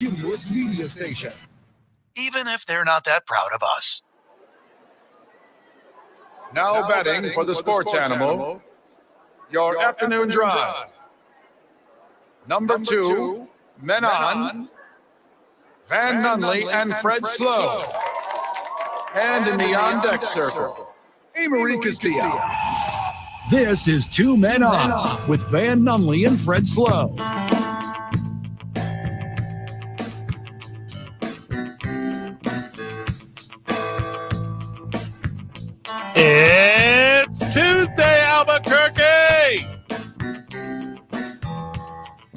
Cumulus Media Station. Even if they're not that proud of us. Now batting for the sports animal, your afternoon drive. Number 2, men on, Van Nunley and Fred Slow. And in the on-deck circle, Amory Castillo. This is 2 Men On with Van Nunley and Fred Slow. It's Tuesday, Albuquerque!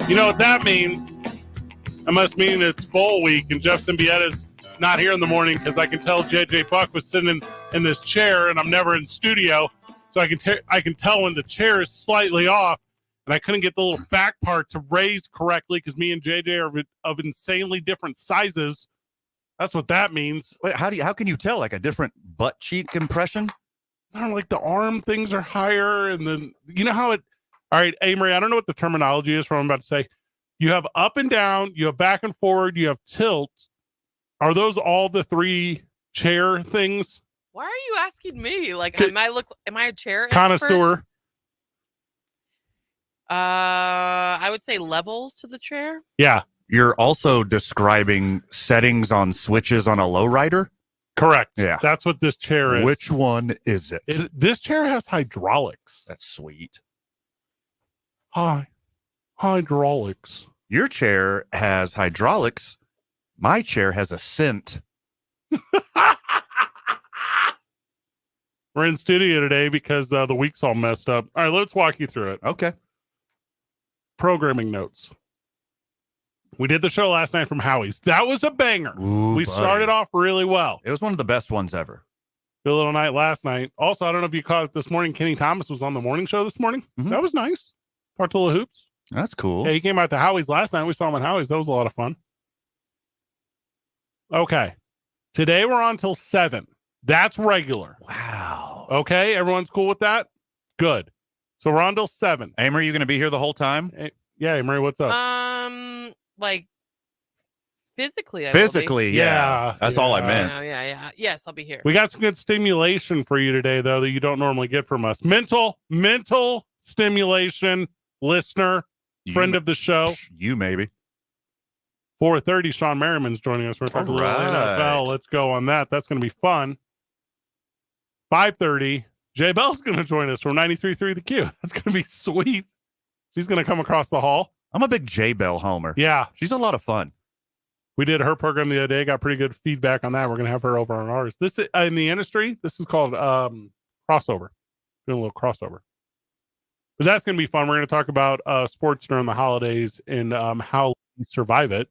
You know what that means? That must mean it's bowl week, and Jeff Symbietta's not here in the morning because I can tell JJ Buck was sitting in this chair, and I'm never in studio, so I can tell when the chair is slightly off, and I couldn't get the little back part to raise correctly because me and JJ are of insanely different sizes. That's what that means. Wait, how can you tell? Like a different butt cheek impression? I don't know, like the arm things are higher, and then you know how it. All right, Amory, I don't know what the terminology is for what I'm about to say. You have up and down, you have back and forward, you have tilt. Are those all the 3 chair things? Why are you asking me? Like, am I a chair connoisseur? Expert? I would say levels to the chair. Yeah. You're also describing settings on switches on a lowrider? Correct. Yeah. That's what this chair is. Which one is it? This chair has hydraulics. That's sweet. Hydraulics. Your chair has hydraulics. My chair has a scent. We're in studio today because the week's all messed up. All right, let's walk you through it. Okay. Programming notes. We did the show last night from Howie's. That was a banger. Ooh, we started off really well. It was one of the best ones ever. Good little night last night. Also, I don't know if you caught it this morning. Kenny Thomas was on the morning show this morning. Mm-hmm. That was nice. Tortilla Hoops. That's cool. Yeah, he came out to Howie's last night. We saw him at Howie's. That was a lot of fun. Okay. Today we're on till 7. That's regular. Wow. Okay. Everyone's cool with that? Good. So we're on till 7. Amory, you going to be here the whole time? Yeah, Amory, what's up? Like physically. Physically, yeah. That's all I meant. Yeah. Yes, I'll be here. We got some good stimulation for you today, though, that you don't normally get from us. Mental stimulation, listener, friend of the show. You maybe. 4:30, Sean Merriman's joining us. We're talking a little NFL. Let's go on that. That's going to be fun. 5:30, Jay Bell's going to join us from 93.3 The Q. That's going to be sweet. She's going to come across the hall. I'm a big J Bell homer. Yeah. She's a lot of fun. We did her program the other day. Got pretty good feedback on that. We're going to have her over on ours. This is, in the industry, this is called crossover. Doing a little crossover. But that's going to be fun. We're going to talk about sports during the holidays and how we survive it.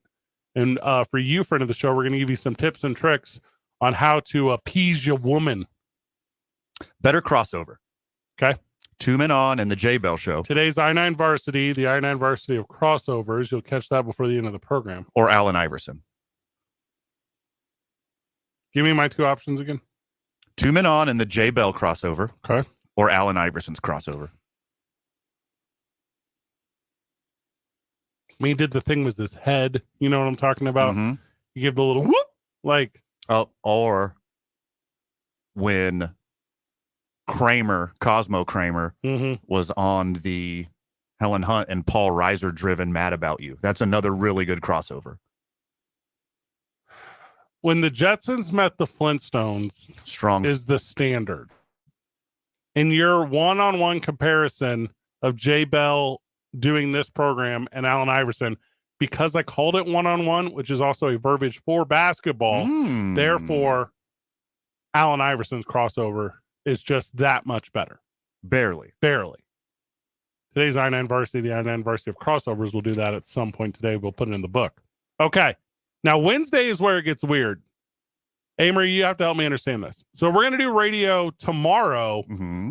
And for you, friend of the show, we're going to give you some tips and tricks on how to appease your woman. Better crossover. Okay. 2 Men On and the J Bell Show. Today's I-9 Varsity, the I-9 Varsity of crossovers. You'll catch that before the end of the program. Or Allen Iverson. Give me my 2 options again. 2 Men On and the J Bell crossover. Okay. Or Allen Iverson's crossover. I mean, he did the thing with his head. You know what I'm talking about? Mm-hmm. You give the little whoop, like. Or when Cosmo Kramer, was on the Helen Hunt and Paul Reiser driven Mad About You. That's another really good crossover. When the Jetsons met the Flintstones, strong is the standard. In your one-on-one comparison of Jay Bell doing this program and Allen Iverson, because I called it one-on-one, which is also a verbiage for basketball, therefore Allen Iverson's crossover is just that much better. Barely. Today's I-9 Varsity, the I-9 Varsity of crossovers, will do that at some point today. We'll put it in the book. Okay. Now, Wednesday is where it gets weird. Amory, you have to help me understand this. So we're going to do radio tomorrow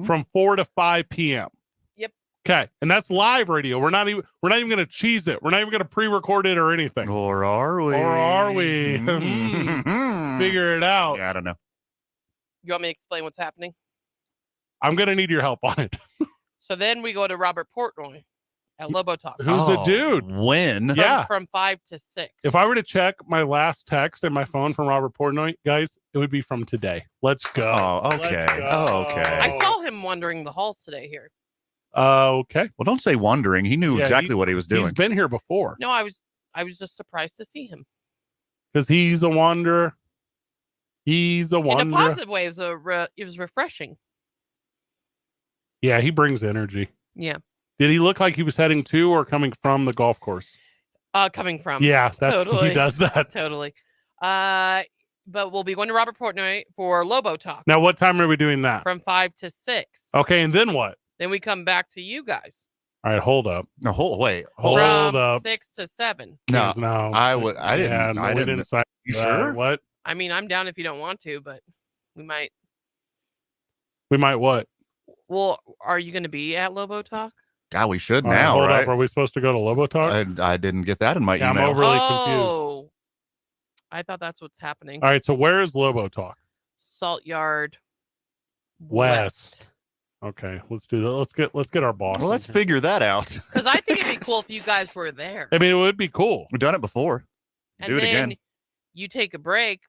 from 4 to 5 p.m. Yep. Okay. And that's live radio. We're not even going to cheese it. We're not even going to pre-record it or anything. Or are we? Figure it out. Yeah, I don't know. You want me to explain what's happening? I'm going to need your help on it. So then we go to Robert Portnoy at Lobo Talk. Who's a dude? When? Yeah. From 5 to 6. If I were to check my last text in my phone from Robert Portnoy, guys, it would be from today. Let's go. Oh, okay. Let's go. Oh, okay. I saw him wandering the halls today here. Okay. Well, don't say wondering. He knew Yeah, exactly what he was doing. He's been here before No, I was just surprised to see him. because he's a wanderer. He's a In a wanderer. positive way, it was refreshing. Yeah, he brings energy. Yeah. Did he look like he was heading to or coming from the golf course? Coming from. Yeah, that's Totally. he does that. Totally. But we'll be going to Robert Portnoy for Lobo Talk Now, what time are we doing that? from 5 to 6. Okay, and then what? Then we come back to you guys All right, hold up. No, wait. Hold from up. 6 to 7. No, no, I didn't. Yeah, no, I we didn't. sign You that. sure? What? I mean, I'm down if you don't want to, but we might. We might what? Well, are you going to be at Lobo Talk? God, we should All right, now, hold right? up. Are we supposed to go to Lobo Talk? I didn't get that in my Yeah, I'm email. overly confused. Oh, I thought that's what's happening. All right, so where is Lobo Talk? Salt Yard West. Okay, let's do that. Let's get our boss. Well, in let's here. figure that out. Because I think it'd be cool if you guys were there. I mean, it would be cool. We've done it before. And Do it then again. you take a break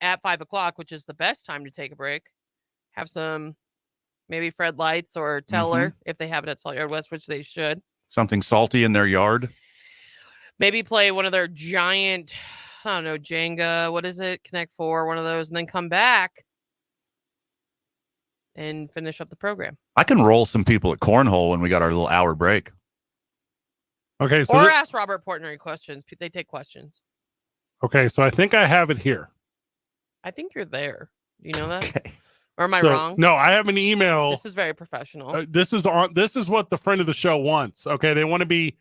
at 5 o'clock, which is the best time to take a break. Have some maybe Fred Lights or Teller if they have it at Salt Yard West, which they should. Something salty in their yard. Maybe play one of their giant, I don't know, Jenga. What is it? Connect Four, one of those, and then come back and finish up the program. I can roll some people at cornhole when we got our little hour break. Okay, so Or ask Robert Portnoy questions. They take questions. okay, so I think I have it here. I think you're there. Do you know that? Okay. Or am I So- wrong? No, I have an email. This is very professional. This is what the friend of the show wants. Okay, they want to be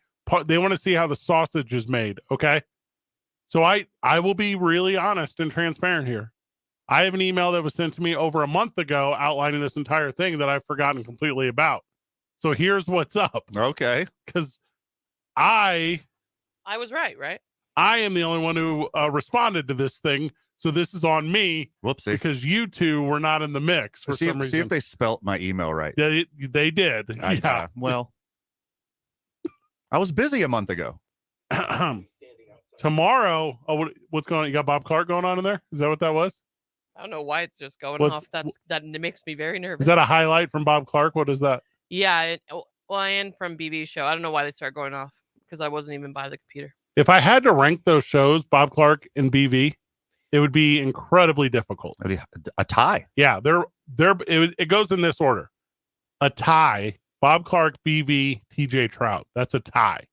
they want to see how the sausage is made. Okay, so I will be really honest and transparent here. I have an email that was sent to me over a month ago outlining this entire thing that I've forgotten completely about. So here's what's up, Okay. because I I was right? am the only one who responded to this thing. So this is on me Whoopsie. because you two were not in the mix for See some reason. if they spelt my email right. They did. Yeah. Well, I was busy a month ago. Tomorrow, what's going on? You got Bob Clark going on in there? Is that what that was? I don't know why it's just going What's- off. That makes me very nervous. Is that a highlight from Bob Clark? What is that? Yeah. And from BB's show. I don't know why they start going off because I wasn't even by the computer. If I had to rank those shows, Bob Clark and BV, it would be incredibly difficult. A tie. Yeah, it goes in this order: a tie, Bob Clark, BV, TJ Trout. That's a tie,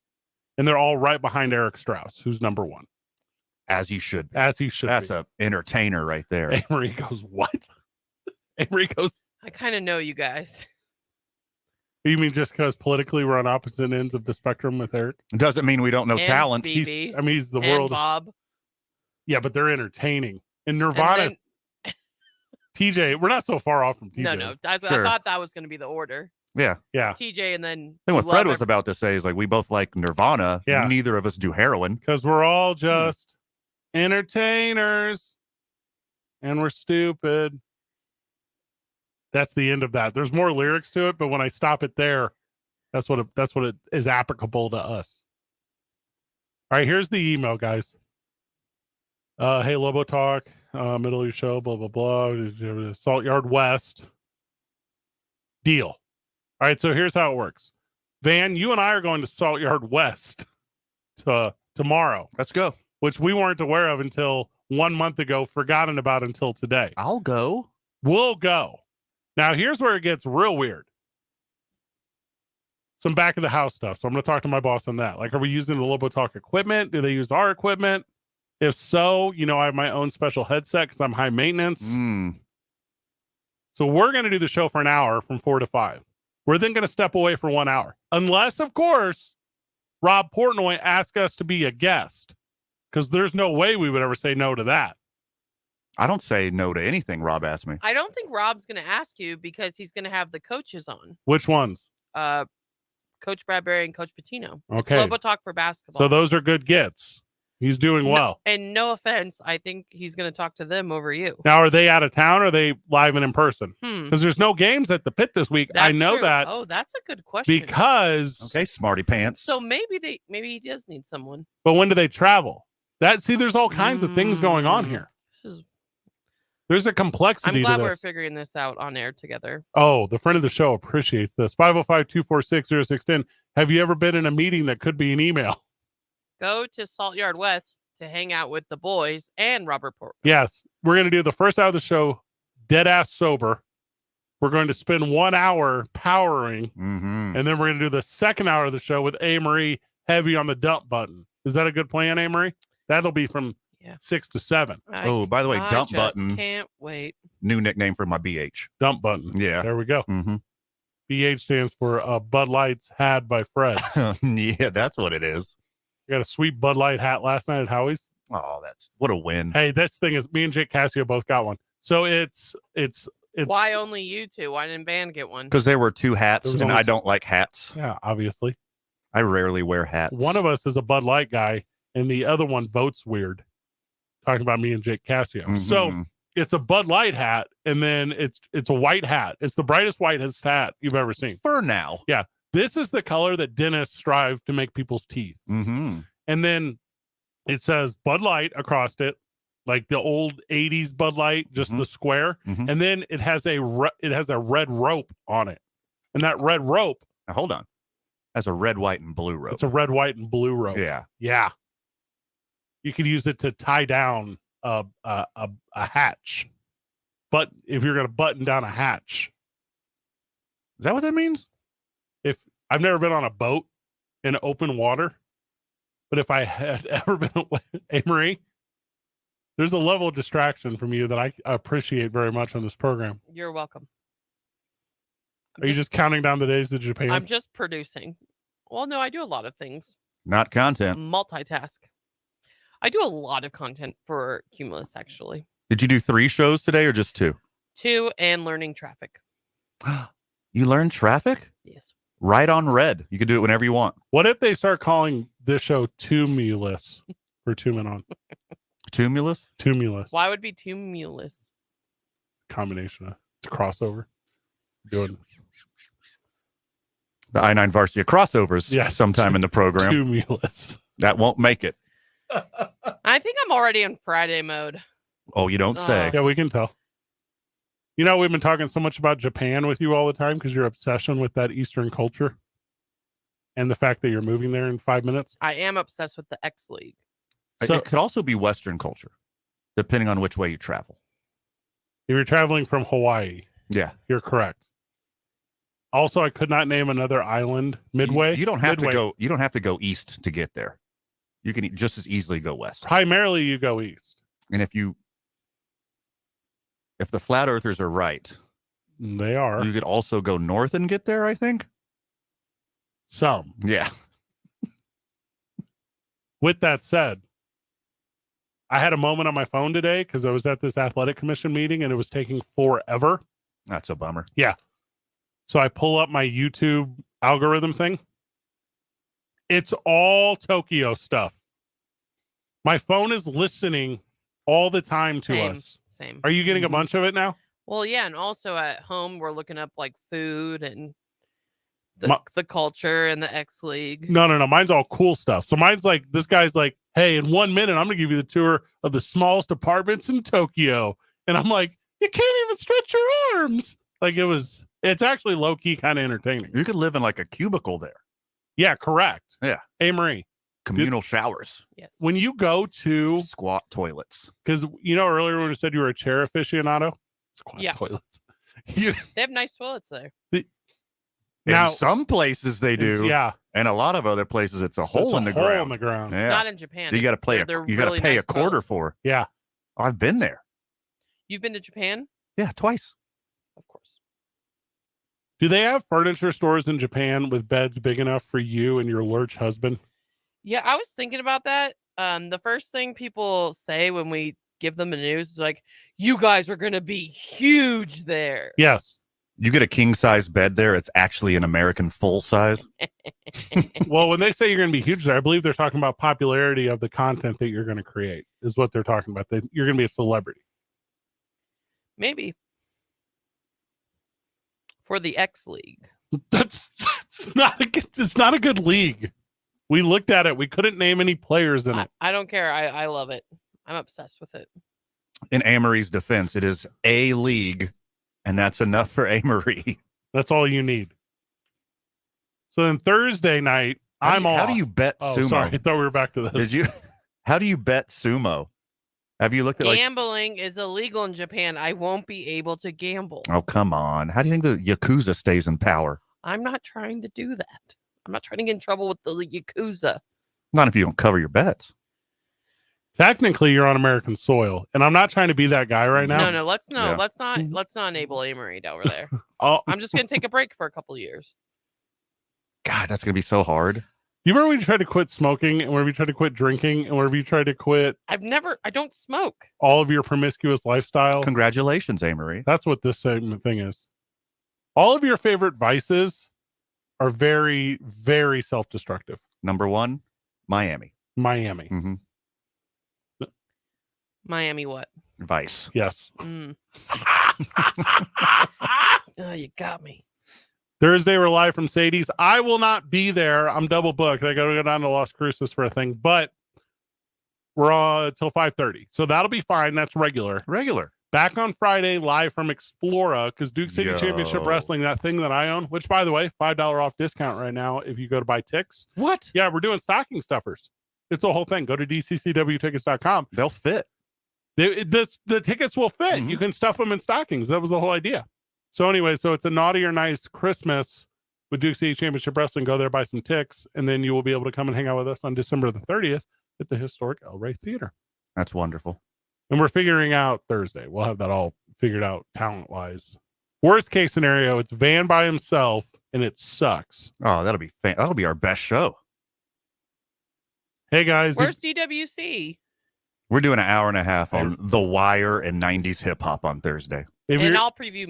and they're all right behind Eric Strauss, who's number one, As you should be. as he should. That's be. a entertainer right there. Amory goes, what? Amory goes, I kind of know you guys. you mean just because politically we're on opposite ends of the spectrum with Eric? Doesn't mean we don't know And talent. BB. He's the And world. Bob. Yeah, but they're entertaining. And And Nirvana, then- TJ, we're not so far off from TJ. no. I Sure. thought that was going to be the order. Yeah. Yeah, TJ and then. I think what love Fred was every- about to say is like we both like Nirvana. Yeah. Neither of us do heroin. because we're all just entertainers and we're stupid. That's the end of that. There's more lyrics to it, but when I stop it there, that's what it is applicable to us. All right, here's the email, guys. Hey, Lobo Talk, middle of your show, blah blah blah. Salt Yard West deal. All right, so here's how it works. Van, you and I are going to Salt Yard West tomorrow, Let's go. which we weren't aware of until 1 month ago, forgotten about until today. I'll go. We'll go. Now, here's where it gets real weird. Some back of the house stuff. So I'm going to talk to my boss on that. Like, are we using the Lobo Talk equipment? Do they use our equipment? If so, I have my own special headset because I'm high maintenance. So we're going to do the show for an hour from 4 to 5. We're then going to step away for 1 hour. Unless, of course, Rob Portnoy asks us to be a guest. Because there's no way we would ever say no to that. I don't say no to anything Rob asked me. I don't think Rob's going to ask you because he's going to have the coaches on. Which ones? Coach Bradbury and Coach Patino. It's Okay. Lobo Talk for basketball. So those are good gets. He's doing well. And no offense, I think he's going to talk to them over you. Now, are they out of town or are they live and in person? Hmm. Because there's no games at the pit this week. I That's know true. that Oh, that's a good question. because. Okay, smarty pants. So maybe he does need someone. But when do they travel? There's all kinds of things going on here. This is, There's a complexity I'm glad to we're this. figuring this out on air together. Oh, the friend of the show appreciates this. 505-246-0610. Have you ever been in a meeting that could be an email? Go to Salt Yard West to hang out with the boys and Robert Portman. Yes. We're going to do the first hour of the show dead ass sober. We're going to spend 1 hour powering. Mm-hmm. And then we're going to do the second hour of the show with A. Marie heavy on the dump button. Is that a good plan, A. Marie? That'll be from 6 to 7. Oh, by the way, dump just button. Can't wait. New nickname for my BH. Dump button. Yeah. There we go. Mm-hmm. BH stands for Bud Lights had by Fred. Yeah, that's what it is. I got a sweet Bud Light hat last night at Howie's. Oh, that's what a win. Hey, this thing is me and Jake Cassio both got one. So it's Why only you two? Why didn't Van get one? Because there were two There hats, was and only- I don't like hats. yeah, obviously. I rarely wear hats. One of us is a Bud Light guy, and the other one votes weird. Talking about me and Jake Cassio. So Mhm. it's a Bud Light hat, and then it's a white hat. It's the brightest whitest hat you've ever seen. for now. This is the color that dentists strive to make people's teeth. Mm-hmm. And then it says Bud Light across it, like the old 80s Bud Light, just Mhm. the square. Mhm. And then it has a red rope on it. And that red rope, Now, hold on. That's a red, white, and blue rope. it's a red, white, and blue rope. Yeah. Yeah. You could use it to tie down a hatch. But if you're going to button down a hatch, Is that what that means? if I've never been on a boat in open water, but if I had ever been, hey, Marie, there's a level of distraction from you that I appreciate very much on this program. You're welcome. Are you just counting down the days to Japan? I'm just producing. Well, no, I do a lot of things. Not content. Multitask. I do a lot of content for Cumulus, actually. Did you do 3 shows today or just 2? 2 and learning traffic. You learned traffic? Yes. Right on red. You can do it whenever you want. What if they start calling this show Tumulus for 2 Men On? Tumulus? Why Tumulus. would it be Cumulus? Combination of it's a crossover. Doing The I-9 Varsity crossovers Yeah. sometime in the program. Tumulus. That won't make it. I think I'm already in Friday mode. Oh, you don't say. Yeah, we can tell. You know, we've been talking so much about Japan with you all the time because your obsession with that Eastern culture and the fact that you're moving there in 5 minutes. I am obsessed with the X League. So It could also be Western culture, depending on which way you travel. if you're traveling from Hawaii, Yeah. you're correct. Also, I could not name another island midway. You don't have Midway. to go. You don't have to go east to get there. You can just as easily go west. Primarily, you go east. And if the flat earthers are right, They are you could also go north and get there, I think. some. Yeah. With that said, I had a moment on my phone today because I was at this athletic commission meeting and it was taking forever. That's a bummer. So I pull up my YouTube algorithm thing. It's all Tokyo stuff. My phone is listening all the time to Same. us. Same. Are you getting a bunch of it now? Well, yeah, and also at home we're looking up like food and the, My- the culture and the X League. No. Mine's all cool stuff. So mine's like, this guy's like, hey, in 1 minute, I'm going to give you the tour of the smallest apartments in Tokyo. And I'm like, you can't even stretch your arms. Like it's actually low key kind of entertaining. You could live in like a cubicle there. Yeah, correct. Yeah. Hey, Marie, Communal showers, Yes. when you go to, squat toilets. because you know earlier when you said you were a chair aficionado, squat Yeah. toilets. You, They have nice toilets there. Now- in some places they it's- do, yeah, and a lot of other places it's a it's hole in the hole ground. in the ground. Yeah, Not in Japan. you got to pay. They're You got to really pay nice a quarter toilets. for. Yeah. I've been there. You've been to Japan? Yeah, twice. Of course. Do they have furniture stores in Japan with beds big enough for you and your lurch husband? Yeah, I was thinking about that. The first thing people say when we give them the news is like, you guys are going to be huge there. Yes. You get a king size bed there. It's actually an American full size. Well, when they say you're going to be huge there, I believe they're talking about popularity of the content that you're going to create is what they're talking about. You're going to be a celebrity. Maybe. For the X League. That's it's not a good league. We looked at it. We couldn't name any players in it. I don't care. I love it. I'm obsessed with it. In Amory's defense, it is a league, and that's enough for Amory. That's all you need. So then Thursday night, How do you bet sumo? Sorry, I thought we were back to this. Did you? How do you bet sumo? Have you looked at Gambling is illegal in Japan. I won't be able to gamble. Oh, come on. How do you think the Yakuza stays in power? I'm not trying to do that. I'm not trying to get in trouble with the Yakuza. Not if you don't cover your bets. Technically, you're on American soil, and I'm not trying to be that guy right now. No. Let's Yeah. not enable Amory over there. Oh, I'm just gonna take a break for a couple of years. God, that's going to be so hard. you remember when you tried to quit smoking, and whenever you tried to quit drinking, and whenever you tried to quit I don't smoke. all of your promiscuous lifestyle? Congratulations, Amory. That's what this segment thing is. All of your favorite vices are very, very self-destructive. Number one, Miami. Miami. Mm-hmm. Miami what? Vice. Yes. Mm. Oh, you got me. Thursday, we're live from Sadie's. I will not be there. I'm double booked. I got to go down to Las Cruces for a thing, but we're on till 5:30. So that'll be fine. That's regular. Back on Friday, live from Explora, because Duke City Championship Yo. Wrestling, that thing that I own, which, by the way, $5 off discount right now if you go to buy ticks. What? Yeah, we're doing stocking stuffers. It's a whole thing. Go to dccwtickets.com. They'll fit. The tickets will fit. Mhm. You can stuff them in stockings. That was the whole idea. So anyway, so it's a naughty or nice Christmas with Duke City Championship Wrestling. Go there, buy some ticks, and then you will be able to come and hang out with us on December the 30th at the historic El Rey Theater. That's wonderful. And we're figuring out Thursday. We'll have that all figured out talent-wise. Worst case scenario, it's Van by himself, and it sucks. Oh, that'll be our best show. Hey, guys. Where's DWC? We're doing an hour and a half on The Wire and 90s hip hop on Thursday. If And you're- I'll preview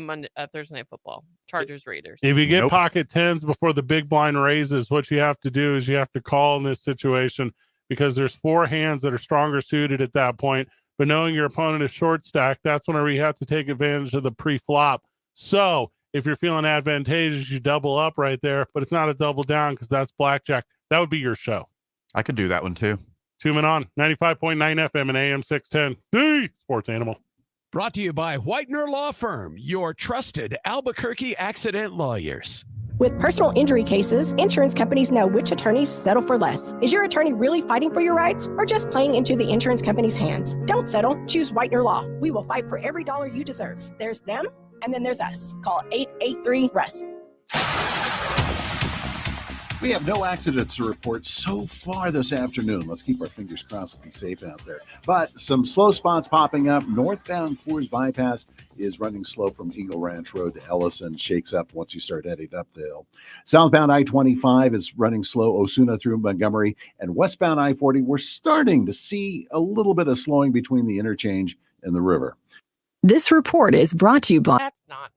Thursday Night Football. Chargers Raiders. If you get Nope. pocket tens before the big blind raises, what you have to do is you have to call in this situation because there's four hands that are stronger suited at that point. But knowing your opponent is short stacked, that's whenever you have to take advantage of the pre-flop. So if you're feeling advantageous, you double up right there, but it's not a double down because that's blackjack. That would be your show. I could do that one too. 2 Men On, 95.9 FM and AM 610, the Sports Animal. Brought to you by Whitener Law Firm, your trusted Albuquerque accident lawyers. With personal injury cases, insurance companies know which attorneys settle for less. Is your attorney really fighting for your rights or just playing into the insurance company's hands? Don't settle. Choose Whitener Law. We will fight for every dollar you deserve. There's them, and then there's us. Call 883-RUSS. We have no accidents to report so far this afternoon. Let's keep our fingers crossed and be safe out there. But some slow spots popping up. Northbound Coors Bypass is running slow from Eagle Ranch Road to Ellison. Shakes up once you start heading up the hill. Southbound I-25 is running slow, Osuna through Montgomery. And westbound I-40, we're starting to see a little bit of slowing between the interchange and the river. This report is brought to you by That's not nice.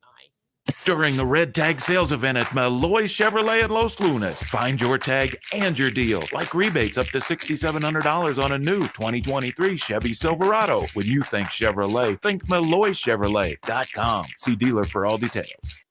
During the Red Tag sales event at Malloy Chevrolet at Los Lunas, find your tag and your deal, like rebates up to $6,700 on a new 2023 Chevy Silverado. When you think Chevrolet, think MalloyChevrolet.com. See dealer for all details.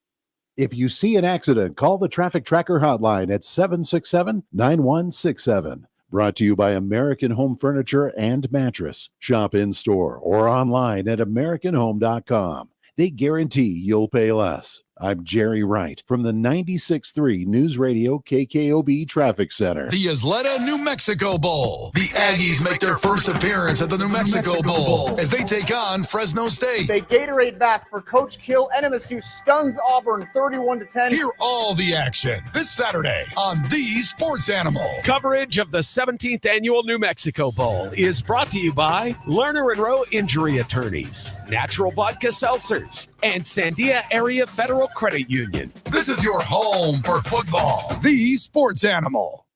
If you see an accident, call the Traffic Tracker hotline at 767-9167. Brought to you by American Home Furniture and Mattress. Shop in store or online at AmericanHome.com. They guarantee you'll pay less. I'm Jerry Wright from the 96.3 News Radio KKOB Traffic Center. The Isleta New Mexico Bowl. The Aggies make their first appearance at the New Mexico Bowl as they take on Fresno State. They Gatorade back for Coach Kill. Enemisu stuns Auburn 31-10. Hear all the action this Saturday on The Sports Animal. Coverage of the 17th Annual New Mexico Bowl is brought to you by Lerner & Rowe Injury Attorneys, Natural Vodka Seltzers, and Sandia Area Federal Credit Union. This is your home for football. The Sports Animal.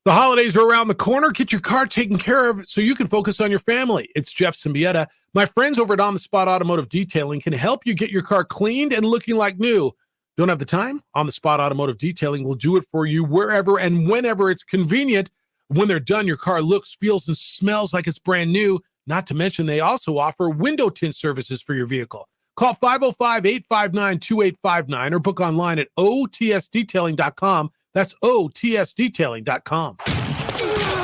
The holidays are around the corner. Get your car taken care of so you can focus on your family. It's Jeff Symbieta. My friends over at On the Spot Automotive Detailing can help you get your car cleaned and looking like new. Don't have the time? On the Spot Automotive Detailing will do it for you wherever and whenever it's convenient. When they're done, your car looks, feels, and smells like it's brand new. Not to mention, they also offer window tint services for your vehicle. Call 505-859-2859 or book online at otsdetailing.com. That's otsdetailing.com.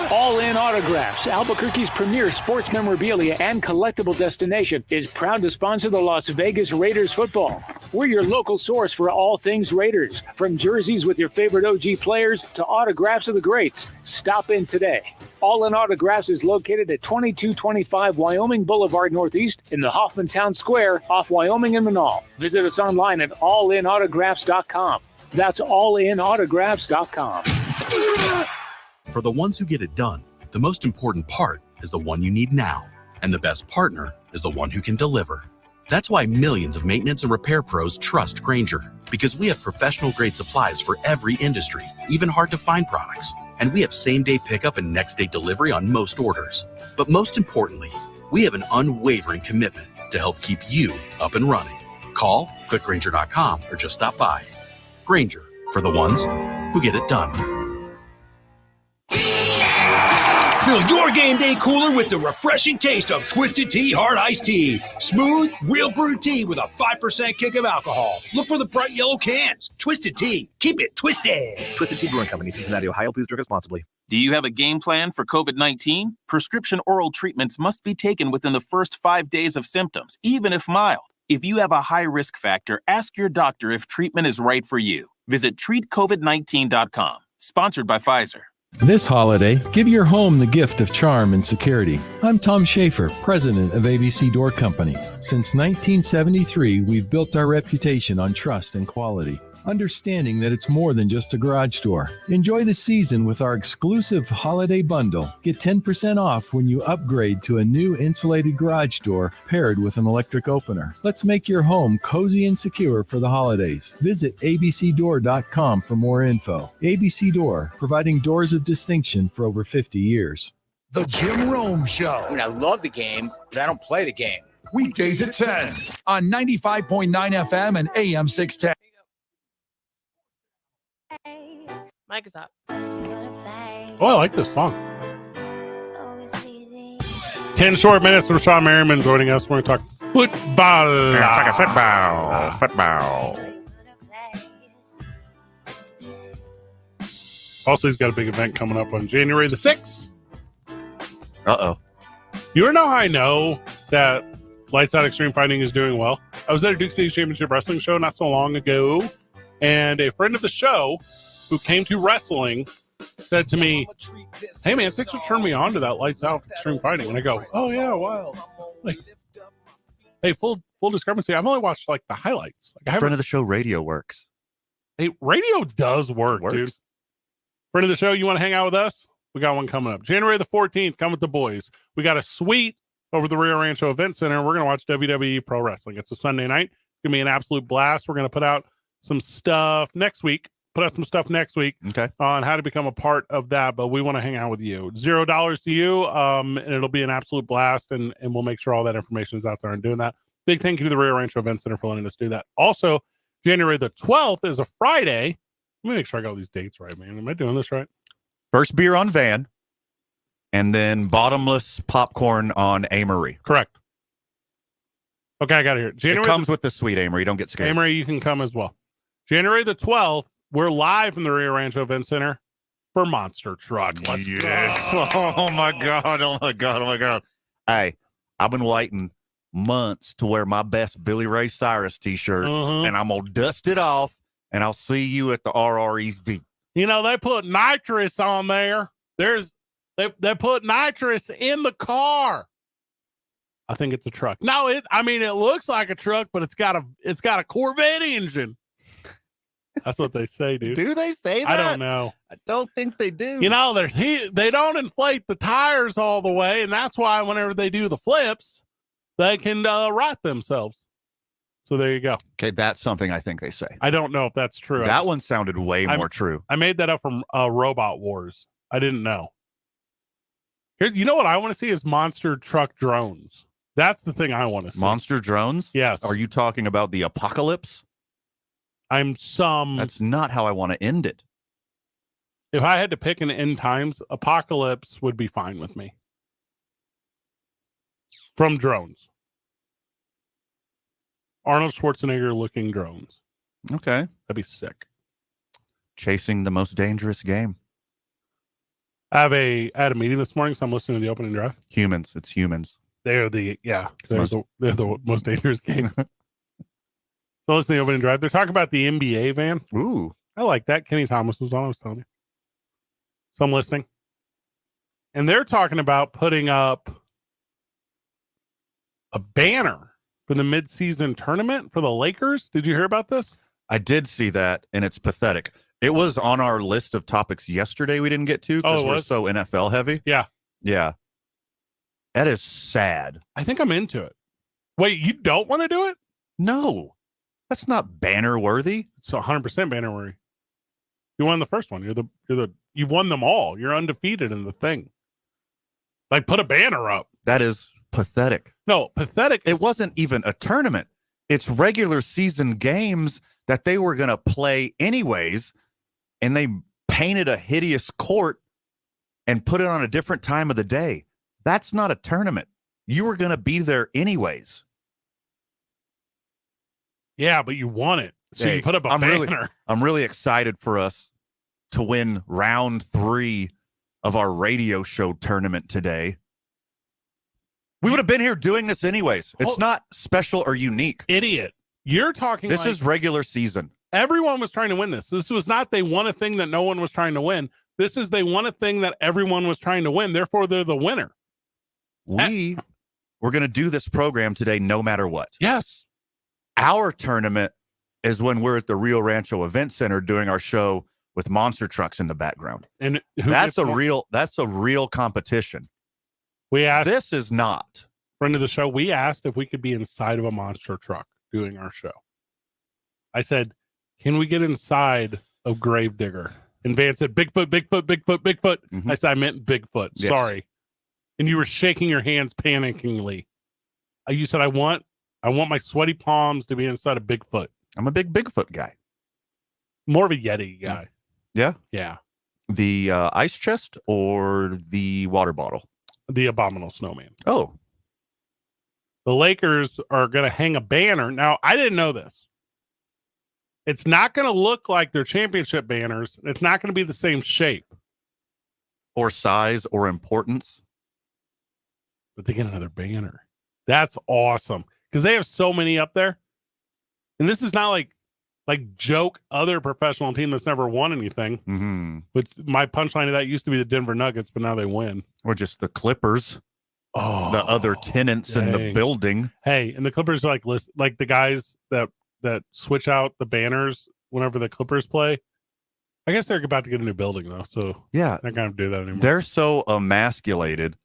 All In Autographs, Albuquerque's premier sports memorabilia and collectible destination, is proud to sponsor the Las Vegas Raiders football. We're your local source for all things Raiders, from jerseys with your favorite OG players to autographs of the greats. Stop in today. All In Autographs is located at 2225 Wyoming Boulevard Northeast in the Hoffman Town Square off Wyoming and Manal. Visit us online at allinautographs.com. That's allinautographs.com. For the ones who get it done, the most important part is the one you need now. And the best partner is the one who can deliver. That's why millions of maintenance and repair pros trust Grainger, because we have professional grade supplies for every industry, even hard to find products. And we have same-day pickup and next-day delivery on most orders. But most importantly, we have an unwavering commitment to help keep you up and running. Call, click Grainger.com, or just stop by. Grainger, for the ones who get it done. Fill your game day cooler with the refreshing taste of Twisted Tea Hard Iced Tea. Smooth, real brewed tea with a 5% kick of alcohol. Look for the bright yellow cans. Twisted Tea. Keep it twisted. Twisted Tea Brewing Company, Cincinnati, Ohio. Please drink responsibly. Do you have a game plan for COVID-19? Prescription oral treatments must be taken within the first 5 days of symptoms, even if mild. If you have a high risk factor, ask your doctor if treatment is right for you. Visit treatcovid19.com. Sponsored by Pfizer. This holiday, give your home the gift of charm and security. I'm Tom Schaefer, president of ABC Door Company. Since 1973, we've built our reputation on trust and quality, understanding that it's more than just a garage door. Enjoy the season with our exclusive holiday bundle. Get 10% off when you upgrade to a new insulated garage door paired with an electric opener. Let's make your home cozy and secure for the holidays. Visit abcdoor.com for more info. ABC Door, providing doors of distinction for over 50 years. The Jim Rome Show. I mean, I love the game, but I don't play the game. Weekdays at 10 on 95.9 FM and AM 610. Mike is up. Oh, I like this song. 10 short minutes from Sean Merriman joining us. We're going to talk football. Yeah, it's like a football. Also, he's got a big event coming up on January the 6th. Uh-oh. You want to know how I know that Lights Out Extreme Fighting is doing well? I was at a Duke City Championship Wrestling show not so long ago, and a friend of the show who came to wrestling said to me, "Hey man, thanks for turning me on to that Lights Out Extreme Fighting." And I go, "Oh yeah, wow." Like, hey, full discrepancy. I've only watched like the highlights. Like, Friend of the show radio works. Hey, radio does work, dude. Friend of the show, you want to hang out with us? We got one coming up. January the 14th, come with the boys. We got a suite over the Rio Rancho Event Center. We're going to watch WWE Pro Wrestling. It's a Sunday night. It's going to be an absolute blast. We're going to put out some stuff next week. Okay. On how to become a part of that, but we want to hang out with you. $0 to you, and it'll be an absolute blast, and we'll make sure all that information is out there and doing that. Big thank you to the Rio Rancho Event Center for letting us do that. Also, January the 12th is a Friday. Let me make sure I got all these dates right, man. Am I doing this right? First beer on Van, and then bottomless popcorn on Amory. Correct. Okay, I got it here. January, it comes with the suite, Amory. Don't get scared. Amory, you can come as well. January the 12th, we're live from the Rio Rancho Event Center for Monster Truck. Let's go. Oh my God. Hey, I've been waiting months to wear my best Billy Ray Cyrus t-shirt, and I'm going to dust it off, and I'll see you at the RREV. You know, they put nitrous on there. They put nitrous in the car. I think it's a truck. No, it looks like a truck, but it's got a Corvette engine. That's what they say, dude. Do they say that? I don't know. I don't think they do. You know, they don't inflate the tires all the way, and that's why whenever they do the flips, they can right themselves. So there you go. Okay, that's something I think they say. I don't know if that's true. That one sounded way more true. I made that up from Robot Wars. I didn't know. Here, you know what I want to see is monster truck drones. That's the thing I want to see. Monster drones? Yes. Are you talking about the apocalypse? That's not how I want to end it. If I had to pick an end times, apocalypse would be fine with me. From drones. Arnold Schwarzenegger looking drones. Okay. That'd be sick. Chasing the most dangerous game. I had a meeting this morning, so I'm listening to the opening drive. Humans. It's humans. They're the most dangerous game. So listen to the opening drive. They're talking about the NBA, Van. Ooh. I like that. Kenny Thomas was on, I was telling you. So I'm listening. And they're talking about putting up a banner for the midseason tournament for the Lakers. Did you hear about this? I did see that, and it's pathetic. It was on our list of topics yesterday we didn't get to because we're so NFL heavy. Yeah. Yeah. That is sad. I think I'm into it. Wait, you don't want to do it? No. That's not banner worthy. It's 100% banner worthy. You won the first one. You've won them all. You're undefeated in the thing. Like, put a banner up. That is pathetic. No, pathetic. It wasn't even a tournament. It's regular season games that they were going to play anyways, and they painted a hideous court and put it on a different time of the day. That's not a tournament. You were going to be there anyways. Yeah, but you won it. So Hey, you put up a banner. I'm really excited for us to win round 3 of our radio show tournament today. We would have been here doing this anyways. It's not special or unique. Idiot. You're talking This like is regular season. everyone was trying to win this. This was not they won a thing that no one was trying to win. This is they won a thing that everyone was trying to win. Therefore, they're the winner. We're going to do this program today no matter what. Yes. Our tournament is when we're at the Rio Rancho Event Center doing our show with monster trucks in the background. And that's a real competition. We asked, this is not. Friend of the show, we asked if we could be inside of a monster truck doing our show. I said, can we get inside of Gravedigger? And Van said, Bigfoot, Bigfoot, Bigfoot, Bigfoot. Mm-hmm. I said, I meant Bigfoot. Yes. Sorry. And you were shaking your hands panickingly. You said, I want my sweaty palms to be inside of Bigfoot. I'm a big Bigfoot guy. More of a Yeti guy. Yeah? Yeah. The ice chest or the water bottle? The abominable snowman. Oh. The Lakers are going to hang a banner. Now, I didn't know this. It's not going to look like their championship banners. It's not going to be the same shape. Or size or importance. But they get another banner. That's awesome. Because they have so many up there. And this is not like joke other professional team that's never won anything. Mm-hmm. Which my punchline of that used to be the Denver Nuggets, but now they win. Or just the Clippers. Oh, the other tenants in the building. Hey, and the Clippers are like the guys that switch out the banners whenever the Clippers play. I guess they're about to get a new building though, so yeah, they're not gonna do that anymore. They're so emasculated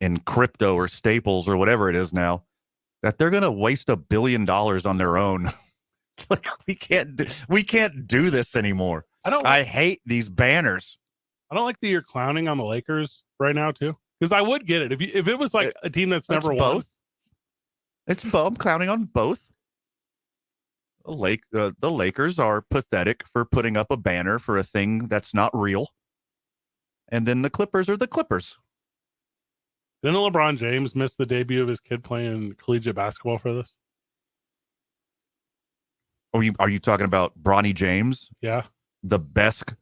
in crypto or Staples or whatever it is now that they're gonna waste $1 billion on their own. Like we can't do this anymore. I hate these banners. I don't like that you're clowning on the Lakers right now too. Because I would get it if it was like a team that's never won. Both. It's both. I'm clowning on both. The Lakers are pathetic for putting up a banner for a thing that's not real. And then the Clippers are the Clippers. Didn't LeBron James miss the debut of his kid playing collegiate basketball for this? Are you talking about Bronny James? Yeah. The best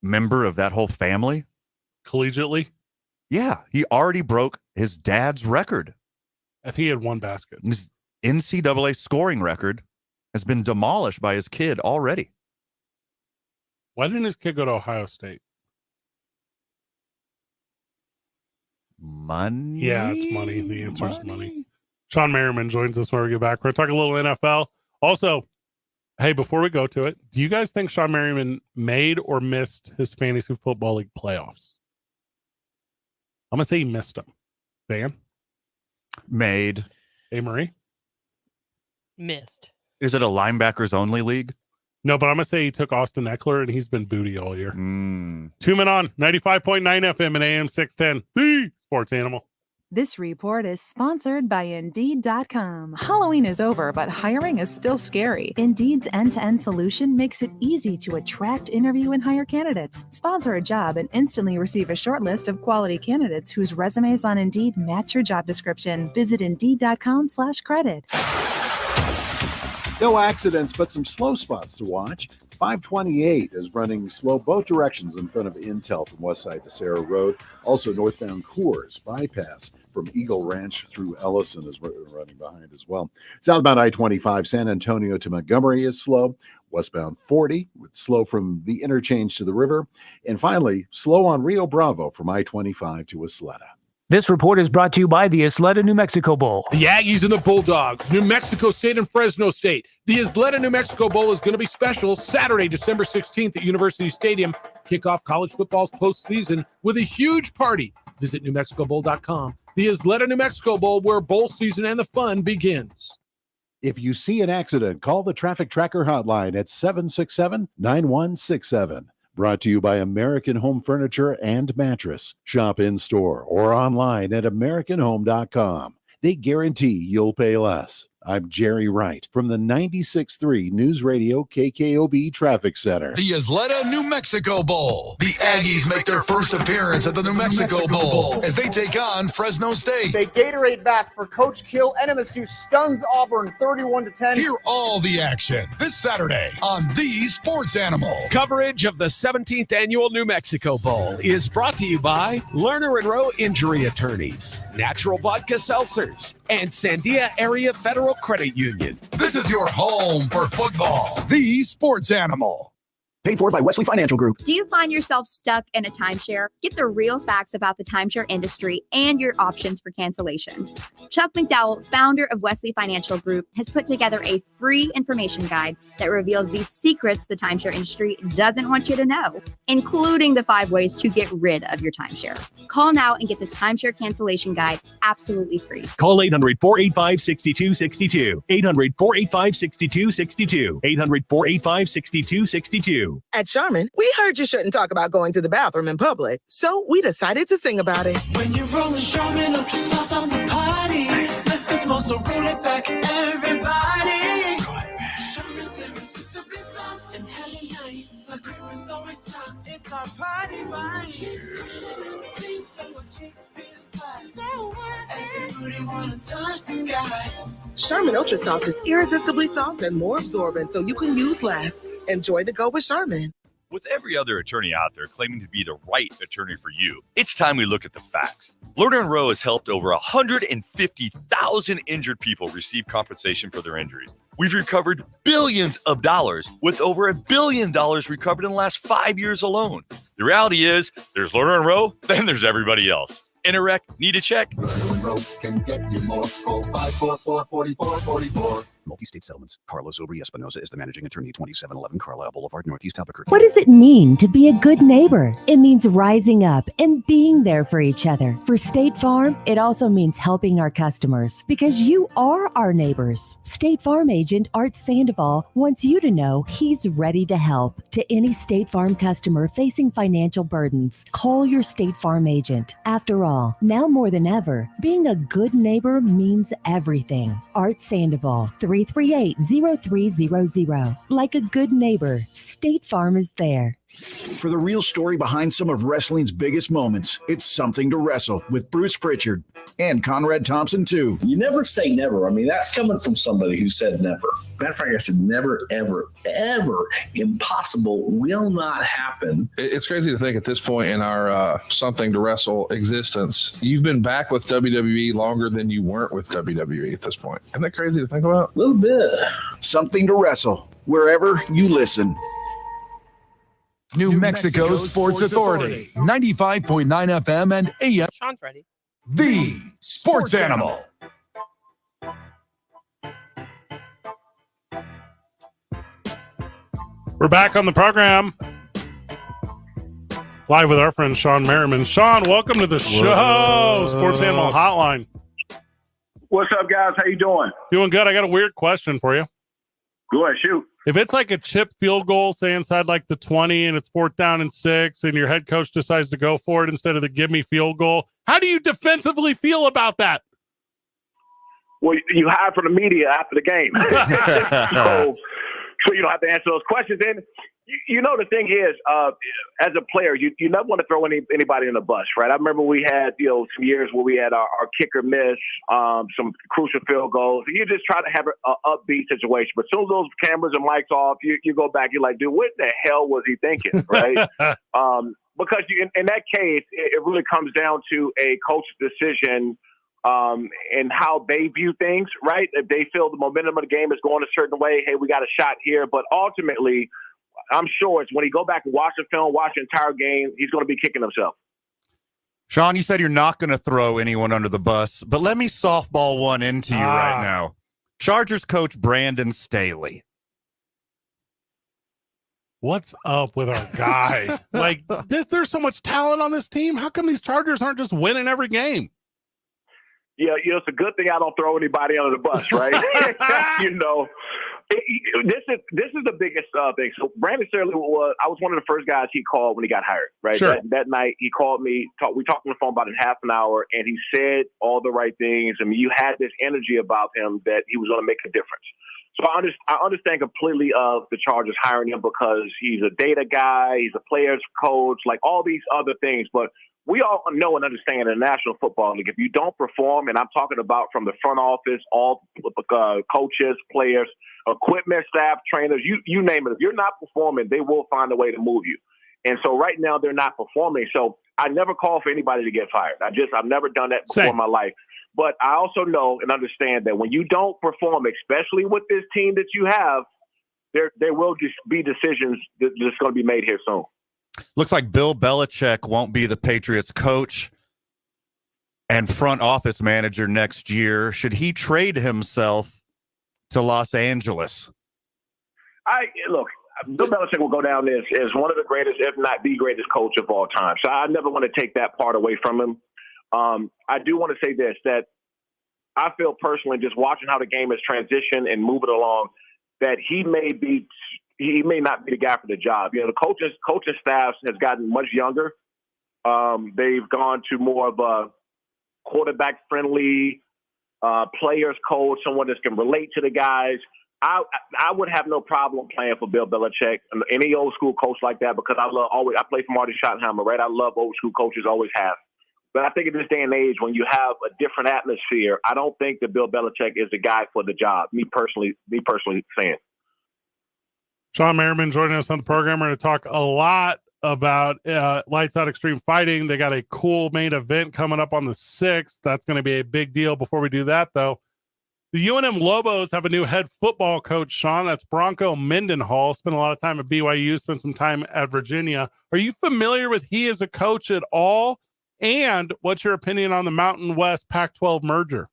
member of that whole family? Collegiately? Yeah. He already broke his dad's record. I think he had 1 basket. His NCAA scoring record has been demolished by his kid already. Why didn't his kid go to Ohio State? Money? Yeah, it's money. The answer is money. Sean Merriman joins us when we get back. We're going to talk a little NFL. Also, hey, before we go to it, do you guys think Sean Merriman made or missed his fantasy football league playoffs? I'm going to say he missed them. Dan? Made. Hey, Marie? Missed. Is it a linebackers only league? No, but I'm going to say he took Austin Eckler, and he's been booty all year. 2 Men on 95.9 FM and AM 610, the Sports Animal. This report is sponsored by Indeed.com. Halloween is over, but hiring is still scary. Indeed's end-to-end solution makes it easy to attract, interview, and hire candidates. Sponsor a job and instantly receive a short list of quality candidates whose resumes on Indeed match your job description. Visit Indeed.com/credit. No accidents, but some slow spots to watch. 528 is running slow both directions in front of Intel from West Side to Sarah Road. Also, northbound Coors bypass from Eagle Ranch through Ellison is running behind as well. Southbound I-25 San Antonio to Montgomery is slow. Westbound 40 with slow from the interchange to the river. And finally, slow on Rio Bravo from I-25 to Isleta. This report is brought to you by the Isleta New Mexico Bowl. The Aggies and the Bulldogs, New Mexico State and Fresno State. The Isleta New Mexico Bowl is going to be special Saturday, December 16th at University Stadium. Kick off college football's postseason with a huge party. Visit NewMexicoBowl.com. The Isleta New Mexico Bowl, where bowl season and the fun begins. If you see an accident, call the Traffic Tracker hotline at 767-9167. Brought to you by American Home Furniture and Mattress. Shop in store or online at AmericanHome.com. They guarantee you'll pay less. I'm Jerry Wright from the 96.3 News Radio KKOB Traffic Center. The Isleta New Mexico Bowl. The Aggies make their first appearance at the New Mexico Bowl as they take on Fresno State. They Gatorade back for Coach Kill. NMSU stuns Auburn 31-10. Hear all the action this Saturday on The Sports Animal. Coverage of the 17th Annual New Mexico Bowl is brought to you by Lerner & Rowe Injury Attorneys, Natural Vodka Seltzers, and Sandia Area Federal Credit Union. This is your home for football. The Sports Animal. Paid for by Wesley Financial Group. Do you find yourself stuck in a timeshare? Get the real facts about the timeshare industry and your options for cancellation. Chuck McDowell, founder of Wesley Financial Group, has put together a free information guide that reveals the secrets the timeshare industry doesn't want you to know, including the 5 ways to get rid of your timeshare. Call now and get this timeshare cancellation guide absolutely free. Call 800-485-6262. 800-485-6262. 800-485-6262. At Charmin, we heard you shouldn't talk about going to the bathroom in public, so we decided to sing about it. When you're rolling Charmin Ultra Soft on the party, this is more, so roll it back, everybody. Charmin's irresistibly soft and hella nice. The cream is always soft. It's our party vice. So everybody wanna touch the sky. Charmin Ultra Soft is irresistibly soft and more absorbent, so you can use less. Enjoy the go with Charmin. With every other attorney out there claiming to be the right attorney for you, it's time we look at the facts. Lerner & Rowe has helped over 150,000 injured people receive compensation for their injuries. We've recovered billions of dollars, with over $1 billion recovered in the last 5 years alone. The reality is, there's Lerner & Rowe, then there's everybody else. In a wreck, need a check? Can get you more. Call 544-4444. Multi-state settlements. Carlos Obri Espinosa is the managing attorney, 2711 Carlisle Boulevard, Northeast Albuquerque. What does it mean to be a good neighbor? It means rising up and being there for each other. For State Farm, it also means helping our customers, because you are our neighbors. State Farm agent Art Sandoval wants you to know he's ready to help. To any State Farm customer facing financial burdens, call your State Farm agent. After all, now more than ever, being a good neighbor means everything. Art Sandoval, 338-0300. Like a good neighbor, State Farm is there. For the real story behind some of wrestling's biggest moments, it's Something to Wrestle with Bruce Pritchard and Conrad Thompson, too. You never say never. I mean, that's coming from somebody who said never. Matter of fact, I said never, ever, ever. Impossible will not happen. It's crazy to think at this point in our Something to Wrestle existence, you've been back with WWE longer than you weren't with WWE at this point. Isn't that crazy to think about? A little bit. Something to Wrestle, wherever you listen. New Mexico Sports Authority, 95.9 FM and AM. Sean's ready. The Sports Animal. We're back on the program. Live with our friend Sean Merriman. Sean, welcome to the show. Sports Animal Hotline. What's up, guys? How you doing? Doing good. I got a weird question for you. Go ahead, shoot. If it's like a chip field goal, say inside like the 20 and it's 4th down and 6 and your head coach decides to go for it instead of the give me field goal, how do you defensively feel about that? Well, you hide from the media after the game. so you don't have to answer those questions. And you know, the thing is, as a player, you never want to throw anybody in the bus, right? I remember we had, some years where we had our kicker miss, some crucial field goals. You just try to have an upbeat situation. But as soon as those cameras and mics off, you go back, you're like, dude, what the hell was he thinking, right? Because in that case, it really comes down to a coach's decision and how they view things, right? If they feel the momentum of the game is going a certain way, hey, we got a shot here. But ultimately, I'm sure it's when he go back and watch the film, watch the entire game, he's going to be kicking himself. Sean, you said you're not going to throw anyone under the bus, but let me softball one into you right now. Chargers coach Brandon Staley. What's up with our guy? There's so much talent on this team. How come these Chargers aren't just winning every game? Yeah, it's a good thing I don't throw anybody under the bus, right? This is the biggest thing. So Brandon Staley I was one of the first guys he called when he got hired, right? Sure. That night he called me, we talked on the phone about a half an hour, and he said all the right things. I mean, you had this energy about him that he was going to make a difference. So I understand completely of the Chargers hiring him because he's a data guy, he's a player's coach, like all these other things. But we all know and understand in the National Football League, if you don't perform, and I'm talking about from the front office, all coaches, players, equipment, staff, trainers, you name it. If you're not performing, they will find a way to move you. And so right now they're not performing. So I never call for anybody to get fired. I've never done that before in my life. But I also know and understand that when you don't perform, especially with this team that you have, there will just be decisions that's going to be made here soon. Looks like Bill Belichick won't be the Patriots coach and front office manager next year. Should he trade himself to Los Angeles? Look, Bill Belichick will go down as one of the greatest, if not the greatest coach of all time. So I never want to take that part away from him. I do want to say this, that I feel personally, just watching how the game has transitioned and moving along, that he may not be the guy for the job. The coaching staff has gotten much younger. They've gone to more of a quarterback-friendly players coach, someone that can relate to the guys. I would have no problem playing for Bill Belichick, any old school coach like that, because I play for Marty Schottenheimer, right? I love old school coaches, always have. But I think in this day and age, when you have a different atmosphere, I don't think that Bill Belichick is the guy for the job. Me personally saying. Sean Merriman joining us on the program. We're going to talk a lot about Lights Out Extreme Fighting. They got a cool main event coming up on the 6th. That's going to be a big deal. Before we do that, though, the UNM Lobos have a new head football coach, Sean. That's Bronco Mendenhall. Spent a lot of time at BYU, spent some time at Virginia. Are you familiar with he as a coach at all? And what's your opinion on the Mountain West Pac-12 merger?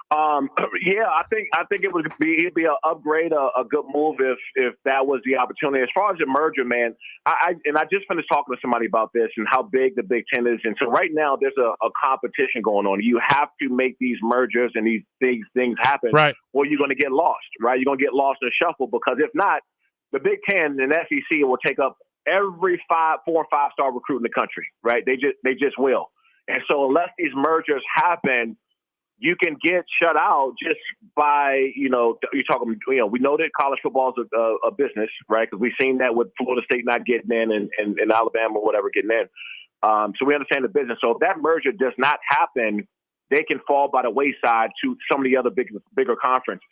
Yeah, I think it'd be an upgrade, a good move if that was the opportunity. As far as the merger, man, I just finished talking to somebody about this and how big the Big Ten is. And so right now there's a competition going on. You have to make these mergers and these things happen, right? Or you're going to get lost, right? You're going to get lost in the shuffle, because if not, the Big Ten and SEC will take up every 4 or 5 star recruit in the country, right? They just will. And so unless these mergers happen, you can get shut out just by, you're talking, we know that college football is a business, right? Because we've seen that with Florida State not getting in and Alabama or whatever getting in. So we understand the business. So if that merger does not happen, they can fall by the wayside to some of the other bigger conferences.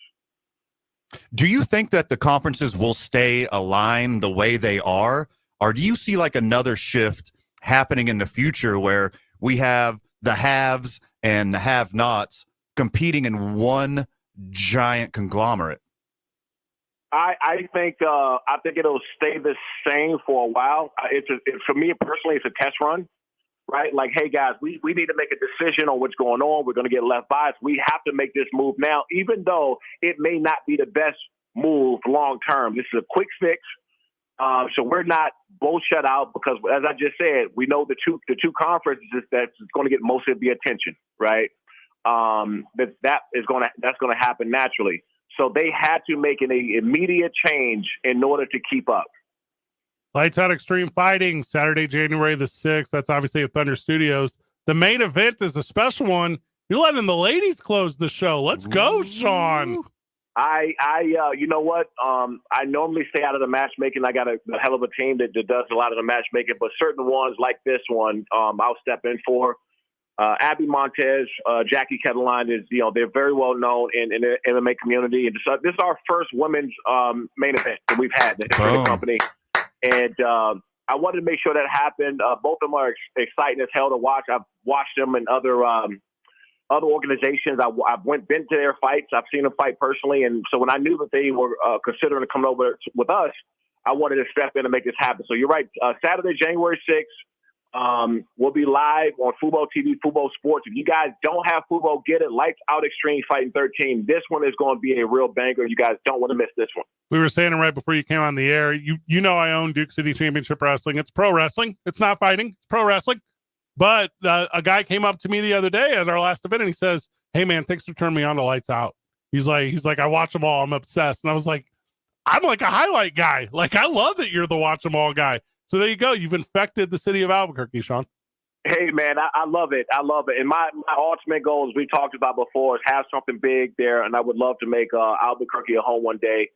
Do you think that the conferences will stay aligned the way they are? Or do you see like another shift happening in the future where we have the haves and the have-nots competing in one giant conglomerate? I think it'll stay the same for a while. For me personally, it's a test run, right? Like, hey guys, we need to make a decision on what's going on. We're going to get left biased. We have to make this move now, even though it may not be the best move long term. This is a quick fix. So we're not both shut out because, as I just said, we know the two conferences that's going to get most of the attention, right? That's going to happen naturally. So they had to make an immediate change in order to keep up. Lights Out Extreme Fighting, Saturday, January the 6th. That's obviously at Thunder Studios. The main event is a special one. You're letting the ladies close the show. Let's go, Sean. You know what? I normally stay out of the matchmaking. I got a hell of a team that does a lot of the matchmaking, but certain ones like this one, I'll step in for. Abby Montez, Jackie Kettleline is, they're very well known in the MMA community. And this is our first women's main event that we've had in the history of the company. And I wanted to make sure that happened. Both of them are exciting as hell to watch. I've watched them in other organizations. I've been to their fights. I've seen them fight personally. And so when I knew that they were considering coming over with us, I wanted to step in and make this happen. So you're right. Saturday, January 6th, we'll be live on Fubo TV, Fubo Sports. If you guys don't have Fubo, get it. Lights Out Extreme Fighting 13. This one is going to be a real banger. You guys don't want to miss this one. We were saying it right before you came on the air. You know I own Duke City Championship Wrestling. It's pro wrestling. It's not fighting. It's pro wrestling. But a guy came up to me the other day at our last event, and he says, "Hey man, thanks for turning me on to Lights Out." He's like, I watch them all. I'm obsessed. And I was like, I'm like a highlight guy. Like, I love that you're the watch them all guy. So there you go. You've infected the city of Albuquerque, Sean. Hey man, I love it. I love it. And my ultimate goal, as we talked about before, is have something big there. And I would love to make Albuquerque a home one day.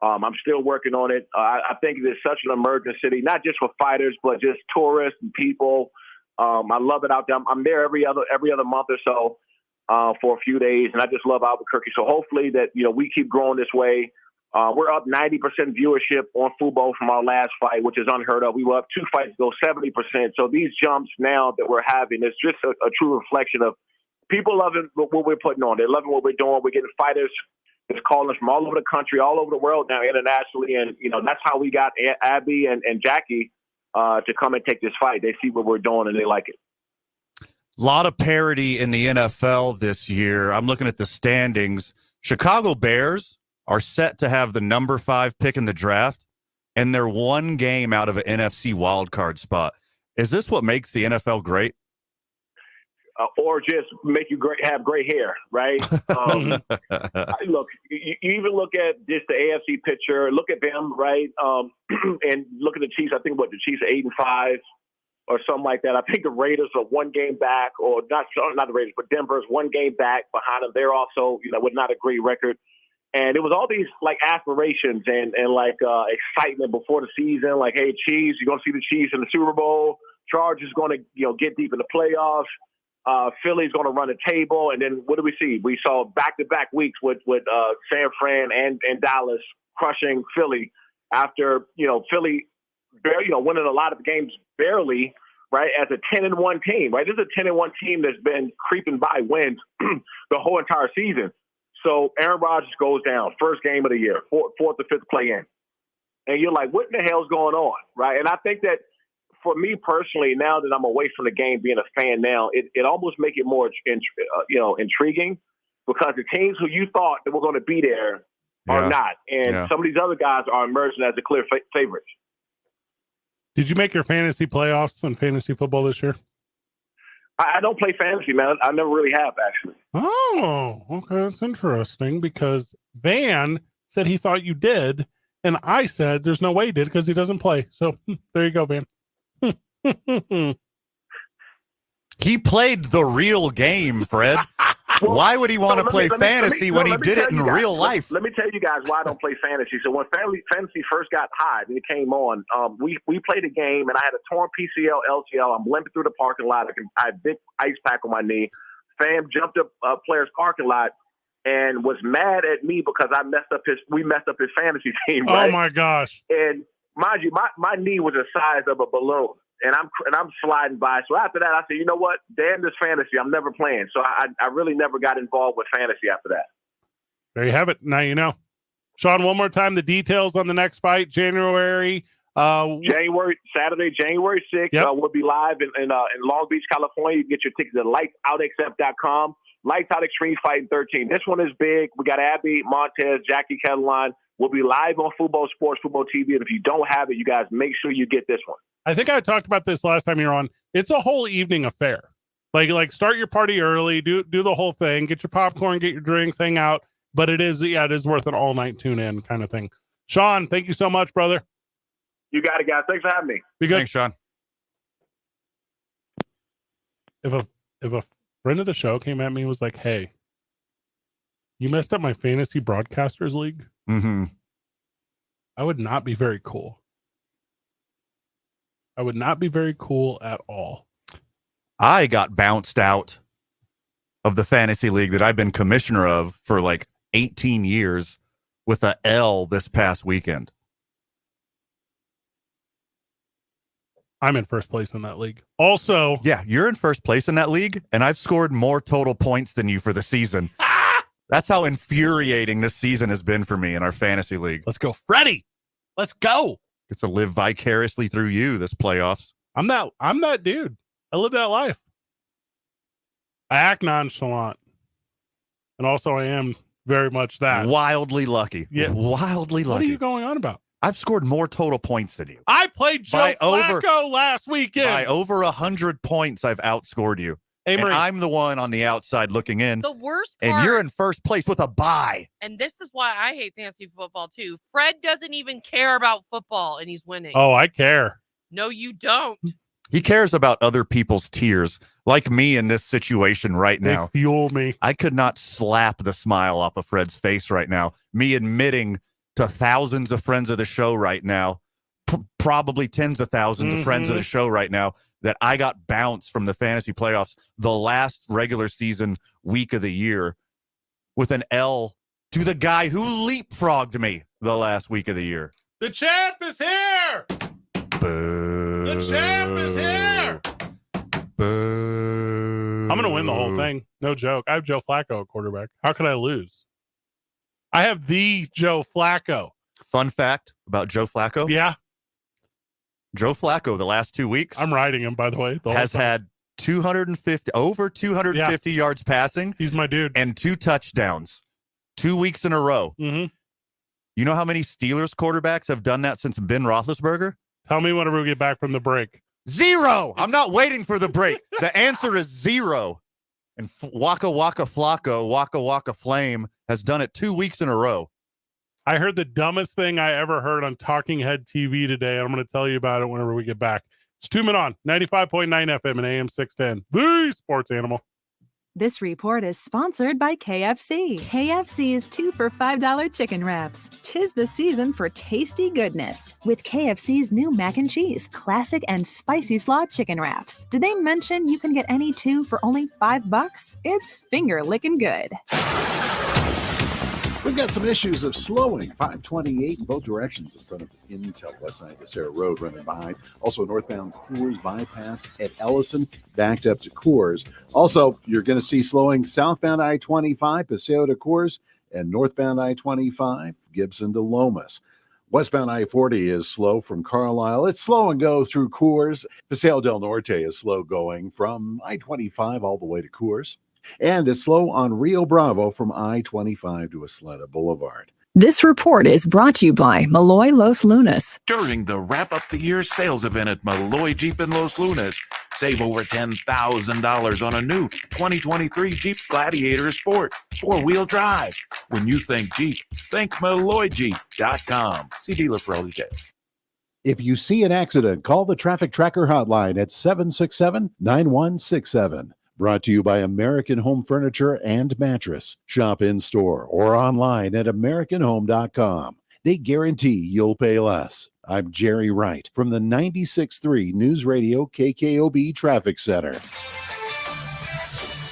I'm still working on it. I think it's such an emerging city, not just for fighters, but just tourists and people. I love it out there. I'm there every other month or so for a few days, and I just love Albuquerque. So hopefully that we keep growing this way. We're up 90% viewership on Fubo from our last fight, which is unheard of. We were up 2 fights ago, 70%. So these jumps now that we're having is just a true reflection of people loving what we're putting on. They're loving what we're doing. We're getting fighters that's calling us from all over the country, all over the world now, internationally, and that's how we got Abby and Jackie to come and take this fight. They see what we're doing and they like it. A lot of parity in the NFL this year. I'm looking at the standings. Chicago Bears are set to have the number 5 pick in the draft, and they're one game out of an NFC wildcard spot. Is this what makes the NFL great? Or just make you have great hair, right? Look, you even look at just the AFC picture. Look at them, right? And look at the Chiefs. I think the Chiefs are 8-5 or something like that. I think the Raiders are 1 game back, or not the Raiders, but Denver's 1 game back behind them. They're also, with not a great record. And it was all these like aspirations and excitement before the season. Like, hey, Chiefs, you're gonna see the Chiefs in the Super Bowl. Chargers going to get deep in the playoffs. Philly's going to run a table, and then what do we see? We saw back-to-back weeks with San Fran and Dallas crushing Philly after Philly winning a lot of games barely, right? As a 10-1 team, right? This is a 10-1 team that's been creeping by wins the whole entire season. So Aaron Rodgers goes down, first game of the year, fourth or fifth play-in, and you're like, what in the hell's going on, right? And I think that, for me personally, now that I'm away from the game, being a fan now, it almost makes it more, intriguing, because the teams who you thought that were going to be there are not, and some of these other guys are emerging as the clear favorites. Did you make your fantasy playoffs in fantasy football this year? I don't play fantasy, man. I never really have, actually. Oh, okay, that's interesting, because Van said he thought you did, and I said there's no way he did because he doesn't play. So there you go, Van. He played the real game, Fred. Why would he want to play fantasy when he did it in real life? Let me tell you guys why I don't play fantasy. So when fantasy first got hot and it came on, we played a game, and I had a torn PCL, LCL. I'm limping through the parking lot. I had a big ice pack on my knee. Fam jumped up a player's parking lot and was mad at me because we messed up his fantasy team. Right? Oh my gosh! And mind you, my knee was the size of a balloon. And I'm sliding by. So after that, I said, you know what? Damn this fantasy. I'm never playing. So I really never got involved with fantasy after that. There you have it. Now you know. Sean, one more time, the details on the next fight, Saturday, January 6th. Yep. We'll be live in Long Beach, California. You can get your tickets at lightsoutxf.com. Lights Out Extreme Fighting 13. This one is big. We got Abby Montez, Jackie Kettleline. We'll be live on Fubo Sports, Fubo TV. And if you don't have it, you guys make sure you get this one. I think I talked about this last time you were on. It's a whole evening affair. Like start your party early, do the whole thing, get your popcorn, get your drinks, hang out, But it is worth an all-night tune-in kind of thing. Sean, thank you so much, brother. You got it, guys. Thanks for having me. Be good. Thanks, Sean. If a friend of the show came at me and was like, hey, you messed up my fantasy broadcasters league, Mm-hmm. I would not be very cool. I would not be very cool at all. I got bounced out of the fantasy league that I've been commissioner of for like 18 years with a L this past weekend. I'm in first place in that league. Also, yeah, you're in first place in that league, and I've scored more total points than you for the season. That's how infuriating this season has been for me in our fantasy league. Let's go, Freddie. Let's go. It's to live vicariously through you this playoffs. I'm that dude. I live that life. I act nonchalant. And also I am very much that. Wildly lucky. Yeah. Wildly lucky. What are you going on about? I've scored more total points than you. I played Joe Flacco last weekend. By over 100 points, I've outscored you. Hey, and I'm the one on the outside looking in. The worst part, and you're in first place with a bye. and this is why I hate fantasy football too. Fred doesn't even care about football, and he's winning. Oh, I care. No, you don't. He cares about other people's tears, like me in this situation right now. They fuel me. I could not slap the smile off of Fred's face right now. Me admitting to thousands of friends of the show right now, probably tens of thousands of friends of the show right now, that I got bounced from the fantasy playoffs the last regular season week of the year with an L to the guy who leapfrogged me the last week of the year. The champ is here. Boo. The champ is here. Boo. I'm going to win the whole thing. No joke. I have Joe Flacco at quarterback. How can I lose? I have the Joe Flacco. Fun fact about Joe Flacco. Yeah. Joe Flacco, the last 2 weeks. I'm riding him, by the way. Has had 250 yards passing. He's my dude. And 2 touchdowns 2 weeks in a row. Mm-hmm. You know how many Steelers quarterbacks have done that since Ben Roethlisberger? Tell me whenever we get back from the break. 0. I'm not waiting for the break. The answer is 0. And Waka Waka Flacco, Waka Waka Flame has done it 2 weeks in a row. I heard the dumbest thing I ever heard on Talking Head TV today. I'm going to tell you about it whenever we get back. It's 2 Men On, 95.9 FM and AM 610. The Sports Animal. This report is sponsored by KFC. KFC's 2 for $5 chicken wraps. 'Tis the season for tasty goodness with KFC's new mac and cheese, classic and spicy slaw chicken wraps. Did they mention you can get any 2 for only $5? It's finger licking good. We've got some issues of slowing. 528 in both directions in front of Intel West Side of Sarah Road running behind. Also northbound Coors bypass at Ellison backed up to Coors. Also, you're going to see slowing southbound I-25 Paseo to Coors and northbound I-25 Gibson to Lomas. Westbound I-40 is slow from Carlisle. It's slow and go through Coors. Paseo del Norte is slow going from I-25 all the way to Coors. And it's slow on Rio Bravo from I-25 to Isleta Boulevard. This report is brought to you by Malloy Los Lunas. During the Wrap Up the Year sales event at Malloy Jeep in Los Lunas, save over $10,000 on a new 2023 Jeep Gladiator Sport 4-wheel drive. When you think Jeep, think MalloyJeep.com. See dealer for all details. If you see an accident, call the Traffic Tracker hotline at 767-9167. Brought to you by American Home Furniture and Mattress. Shop in-store or online at AmericanHome.com. They guarantee you'll pay less. I'm Jerry Wright from the 96.3 News Radio KKOB Traffic Center.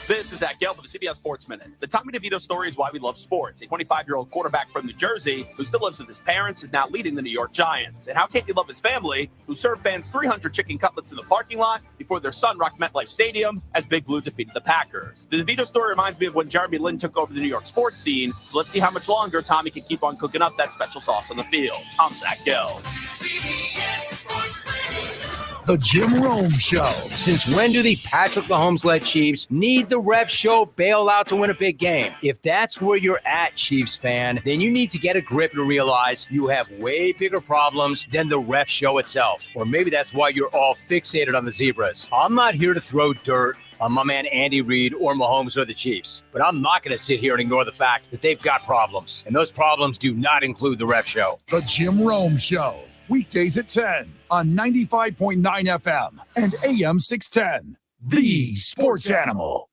This is Zach Gelb with the CBS Sports Minute. The Tommy DeVito story is why we love sports. A 25-year-old quarterback from New Jersey who still lives with his parents is now leading the New York Giants. And how can't you love his family, who served fans 300 chicken cutlets in the parking lot before their son rocked MetLife Stadium as Big Blue defeated the Packers. The DeVito story reminds me of when Jeremy Lin took over the New York sports scene. So let's see how much longer Tommy can keep on cooking up that special sauce on the field. I'm Zach Gelb. CBS Sports Radio. The Jim Rome Show. Since when do the Patrick Mahomes-led Chiefs need the Ref Show bailout to win a big game? If that's where you're at, Chiefs fan, then you need to get a grip and realize you have way bigger problems than the Ref Show itself. Or maybe that's why you're all fixated on the Zebras. I'm not here to throw dirt on my man Andy Reid or Mahomes or the Chiefs. But I'm not going to sit here and ignore the fact that they've got problems. And those problems do not include the Ref Show. The Jim Rome Show, weekdays at 10 on 95.9 FM and AM 610. The Sports Animal.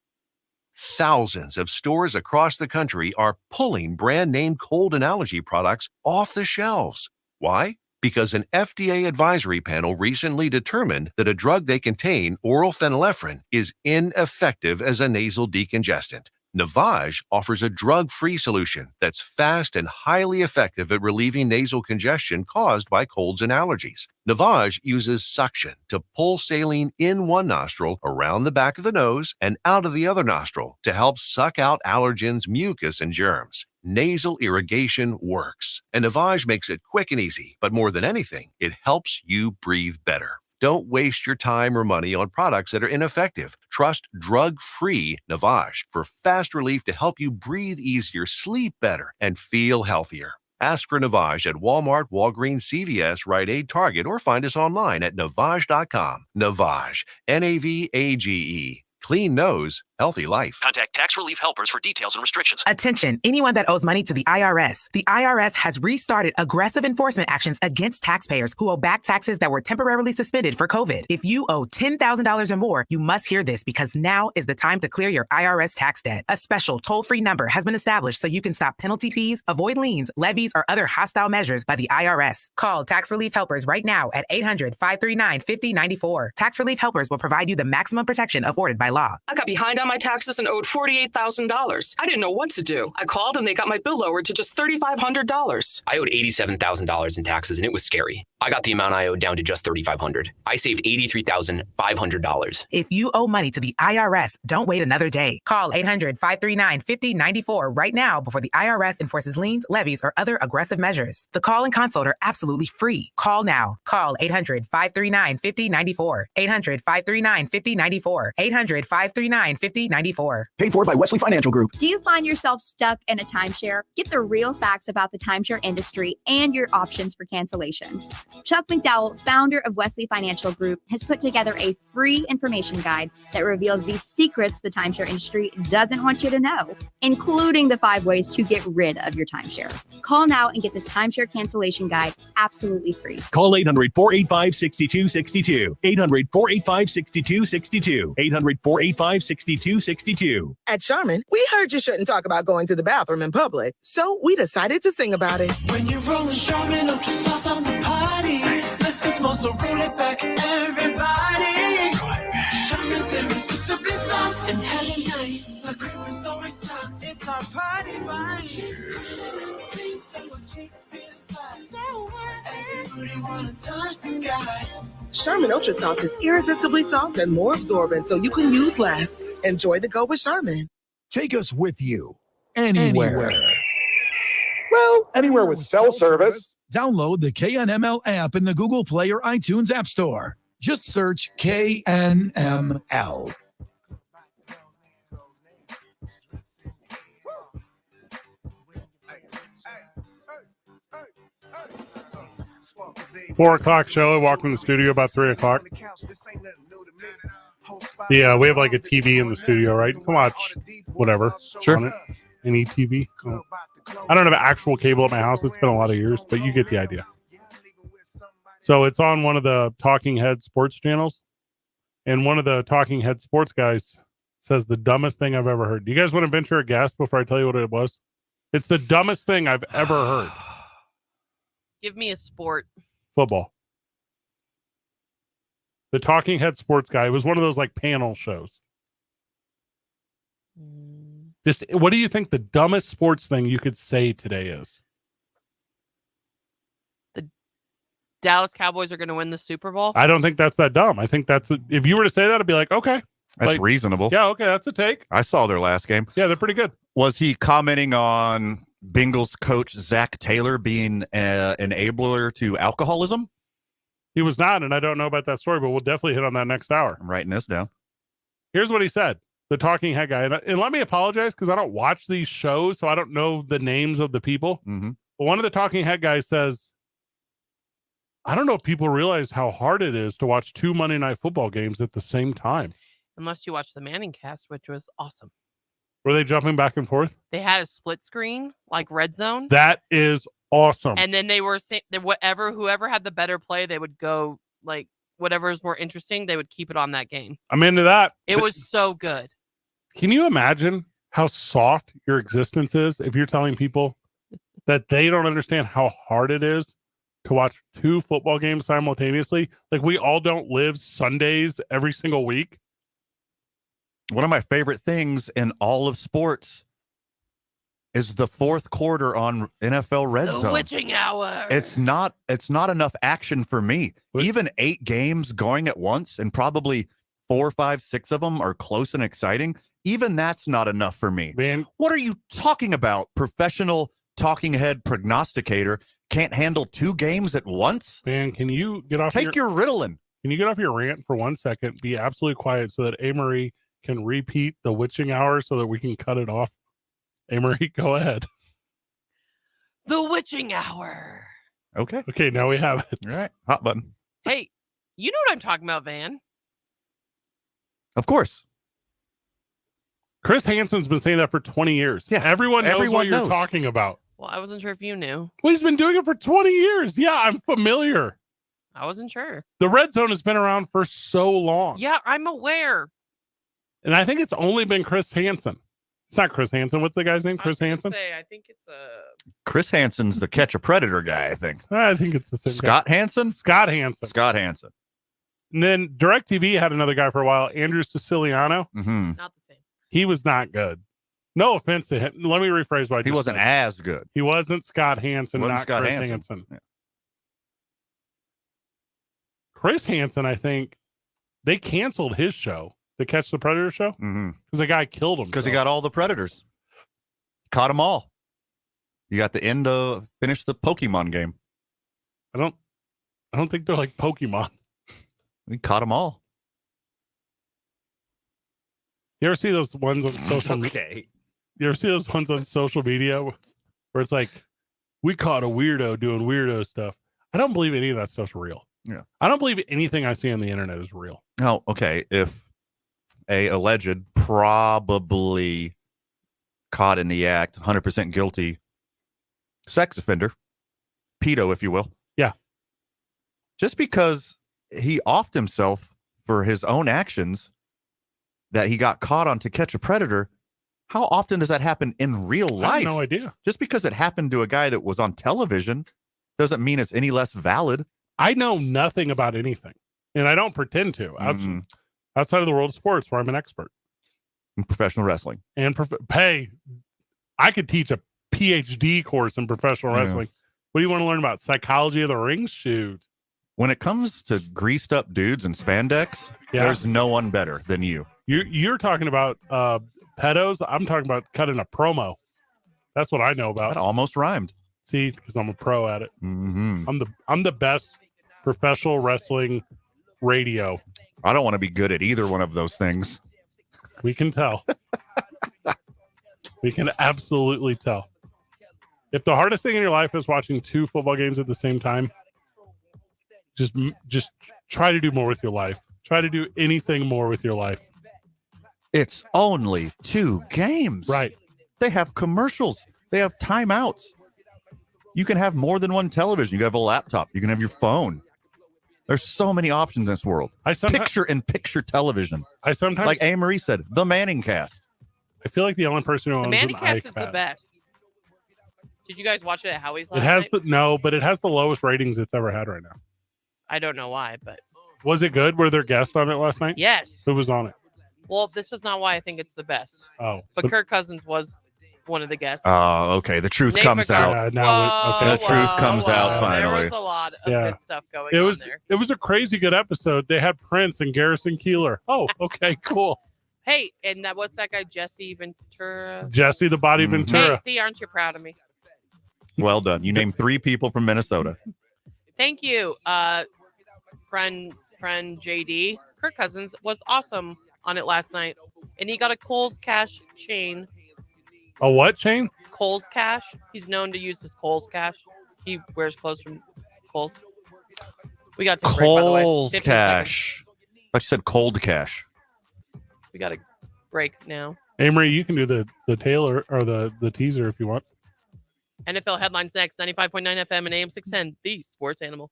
Thousands of stores across the country are pulling brand name cold and allergy products off the shelves. Why? Because an FDA advisory panel recently determined that a drug they contain, oral phenylephrine, is ineffective as a nasal decongestant. Navage offers a drug-free solution that's fast and highly effective at relieving nasal congestion caused by colds and allergies. Navage uses suction to pull saline in one nostril, around the back of the nose, and out of the other nostril to help suck out allergens, mucus, and germs. Nasal irrigation works, and Navage makes it quick and easy, but more than anything, it helps you breathe better. Don't waste your time or money on products that are ineffective. Trust drug-free Navage for fast relief to help you breathe easier, sleep better, and feel healthier. Ask for Navage at Walmart, Walgreens, CVS, Rite Aid, Target, or find us online at Navage.com. Navage, Navage. Clean nose, healthy life. Contact Tax Relief Helpers for details and restrictions. Attention, anyone that owes money to the IRS. The IRS has restarted aggressive enforcement actions against taxpayers who owe back taxes that were temporarily suspended for COVID. If you owe $10,000 or more, you must hear this because now is the time to clear your IRS tax debt. A special toll-free number has been established so you can stop penalty fees, avoid liens, levies, or other hostile measures by the IRS. Call Tax Relief Helpers right now at 800-539-5094. Tax Relief Helpers will provide you the maximum protection afforded by law. I got behind on my taxes and owed $48,000. I didn't know what to do. I called and they got my bill lowered to just $3,500. I owed $87,000 in taxes and it was scary. I got the amount I owed down to just $3,500. I saved $83,500. If you owe money to the IRS, don't wait another day. Call 800-539-5094 right now before the IRS enforces liens, levies, or other aggressive measures. The call and consult are absolutely free. Call now. Call 800-539-5094. 800-539-5094. 800-539-5094. Paid for by Wesley Financial Group. Do you find yourself stuck in a timeshare? Get the real facts about the timeshare industry and your options for cancellation. Chuck McDowell, founder of Wesley Financial Group, has put together a free information guide that reveals the secrets the timeshare industry doesn't want you to know, including the 5 ways to get rid of your timeshare. Call now and get this timeshare cancellation guide absolutely free. Call 800-485-6262. 800-485-6262. 800-485-6262. At Charmin, we heard you shouldn't talk about going to the bathroom in public, so we decided to sing about it. When you're rolling Charmin Ultra Soft on the party, less is more, so roll it back, everybody. Charmin's irresistibly soft and hella nice. The cream is always soft, it's our party vice. Everybody wanna touch the sky. Charmin Ultra Soft is irresistibly soft and more absorbent, so you can use less. Enjoy the go with Charmin. Take us with you anywhere. Well, anywhere with cell service. Download the KNML app in the Google Play or iTunes App Store. Just search KNML. Four o'clock show. I walked in the studio about 3 o'clock. Yeah, we have like a TV in the studio, right? You can watch whatever. Sure. On it. Any TV. Oh. I don't have actual cable at my house. It's been a lot of years, but you get the idea. So it's on one of the Talking Head sports channels. And one of the Talking Head sports guys says the dumbest thing I've ever heard. Do you guys want to venture a guess before I tell you what it was? It's the dumbest thing I've ever heard. Give me a sport. Football. The Talking Head sports guy. It was one of those like panel shows. Just what do you think the dumbest sports thing you could say today is? The Dallas Cowboys are going to win the Super Bowl. I don't think that's that dumb. I think that's if you were to say that, I'd be like, okay, That's like, reasonable. Yeah, okay, that's a take. I saw their last game. Yeah, they're pretty good. Was he commenting on Bengals coach Zach Taylor being an enabler to alcoholism? He was not, and I don't know about that story, but we'll definitely hit on that next hour. I'm writing this down. Here's what he said, the Talking Head guy. And let me apologize because I don't watch these shows, so I don't know the names of the people. Mm-hmm. But one of the Talking Head guys says, I don't know if people realize how hard it is to watch 2 Monday Night Football games at the same time. Unless you watch the Manning cast, which was awesome. Were they jumping back and forth? They had a split screen like Red Zone. That is awesome. And then they were saying that whoever had the better play, they would go like whatever is more interesting, they would keep it on that game. I'm into that. It was so good. Can you imagine how soft your existence is if you're telling people that they don't understand how hard it is to watch 2 football games simultaneously? Like, we all don't live Sundays every single week. One of my favorite things in all of sports is the fourth quarter on NFL Red Zone. The witching hour. It's not enough action for me. Even 8 games going at once, and probably 4, 5, 6 of them are close and exciting. Even that's not enough for me. Man, what are you talking about? Professional talking head prognosticator can't handle 2 games at once? Man, can you get off Take your Ritalin. Can you get off your rant for 1 second? Be absolutely quiet so that A-Marie can repeat the witching hour so that we can cut it off. A-Marie, go ahead. The witching hour. Okay. Okay, now we have it. All right. Hot button. Hey, you know what I'm talking about, Van. Of course. Chris Hansen's been saying that for 20 years. Yeah. Everyone knows what you're knows. talking about. Well, I wasn't sure if you knew. Well, he's been doing it for 20 years. Yeah, I'm familiar. I wasn't sure. The Red Zone has been around for so long. Yeah, I'm aware. And I think it's only been Chris Hansen. It's not Chris Hansen. What's the guy's name? Chris Hansen? I think it's Chris Hansen's the catch a predator guy, I think. I think it's the same Scott guy. Hansen? Scott Hansen. Scott Hansen. And then DirecTV had another guy for a while, Andrew Siciliano. Mm-hmm. Not the same. He was not good. No offense to him. Let me rephrase what I He just wasn't said. as good. He wasn't Scott Hansen, Wasn't not Scott Chris Hansen. Hansen. Yeah. Chris Hansen, I think they canceled his show, the Catch the Predator show, because the guy killed him. Because he got all the predators. Caught them all. You got the end of finish the Pokemon game. I don't think they're like Pokemon. We caught them all. You ever see those ones on social media? Okay. You ever see those ones on social media where it's like, we caught a weirdo doing weirdo stuff? I don't believe any of that stuff's real. Yeah. I don't believe anything I see on the internet is real. No, okay. If a alleged, probably caught in the act, 100% guilty sex offender, pedo, if you will. Yeah. Just because he offed himself for his own actions that he got caught on To Catch a Predator, how often does that happen in real life? I have no idea. Just because it happened to a guy that was on television doesn't mean it's any less valid. I know nothing about anything, and I don't pretend to. Outside of the world of sports, where I'm an expert. In professional wrestling. And I could teach a PhD course in professional wrestling. What do you want to learn about? Psychology of the ring? Shoot. When it comes to greased up dudes and spandex, there's no one better than you. You're talking about pedos. I'm talking about cutting a promo. That's what I know about. That almost rhymed. See, because I'm a pro at it. Mm-hmm. I'm the best professional wrestling radio. I don't want to be good at either one of those things. We can tell. We can absolutely tell. If the hardest thing in your life is watching 2 football games at the same time, just try to do more with your life. Try to do anything more with your life. It's only 2 games. Right. They have commercials. They have timeouts. You can have more than one television. You can have a laptop. You can have your phone. There's so many options in this world. Picture-in-picture television. I sometimes, like A-Marie said, the Manning cast. I feel like the only person who owns The Manning an cast is iPad. the best. Did you guys watch it at Howie's last It has night? but it has the lowest ratings it's ever had right now. I don't know why, but Was it good? Were there guests on it last night? yes. Who was on it? Well, this is not why I think it's the best. Oh, But Kirk Cousins was one of the guests. Oh, okay. The truth Nate comes McCarthy. out. Now The truth comes out There finally. was a lot of Yeah. good stuff going It on was there. it was a crazy good episode. They had Prince and Garrison Keillor. Oh, okay, cool. Hey, and what's that guy, Jesse Ventura? Jesse the Body Hey, Ventura. see, aren't you proud of me? Well done. You named 3 people from Minnesota. Thank you, friend JD. Kirk Cousins was awesome on it last night, and he got a Kohl's Cash chain. A what chain? Kohl's Cash. He's known to use his Kohl's Cash. He wears clothes from Kohl's. We got to break, by the way. Kohl's 15 cash. I thought you said cold cash. We got a break now. Amory, you can do the Taylor or the teaser if you want. NFL headlines next. 95.9 FM and AM 610, the Sports Animal.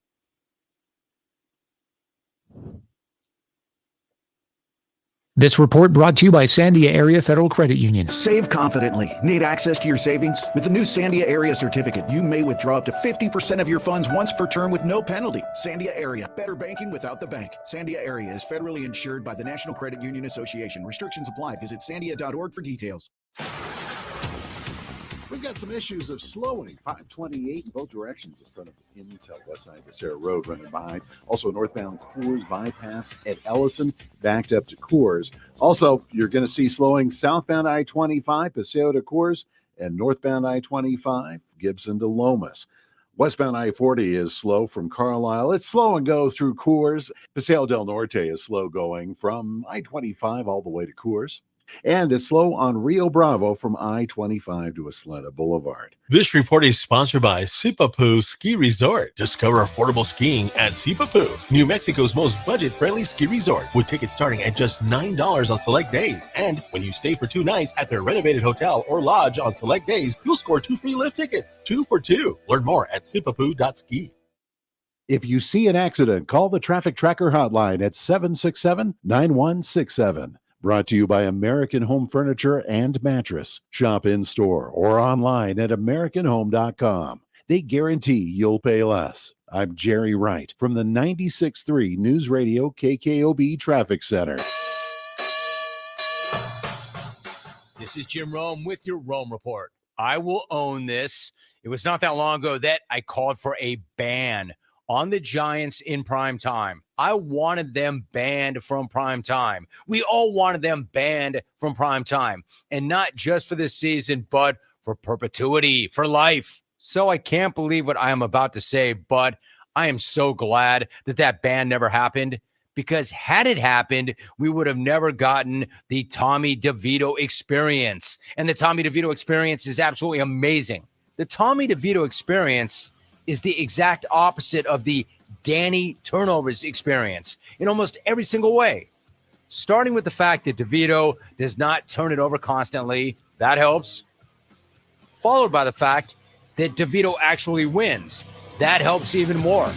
This report brought to you by Sandia Area Federal Credit Union. Save confidently. Need access to your savings? With the new Sandia Area Certificate, you may withdraw up to 50% of your funds once per term with no penalty. Sandia Area. Better banking without the bank. Sandia Area is federally insured by the National Credit Union Association. Restrictions apply. Visit sandia.org for details. We've got some issues of slowing. 528 in both directions in front of Intel, west side of Becerra Road, running behind. Also, northbound Coors bypass at Ellison, backed up to Coors. Also, you're going to see slowing southbound I-25, Paseo to Coors, and northbound I-25, Gibson to Lomas. Westbound I-40 is slow from Carlisle. It's slow and go through Coors. Paseo del Norte is slow going from I-25 all the way to Coors. And it's slow on Rio Bravo from I-25 to Isleta Boulevard. This report is sponsored by Sipapu Ski Resort. Discover affordable skiing at Sipapu, New Mexico's most budget-friendly ski resort, with tickets starting at just $9 on select days. And when you stay for 2 nights at their renovated hotel or lodge on select days, you'll score 2 free lift tickets. 2 for 2. Learn more at sipapu.ski. If you see an accident, call the Traffic Tracker hotline at 767-9167. Brought to you by American Home Furniture and Mattress. Shop in-store or online at AmericanHome.com. They guarantee you'll pay less. I'm Jerry Wright from the 96.3 News Radio KKOB Traffic Center. This is Jim Rome with your Rome Report. I will own this. It was not that long ago that I called for a ban on the Giants in prime time. I wanted them banned from prime time. We all wanted them banned from prime time. And not just for this season, but for perpetuity, for life. So I can't believe what I am about to say, but I am so glad that that ban never happened. Because had it happened, we would have never gotten the Tommy DeVito experience. And the Tommy DeVito experience is absolutely amazing. The Tommy DeVito experience is the exact opposite of the Danny turnovers experience in almost every single way. Starting with the fact that DeVito does not turn it over constantly. That helps. Followed by the fact that DeVito actually wins. That helps even more.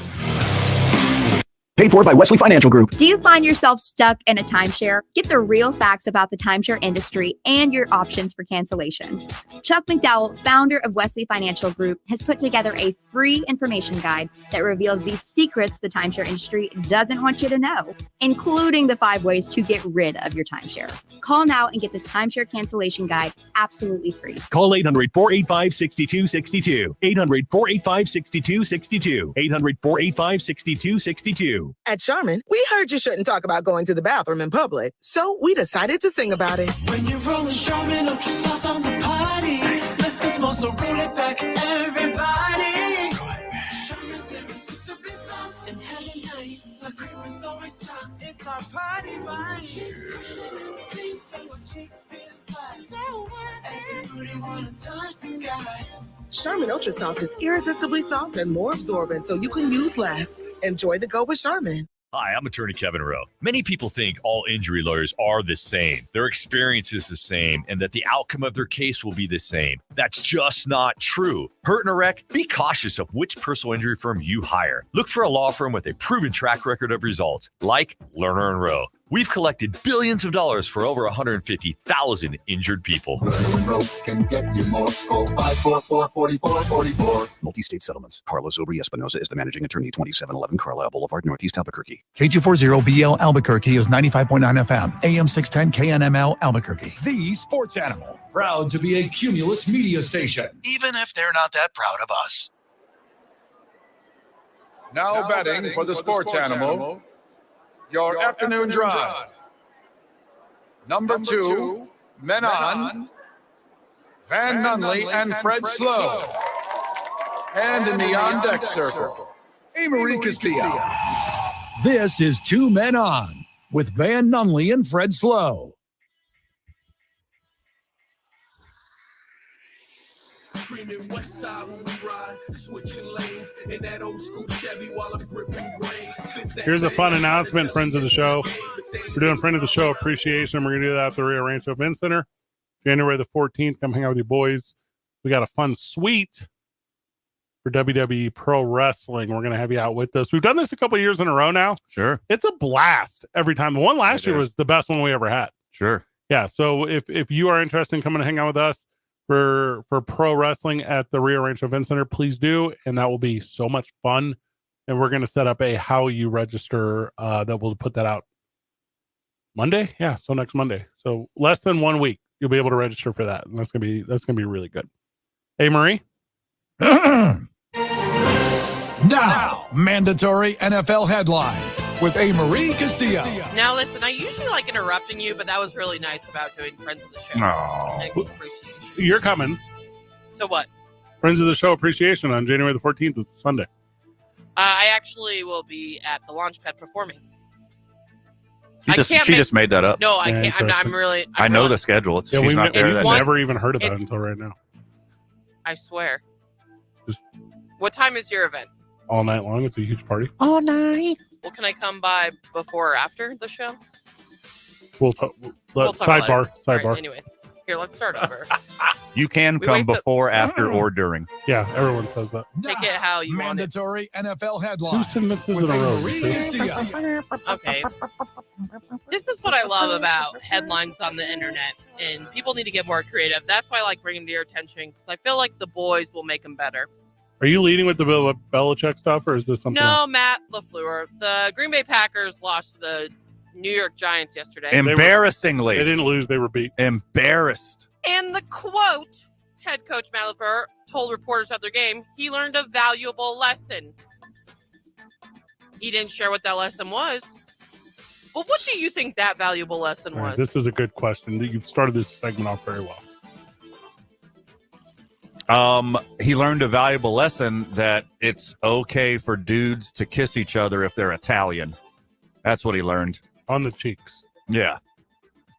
Paid for by Wesley Financial Group. Do you find yourself stuck in a timeshare? Get the real facts about the timeshare industry and your options for cancellation. Chuck McDowell, founder of Wesley Financial Group, has put together a free information guide that reveals the secrets the timeshare industry doesn't want you to know, including the 5 ways to get rid of your timeshare. Call now and get this timeshare cancellation guide absolutely free. Call 800-485-6262. 800-485-6262. 800-485-6262. At Charmin, we heard you shouldn't talk about going to the bathroom in public, so we decided to sing about it. When you're rolling Charmin Ultra Soft on the party, this is more, so roll it back, everybody. Charmin's irresistibly soft and heavy nice. Our cream is always soft. It's our party vice. Everybody wanna touch the sky. Charmin Ultra Soft is irresistibly soft and more absorbent, so you can use less. Enjoy the go with Charmin. Hi, I'm attorney Kevin Rowe. Many people think all injury lawyers are the same, their experience is the same, and that the outcome of their case will be the same. That's just not true. Hurt in a wreck? Be cautious of which personal injury firm you hire. Look for a law firm with a proven track record of results, like Lerner & Rowe. We've collected billions of dollars for over 150,000 injured people. Can get you more. Call 544-4444. Multi-state settlements. Carlos Obri Espinosa is the managing attorney, 2711 Carlisle Boulevard, Northeast Albuquerque. K240BL Albuquerque is 95.9 FM, AM 610 KNML Albuquerque. The Sports Animal, proud to be a Cumulus media station. Even if they're not that proud of us. Now betting for the Sports Animal. Your afternoon drive. Number 2, Men On, Van Nunley and Fred Slow. And in the on-deck circle, Amory Castillo. This is 2 Men On with Van Nunley and Fred Slow. Screaming west side when we ride, switching lanes in that old school Chevy while I'm gripping grains. Here's a fun announcement, friends of the show. We're doing friend of the show appreciation. We're going to do that at the Rio Rancho Event Center. January the 14th. Come hang out with your boys. We got a fun suite for WWE Pro Wrestling. We're going to have you out with us. We've done this a couple of years in a row now. Sure. It's a blast every time. The one last year was the best one we ever had. Sure. Yeah. So if you are interested in coming to hang out with us for pro wrestling at the Rio Rancho Event Center, please do. And that will be so much fun. And we're going to set up a how you register that we'll put that out Monday. Yeah. So next Monday. So less than 1 week, you'll be able to register for that. And that's going to be really good. Hey, Marie. Now, mandatory NFL headlines with A. Marie Castillo. Now, listen, I usually like interrupting you, but that was really nice about doing Friends of the Show. No. You're coming. So what? Friends of the Show appreciation on January the 14th. It's Sunday. I actually will be at the Launchpad performing. She just made that up. No, I can't. I'm really. I know the schedule. She's not there. We've never even heard about it until right now. I swear. What time is your event? All night long. It's a huge party. All night. Well, can I come by before or after the show? We'll talk. We'll talk Sidebar. about it. All Sidebar. right, anyways, here, let's start over. You can We come wasted- before, after, or during. Yeah, everyone says that. Take it how you want it. Mandatory NFL Two headlines sentences with in a A. row. Marie Castillo. Okay. This is what I love about headlines on the internet, and people need to get more creative. That's why I like bringing them to your attention, because I feel like the boys will make them better. Are you leading with the Bill Belichick stuff, or is this something No, else? Matt LaFleur. The Green Bay Packers lost to the New York Giants yesterday. Embarrassingly. They didn't lose. They were beat. Embarrassed. And the quote, head coach Matt LaFleur told reporters after the game, he learned a valuable lesson. He didn't share what that lesson was. But what do you think that valuable lesson All right, was? this is a good question. You've started this segment off very well. He learned a valuable lesson that it's okay for dudes to kiss each other if they're Italian. That's what he learned. On the cheeks. Yeah.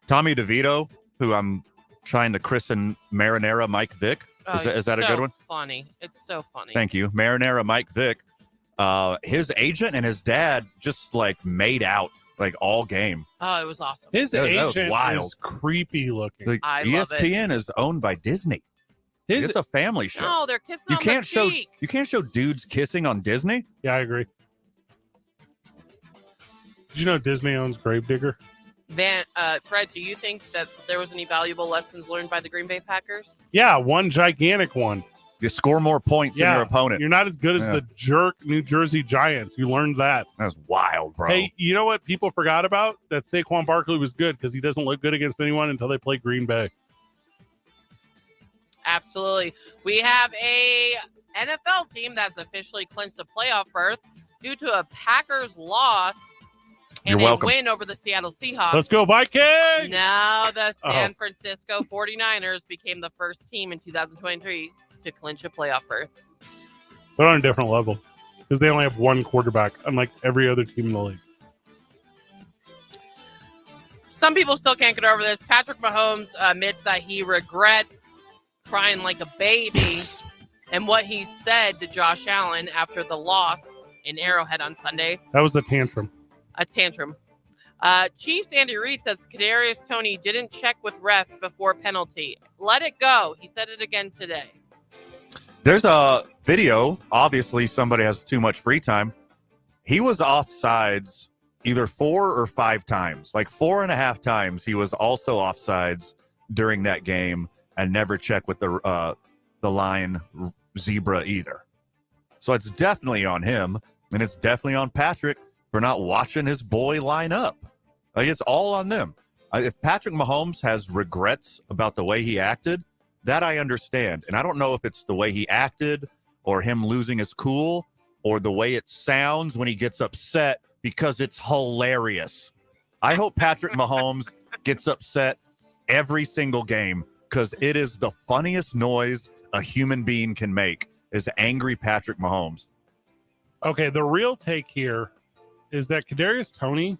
Tommy DeVito, who I'm trying to christen Marinara Mike Vick. Is that a good one? Funny. It's so funny. Thank you. Marinara Mike Vick. His agent and his dad just like made out like all game. Oh, it was awesome. His That was agent wild. is creepy looking. Like, I love it. ESPN is owned by Disney. It's a family show. No, they're kissing You on can't the show cheek. you can't show dudes kissing on Disney. Yeah, I agree. Did you know Disney owns Gravedigger? Fred, do you think that there was any valuable lessons learned by the Green Bay Packers? Yeah, one gigantic one. You score more points than your opponent. You're not as good as Yeah. the jerk New Jersey Giants. You learned that. That's wild, bro. Hey, you know what people forgot about? That Saquon Barkley was good because he doesn't look good against anyone until they play Green Bay. Absolutely. We have a NFL team that's officially clinched a playoff berth due to a Packers loss and You're welcome. a win over the Seattle Seahawks. Let's go Vikings! Now the San Oh. Francisco 49ers became the first team in 2023 to clinch a playoff berth. They're on a different level because they only have one quarterback, unlike every other team in the league. Some people still can't get over this. Patrick Mahomes admits that he regrets crying like a baby and what he said to Josh Allen after the loss in Arrowhead on Sunday. That was the tantrum. A tantrum. Chiefs Andy Reid says Kadarius Toney didn't check with refs before penalty. Let it go. He said it again today. There's a video. Obviously, somebody has too much free time. He was offsides either 4 or 5 times. Like 4.5 times he was also offsides during that game and never checked with the line zebra either. So it's definitely on him, and it's definitely on Patrick for not watching his boy line up. Like, it's all on them. If Patrick Mahomes has regrets about the way he acted, that I understand. And I don't know if it's the way he acted or him losing his cool or the way it sounds when he gets upset, because it's hilarious. I hope Patrick Mahomes gets upset every single game, because it is the funniest noise a human being can make, is angry Patrick Mahomes. Okay, the real take here is that Kadarius Toney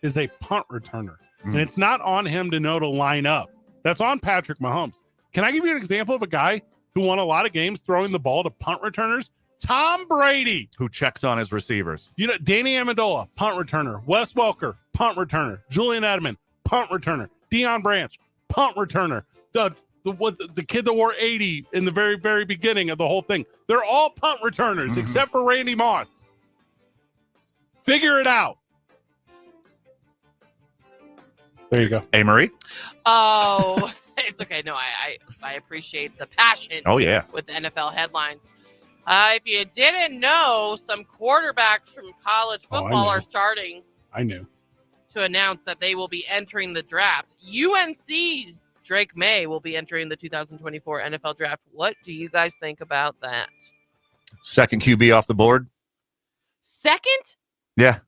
is a punt returner, and it's not on him to know to line up. That's on Patrick Mahomes. Can I give you an example of a guy who won a lot of games throwing the ball to punt returners? Tom Brady, who checks on his receivers. You know, Danny Amendola, punt returner. Wes Welker, punt returner. Julian Edelman, punt returner. Deion Branch, punt returner. The kid that wore 80 in the very, very beginning of the whole thing. They're all punt returners except for Randy Moss. Figure it out. There you go. Hey, Marie. Oh, it's okay. No, I appreciate the passion. Oh, yeah. With the NFL headlines. If you didn't know, some quarterbacks from college football are starting. I knew. To announce that they will be entering the draft. UNC Drake May will be entering the 2024 NFL draft. What do you guys think about that? Second QB off the board. Second? Yeah.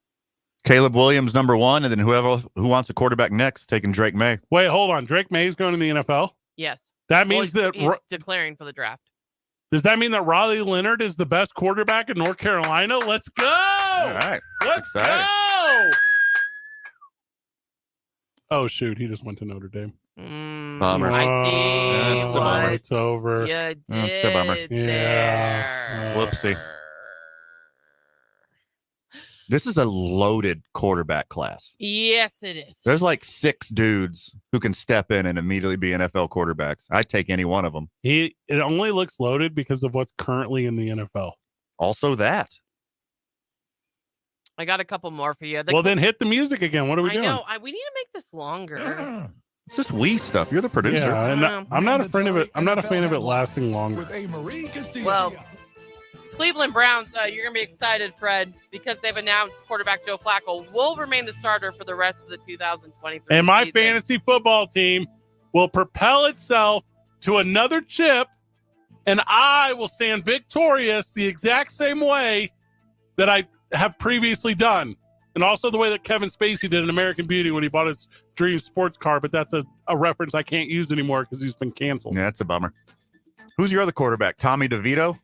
Caleb Williams, number 1, and then who wants a quarterback next, taking Drake May. Wait, hold on. Drake May's going to the NFL? Yes. That means he's declaring for the draft. Does that mean that Raleigh Leonard is the best quarterback in North Carolina? Let's go. All right. Let's go. Oh, shoot. He just went to Notre Dame. Bummer. I see. That's a bummer. It's over. You did That's a bummer. Yeah. Whoopsie. This is a loaded quarterback class. Yes, it is. There's like 6 dudes who can step in and immediately be NFL quarterbacks. I'd take any one of them. It only looks loaded because of what's currently in the NFL. Also that. I got a couple more for you. Well, then hit the music again. What are we doing? I know. We need to make this longer. It's just we stuff. You're the producer. Yeah, and I'm not a fan of it. I'm not a fan of it lasting longer. Well, Cleveland Browns, you're going to be excited, Fred, because they've announced quarterback Joe Flacco will remain the starter for the rest of the 2023 And my season. fantasy football team will propel itself to another chip, and I will stand victorious the exact same way that I have previously done. And also the way that Kevin Spacey did in American Beauty when he bought his dream sports car, but that's a reference I can't use anymore because he's been canceled. Yeah, that's a bummer. Who's your other quarterback? Tommy DeVito?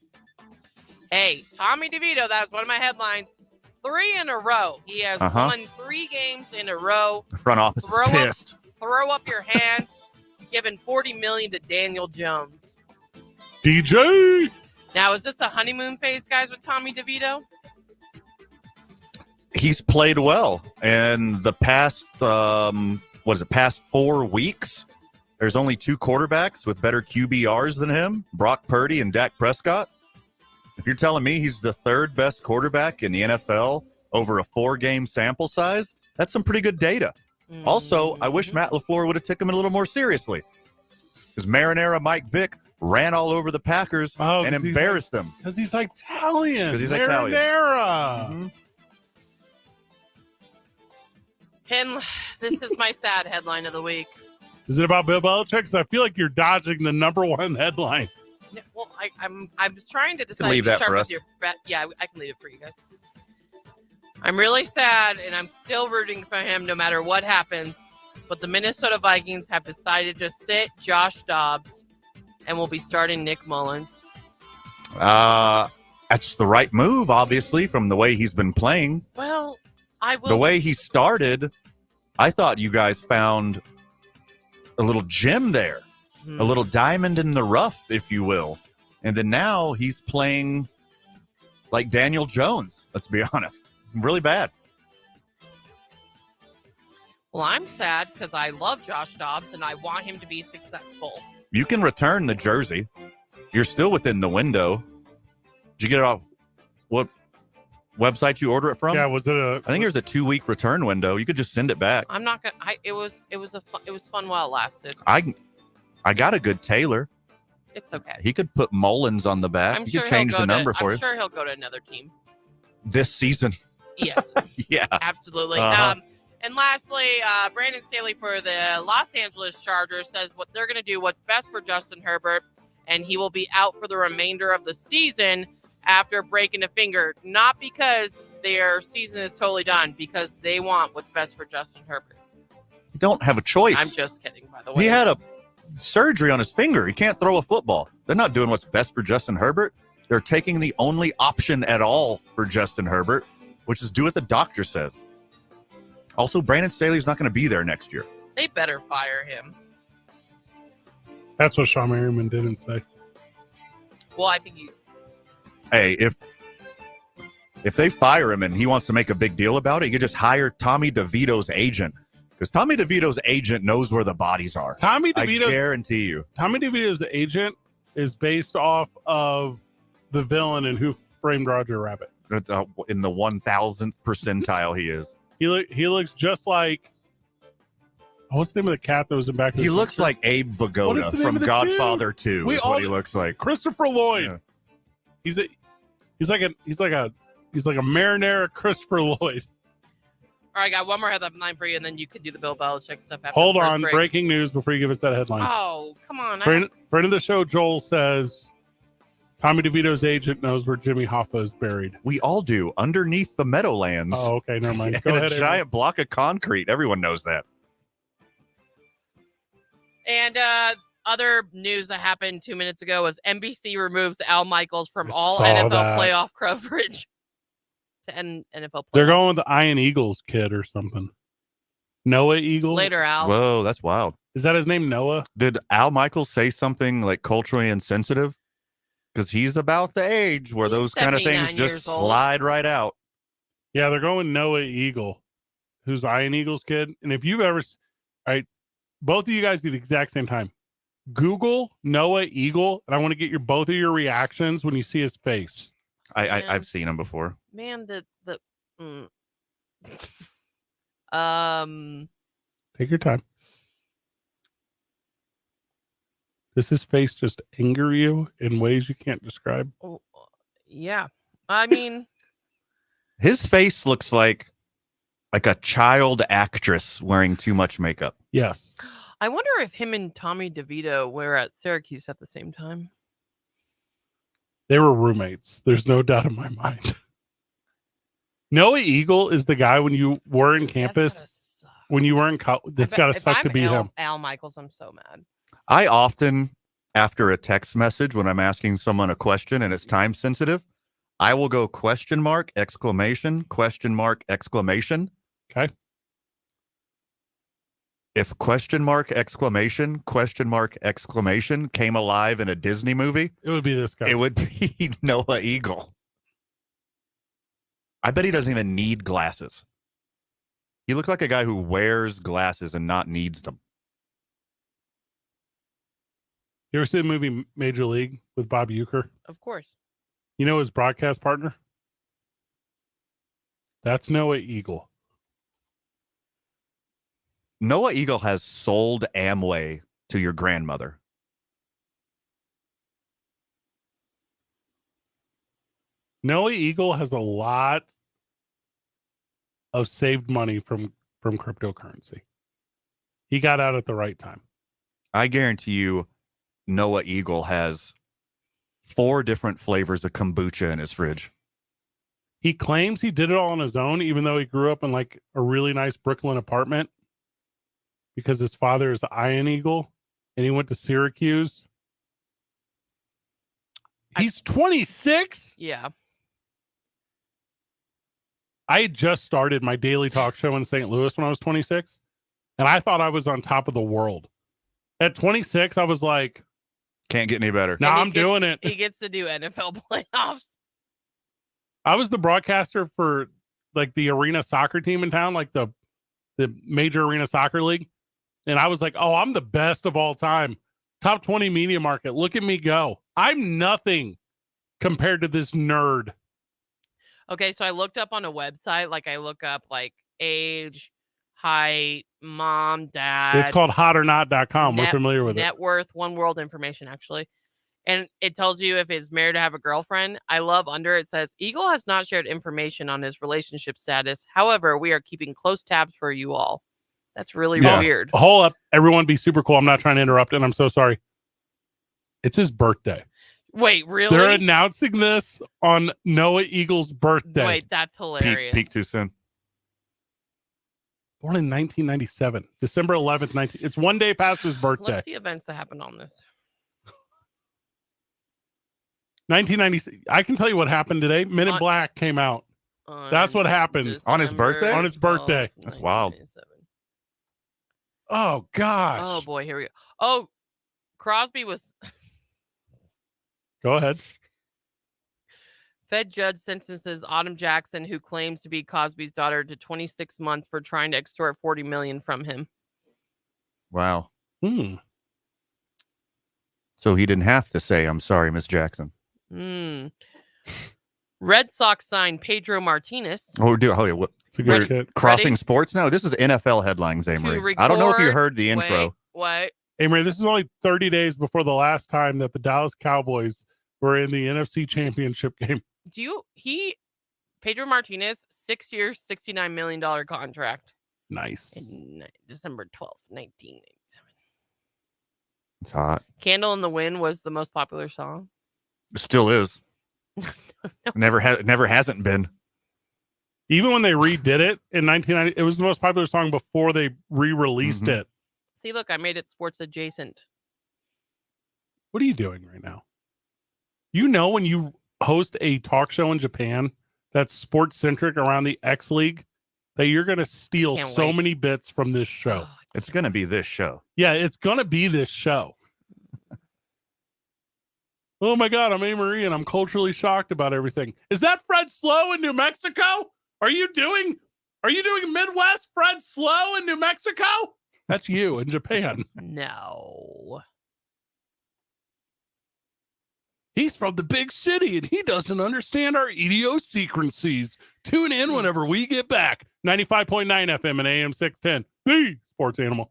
Hey, Tommy DeVito, that was one of my headlines. 3 in a row. He has won 3 games in a row. The front office is pissed. Throw up your hands. Giving $40 million to Daniel Jones. DJ! Now, is this a honeymoon phase, guys, with Tommy DeVito? He's played well. And the past, past 4 weeks, there's only 2 quarterbacks with better QBRs than him, Brock Purdy and Dak Prescott. If you're telling me he's the 3rd best quarterback in the NFL over a 4-game sample size, that's some pretty good data. Also, I wish Matt LaFleur would have taken him a little more seriously. Because Marinara Mike Vick ran all over the Packers and embarrassed them. Because he's Italian. Because he's Italian. Marinara. Pin, this is my sad headline of the week. Is it about Bill Belichick? Because I feel like you're dodging the number 1 headline. Well, I'm trying to decide. Leave to that start for with us. your bet. Yeah, I can leave it for you guys. I'm really sad, and I'm still rooting for him no matter what happens. But the Minnesota Vikings have decided to sit Josh Dobbs, and will be starting Nick Mullins. That's the right move, obviously, from the way he's been playing. Well, I will. The way he started, I thought you guys found a little gem there. A little diamond in the rough, if you will. And then now he's playing like Daniel Jones, let's be honest. Really bad. Well, I'm sad because I love Josh Dobbs, and I want him to be successful. You can return the jersey. You're still within the window. Did you get it off what website you order it from? Yeah, was it I think there's a 2-week return window. You could just send it back. I'm not gonna. It was fun while it lasted. I got a good tailor. It's okay. He could put Mullins on the back. He could change the number for you. I'm sure he'll go to another team. This season. Yes. Yeah. Absolutely. Uh-huh. And lastly, Brandon Staley for the Los Angeles Chargers says what they're going to do, what's best for Justin Herbert, and he will be out for the remainder of the season after breaking a finger. Not because their season is totally done, because they want what's best for Justin Herbert. You don't have a choice. I'm just kidding, by the way. He had a surgery on his finger. He can't throw a football. They're not doing what's best for Justin Herbert. They're taking the only option at all for Justin Herbert, which is do what the doctor says. Also, Brandon Staley's not going to be there next year. They better fire him. That's what Sean Merriman didn't say. Well, I think you. Hey, if they fire him and he wants to make a big deal about it, you could just hire Tommy DeVito's agent. Because Tommy DeVito's agent knows where the bodies are. I guarantee you. Tommy DeVito's agent is based off of the villain in Who Framed Roger Rabbit. In the 1000th percentile, he is. He looks just like. What's the name of the cat that was in Back to the He Future? looks like Abe Vigoda from Godfather 2. Is what he looks like. Christopher Lloyd. Yeah. He's like a marinara Christopher Lloyd. All right, I got one more headline for you, and then you could do the Bill Belichick stuff after. Hold the first on, break. breaking news before you give us that headline. Oh, come on. Friend of the show, Joel says Tommy DeVito's agent knows where Jimmy Hoffa is buried. We all do, underneath the Meadowlands. Oh, okay, never mind. Go In ahead. a giant block of concrete. Everyone knows that. And other news that happened 2 minutes ago was NBC removes Al Michaels from all saw NFL that. playoff coverage to NFL playoffs. They're going with the Iron Eagles kid or something. Noah Eagle? Later, Al. Whoa, that's wild. Is that his name, Noah? Did Al Michaels say something like culturally insensitive? Because he's about the age where those kind of things 79 just years old. slide right out. Yeah, they're going Noah Eagle, who's the Iron Eagles kid. And if you've ever, all right, both of you guys do the exact same time. Google Noah Eagle, and I want to get both of your reactions when you see his face. I've seen him before. Man, Take your time. Does his face just anger you in ways you can't describe? yeah. I mean, His face looks like a child actress wearing too much makeup. Yes. I wonder if him and Tommy DeVito were at Syracuse at the same time. They were roommates. There's no doubt in my mind. Noah Eagle is the guy when you were in campus, when you were in college. That's got to If suck I'm to be him. Al Michaels, I'm so mad. I often, after a text message, when I'm asking someone a question and it's time sensitive, I will go question mark, exclamation, question mark, exclamation. Okay. If question mark, exclamation, question mark, exclamation came alive in a Disney movie, it would be this guy. It would be Noah Eagle. I bet he doesn't even need glasses. He looked like a guy who wears glasses and not needs them. You ever see the movie Major League with Bob Uecker? Of course. You know his broadcast partner? That's Noah Eagle. Noah Eagle has sold Amway to your grandmother. Noah Eagle has a lot of saved money from cryptocurrency. He got out at the right time. I guarantee you Noah Eagle has 4 different flavors of kombucha in his fridge. He claims he did it all on his own, even though he grew up in like a really nice Brooklyn apartment because his father is an Iron Eagle and he went to Syracuse. He's 26? Yeah. I had just started my daily talk show in St. Louis when I was 26, and I thought I was on top of the world. At 26, I was like, can't get any better. Now I'm doing it. He gets to do NFL playoffs. I was the broadcaster for like the arena soccer team in town, like the major arena soccer league. And I was like, oh, I'm the best of all time. Top 20 media market. Look at me go. I'm nothing compared to this nerd. Okay, so I looked up on a website, like I look up like age, height, mom, dad. It's called hotornot.com. We're familiar with it. Net worth, One World information, actually. And it tells you if he's married to have a girlfriend. I love under it says, Eagle has not shared information on his relationship status. However, we are keeping close tabs for you all. That's really weird. Hold up. Everyone be super cool. I'm not trying to interrupt, and I'm so sorry. It's his birthday. Wait, really? They're announcing this on Noah Eagle's birthday. Wait, that's hilarious. Peak too soon. Born in 1997, December 11th, It's one day past his birthday. Let's see events that happened on this. 1996. I can tell you what happened today. Men in Black came out. That's what happened. On his birthday? On his birthday. That's wild. Oh, gosh. Oh, boy. Here we go. Oh, Crosby was... Go ahead. Fed judge sentences Autumn Jackson, who claims to be Cosby's daughter, to 26 months for trying to extort $40 million from him. Wow. So he didn't have to say, "I'm sorry, Miss Jackson." Red Sox signed Pedro Martinez. What? It's a good hit. Crossing Ready? sports? No, this is NFL headlines, Amory. I don't know if you heard the intro. What? Amory, this is only 30 days before the last time that the Dallas Cowboys were in the NFC Championship game. Pedro Martinez, 6 years, $69 million contract. Nice. In December 12th, 1987. It's hot. Candle in the Wind was the most popular song. It still is. Never hasn't been. Even when they redid it in 1990, it was the most popular song before they re-released it. See, look, I made it sports adjacent. What are you doing right now? You know, when you host a talk show in Japan that's sports centric around the X League, that you're going to steal so many bits from this show. It's going to be this show. Yeah, it's going to be this show. Oh my God, I'm Amory and I'm culturally shocked about everything. Is that Fred Slow in New Mexico? Are you doing Midwest Fred Slow in New Mexico? That's you in Japan. No. He's from the big city and he doesn't understand our idiosyncrasies. Tune in whenever we get back. 95.9 FM and AM 610, the sports animal.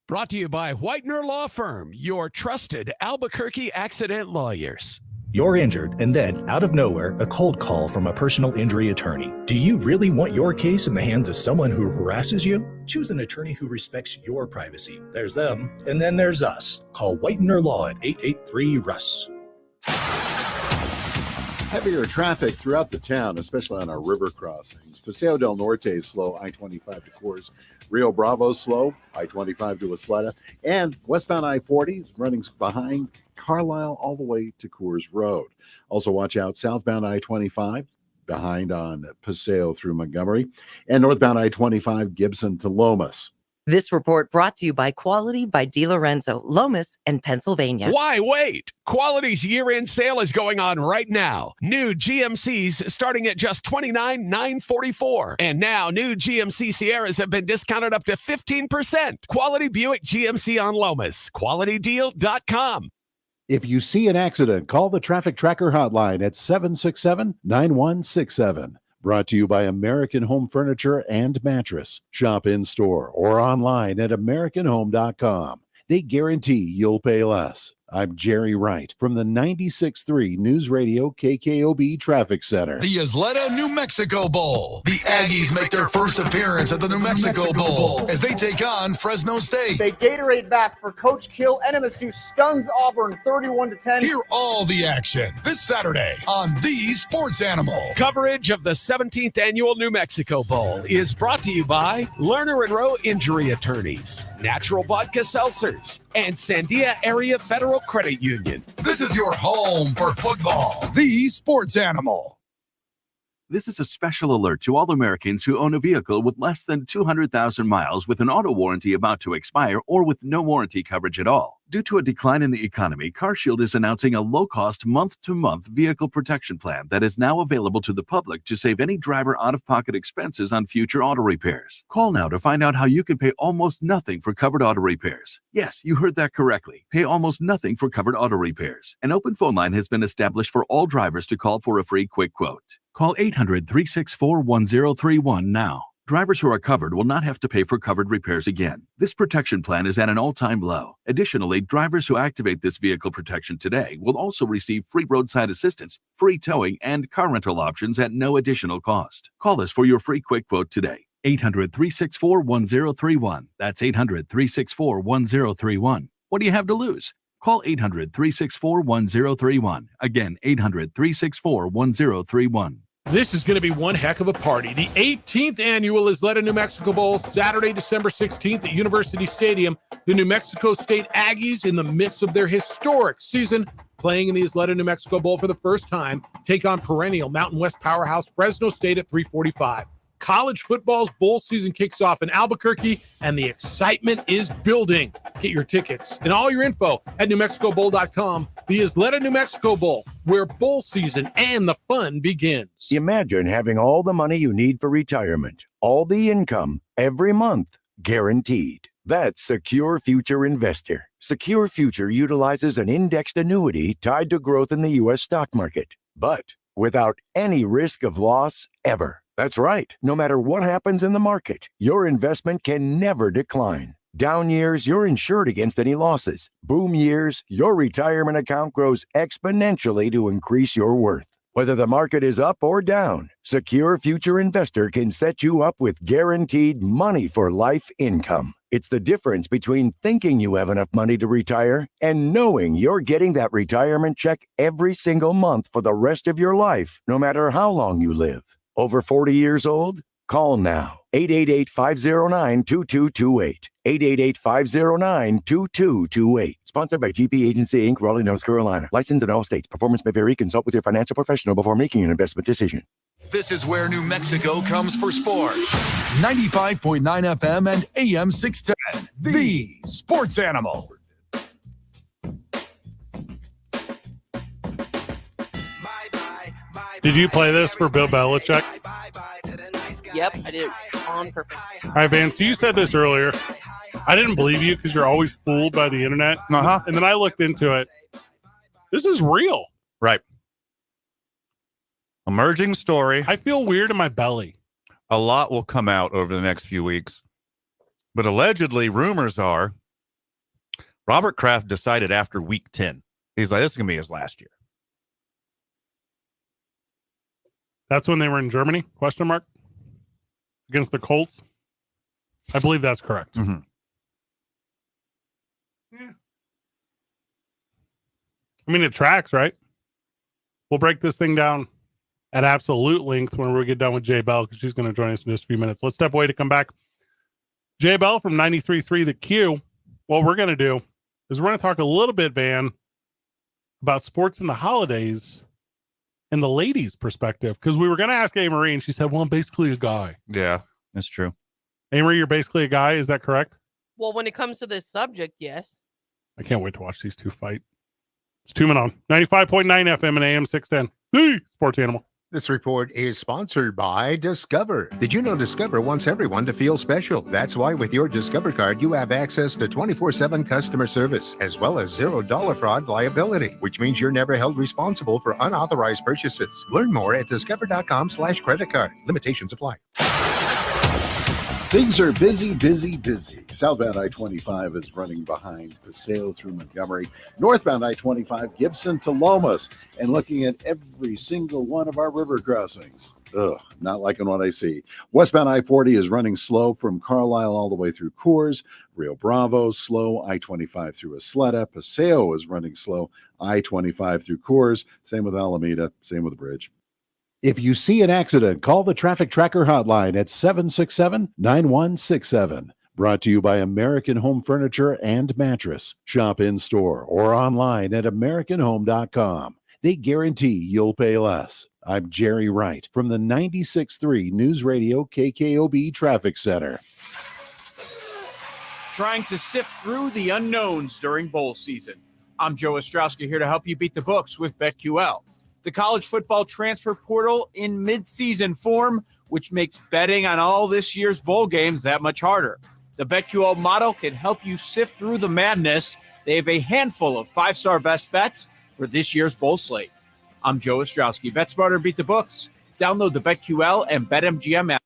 Brought to you by Whitener Law Firm, your trusted Albuquerque accident lawyers. You're injured, and then, out of nowhere, a cold call from a personal injury attorney. Do you really want your case in the hands of someone who harasses you? Choose an attorney who respects your privacy. There's them, and then there's us. Call Whitener Law at 883-RUSS. Heavier traffic throughout the town, especially on our river crossings. Paseo del Norte is slow, I-25 to Coors. Rio Bravo slow, I-25 to Isleta. And westbound I-40 is running behind Carlisle all the way to Coors Road. Also watch out southbound I-25 behind on Paseo through Montgomery. And northbound I-25 Gibson to Lomas. This report brought to you by Quality by DiLorenzo, Lomas, and Pennsylvania. Why wait? Quality's year-end sale is going on right now. New GMCs starting at just $29,944. And now new GMC Sierras have been discounted up to 15%. Quality Buick GMC on Lomas. QualityDeal.com. If you see an accident, call the Traffic Tracker hotline at 767-9167. Brought to you by American Home Furniture and Mattress. Shop in store or online at AmericanHome.com. They guarantee you'll pay less. I'm Jerry Wright from the 96.3 News Radio KKOB Traffic Center. The Isleta, New Mexico Bowl. The Aggies make their first appearance at the New Mexico Bowl as they take on Fresno State. They Gatorade back for Coach Kill. NMSU stuns Auburn 31-10. Hear all the action this Saturday on The Sports Animal. Coverage of the 17th Annual New Mexico Bowl is brought to you by Lerner & Rowe Injury Attorneys, Natural Vodka Seltzers, and Sandia Area Federal Credit Union. This is your home for football. The Sports Animal. This is a special alert to all Americans who own a vehicle with less than 200,000 miles with an auto warranty about to expire or with no warranty coverage at all. Due to a decline in the economy, CarShield is announcing a low-cost month-to-month vehicle protection plan that is now available to the public to save any driver out-of-pocket expenses on future auto repairs. Call now to find out how you can pay almost nothing for covered auto repairs. Yes, you heard that correctly. Pay almost nothing for covered auto repairs. An open phone line has been established for all drivers to call for a free quick quote. Call 800-364-1031 now. Drivers who are covered will not have to pay for covered repairs again. This protection plan is at an all-time low. Additionally, drivers who activate this vehicle protection today will also receive free roadside assistance, free towing, and car rental options at no additional cost. Call us for your free quick quote today. 800-364-1031. That's 800-364-1031. What do you have to lose? Call 800-364-1031. Again, 800-364-1031. This is going to be one heck of a party. The 18th annual Isleta New Mexico Bowl, Saturday, December 16th at University Stadium. The New Mexico State Aggies, in the midst of their historic season, playing in the Isleta New Mexico Bowl for the first time, take on perennial Mountain West powerhouse Fresno State at 3:45. College football's bowl season kicks off in Albuquerque, and the excitement is building. Get your tickets and all your info at NewMexicoBowl.com. The Isleta New Mexico Bowl, where bowl season and the fun begins. Imagine having all the money you need for retirement, all the income, every month, guaranteed. That's Secure Future Investor. Secure Future utilizes an indexed annuity tied to growth in the U.S. stock market, but without any risk of loss ever. That's right. No matter what happens in the market, your investment can never decline. Down years, you're insured against any losses. Boom years, your retirement account grows exponentially to increase your worth. Whether the market is up or down, Secure Future Investor can set you up with guaranteed money for life income. It's the difference between thinking you have enough money to retire and knowing you're getting that retirement check every single month for the rest of your life, no matter how long you live. Over 40 years old? Call now. 888-509-2228. 888-509-2228. Sponsored by GP Agency, Inc., Raleigh, North Carolina. Licensed in all states. Performance may vary. Consult with your financial professional before making an investment decision. This is where New Mexico comes for sports. 95.9 FM and AM 610. The Sports Animal. Did you play this for Bill Belichick? Yep, I did it on purpose. All right, Vance, so you said this earlier. I didn't believe you because you're always fooled by the internet. Uh-huh. And then I looked into it. This is real. Right. Emerging story. I feel weird in my belly. A lot will come out over the next few weeks. But allegedly, rumors are Robert Kraft decided after week 10, he's like, this is going to be his last year. That's when they were in Germany, ? Against the Colts. I believe that's correct. Mm-hmm. Yeah. I mean, it tracks, right? We'll break this thing down at absolute length when we get done with Jay Bell, because she's going to join us in just a few minutes. Let's step away to come back. Jay Bell from 93.3 The Q. What we're going to do is we're going to talk a little bit, Van, about sports in the holidays and the ladies' perspective, because we were going to ask A-Marie, and she said, well, I'm basically a guy. Yeah, that's true. A-Marie, you're basically a guy. Is that correct? Well, when it comes to this subject, yes. I can't wait to watch these two fight. It's Two Men On. 95.9 FM and AM 610. The Sports Animal. This report is sponsored by Discover. Did you know Discover wants everyone to feel special? That's why with your Discover card, you have access to 24/7 customer service, as well as $0 fraud liability, which means you're never held responsible for unauthorized purchases. Learn more at discover.com/credit card. Limitations apply. Things are busy. Southbound I-25 is running behind Paseo through Montgomery. Northbound I-25, Gibson to Lomas. And looking at every single one of our river crossings. Ugh, not liking what I see. Westbound I-40 is running slow from Carlisle all the way through Coors. Rio Bravo, slow. I-25 through Isleta. Paseo is running slow. I-25 through Coors. Same with Alameda. Same with the bridge. If you see an accident, call the Traffic Tracker hotline at 767-9167. Brought to you by American Home Furniture and Mattress. Shop in-store or online at AmericanHome.com. They guarantee you'll pay less. I'm Jerry Wright from the 96.3 News Radio KKOB Traffic Center. Trying to sift through the unknowns during bowl season. I'm Joe Ostrowski here to help you beat the books with BetQL. The college football transfer portal in mid-season form, which makes betting on all this year's bowl games that much harder. The BetQL model can help you sift through the madness. They have a handful of 5-star best bets for this year's bowl slate. I'm Joe Ostrowski. Bet smarter, beat the books. Download the BetQL and BetMGM app.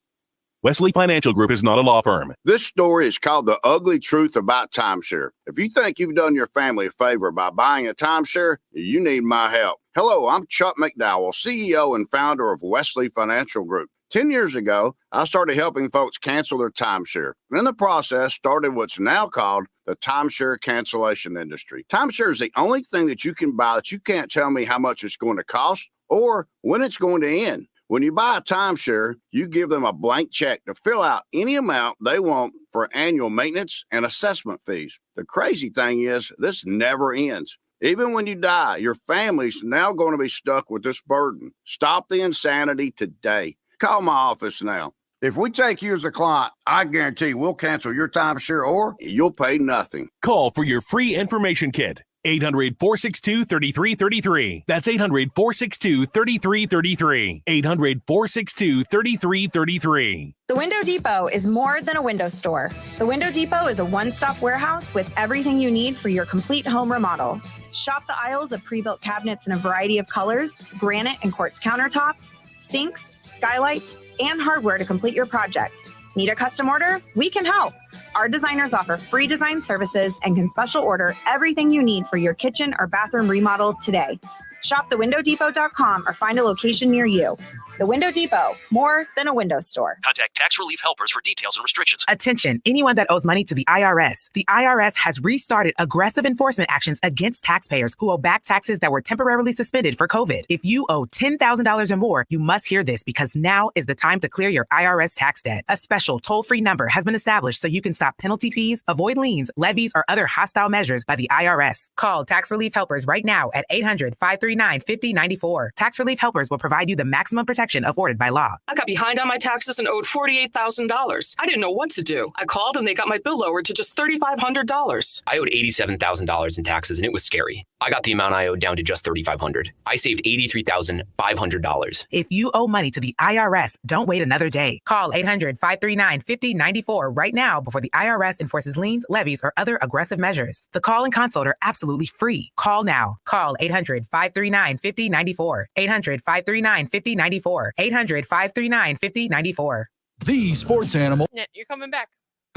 Wesley Financial Group is not a law firm. This story is called The Ugly Truth About Timeshare. If you think you've done your family a favor by buying a timeshare, you need my help. Hello, I'm Chuck McDowell, CEO and founder of Wesley Financial Group. 10 years ago, I started helping folks cancel their timeshare. And in the process, started what's now called the timeshare cancellation industry. Timeshare is the only thing that you can buy that you can't tell me how much it's going to cost or when it's going to end. When you buy a timeshare, you give them a blank check to fill out any amount they want for annual maintenance and assessment fees. The crazy thing is, this never ends. Even when you die, your family's now going to be stuck with this burden. Stop the insanity today. Call my office now. If we take you as a client, I guarantee we'll cancel your timeshare or you'll pay nothing. Call for your free information kit. 800-462-3333. That's 800-462-3333. 800-462-3333. The Window Depot is more than a window store. The Window Depot is a one-stop warehouse with everything you need for your complete home remodel. Shop the aisles of pre-built cabinets in a variety of colors, granite and quartz countertops, sinks, skylights, and hardware to complete your project. Need a custom order? We can help. Our designers offer free design services and can special order everything you need for your kitchen or bathroom remodel today. Shop thewindowdepot.com or find a location near you. The Window Depot, more than a window store. Contact Tax Relief Helpers for details and restrictions. Attention, anyone that owes money to the IRS. The IRS has restarted aggressive enforcement actions against taxpayers who owe back taxes that were temporarily suspended for COVID. If you owe $10,000 or more, you must hear this because now is the time to clear your IRS tax debt. A special toll-free number has been established so you can stop penalty fees, avoid liens, levies, or other hostile measures by the IRS. Call Tax Relief Helpers right now at 800-539-5094. Tax Relief Helpers will provide you the maximum protection afforded by law. I got behind on my taxes and owed $48,000. I didn't know what to do. I called and they got my bill lowered to just $3,500. I owed $87,000 in taxes and it was scary. I got the amount I owed down to just $3,500. I saved $83,500. If you owe money to the IRS, don't wait another day. Call 800-539-5094 right now before the IRS enforces liens, levies, or other aggressive measures. The call and consult are absolutely free. Call now. Call 800-539-5094. 800-539-5094. 800-539-5094. The Sports Animal. You're coming back.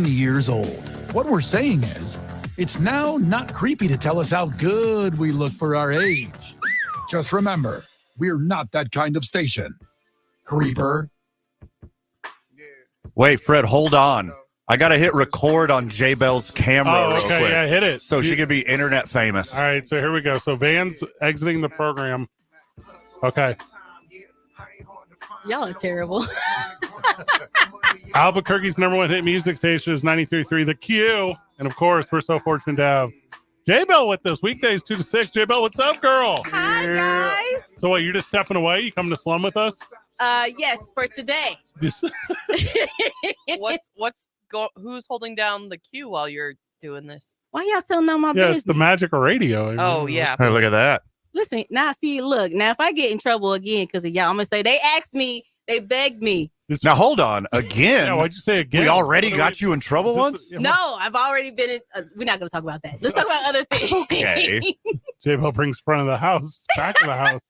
Years old. What we're saying is, it's now not creepy to tell us how good we look for our age. Just remember, we're not that kind of station. Creeper. Wait, Fred, hold on. I got to hit record on J-Bell's camera real quick. Yeah, hit it. So she could be internet famous. All right, so here we go. So Van's exiting the program. Okay. Y'all are terrible. Albuquerque's number one hit music station is 93.3 The Q. And of course, we're so fortunate to have J-Bell with us weekdays 2 to 6. J-Bell, what's up, girl? Hi, guys. So what, you're just stepping away? You coming to slum with us? Yes, for today. Who's holding down the queue while you're doing this? Why y'all telling all my Yeah, business? it's the magic of radio. Oh, yeah. Hey, look at that. Listen, now see, look, now if I get in trouble again because of y'all, I'm gonna say they asked me, they begged me. Now hold on. Again. Yeah, why'd you say again? We already got you in trouble once? No, I've already been in. We're not gonna talk about that. Let's talk about other things. Okay. J-Bell brings front of the house, back of the house.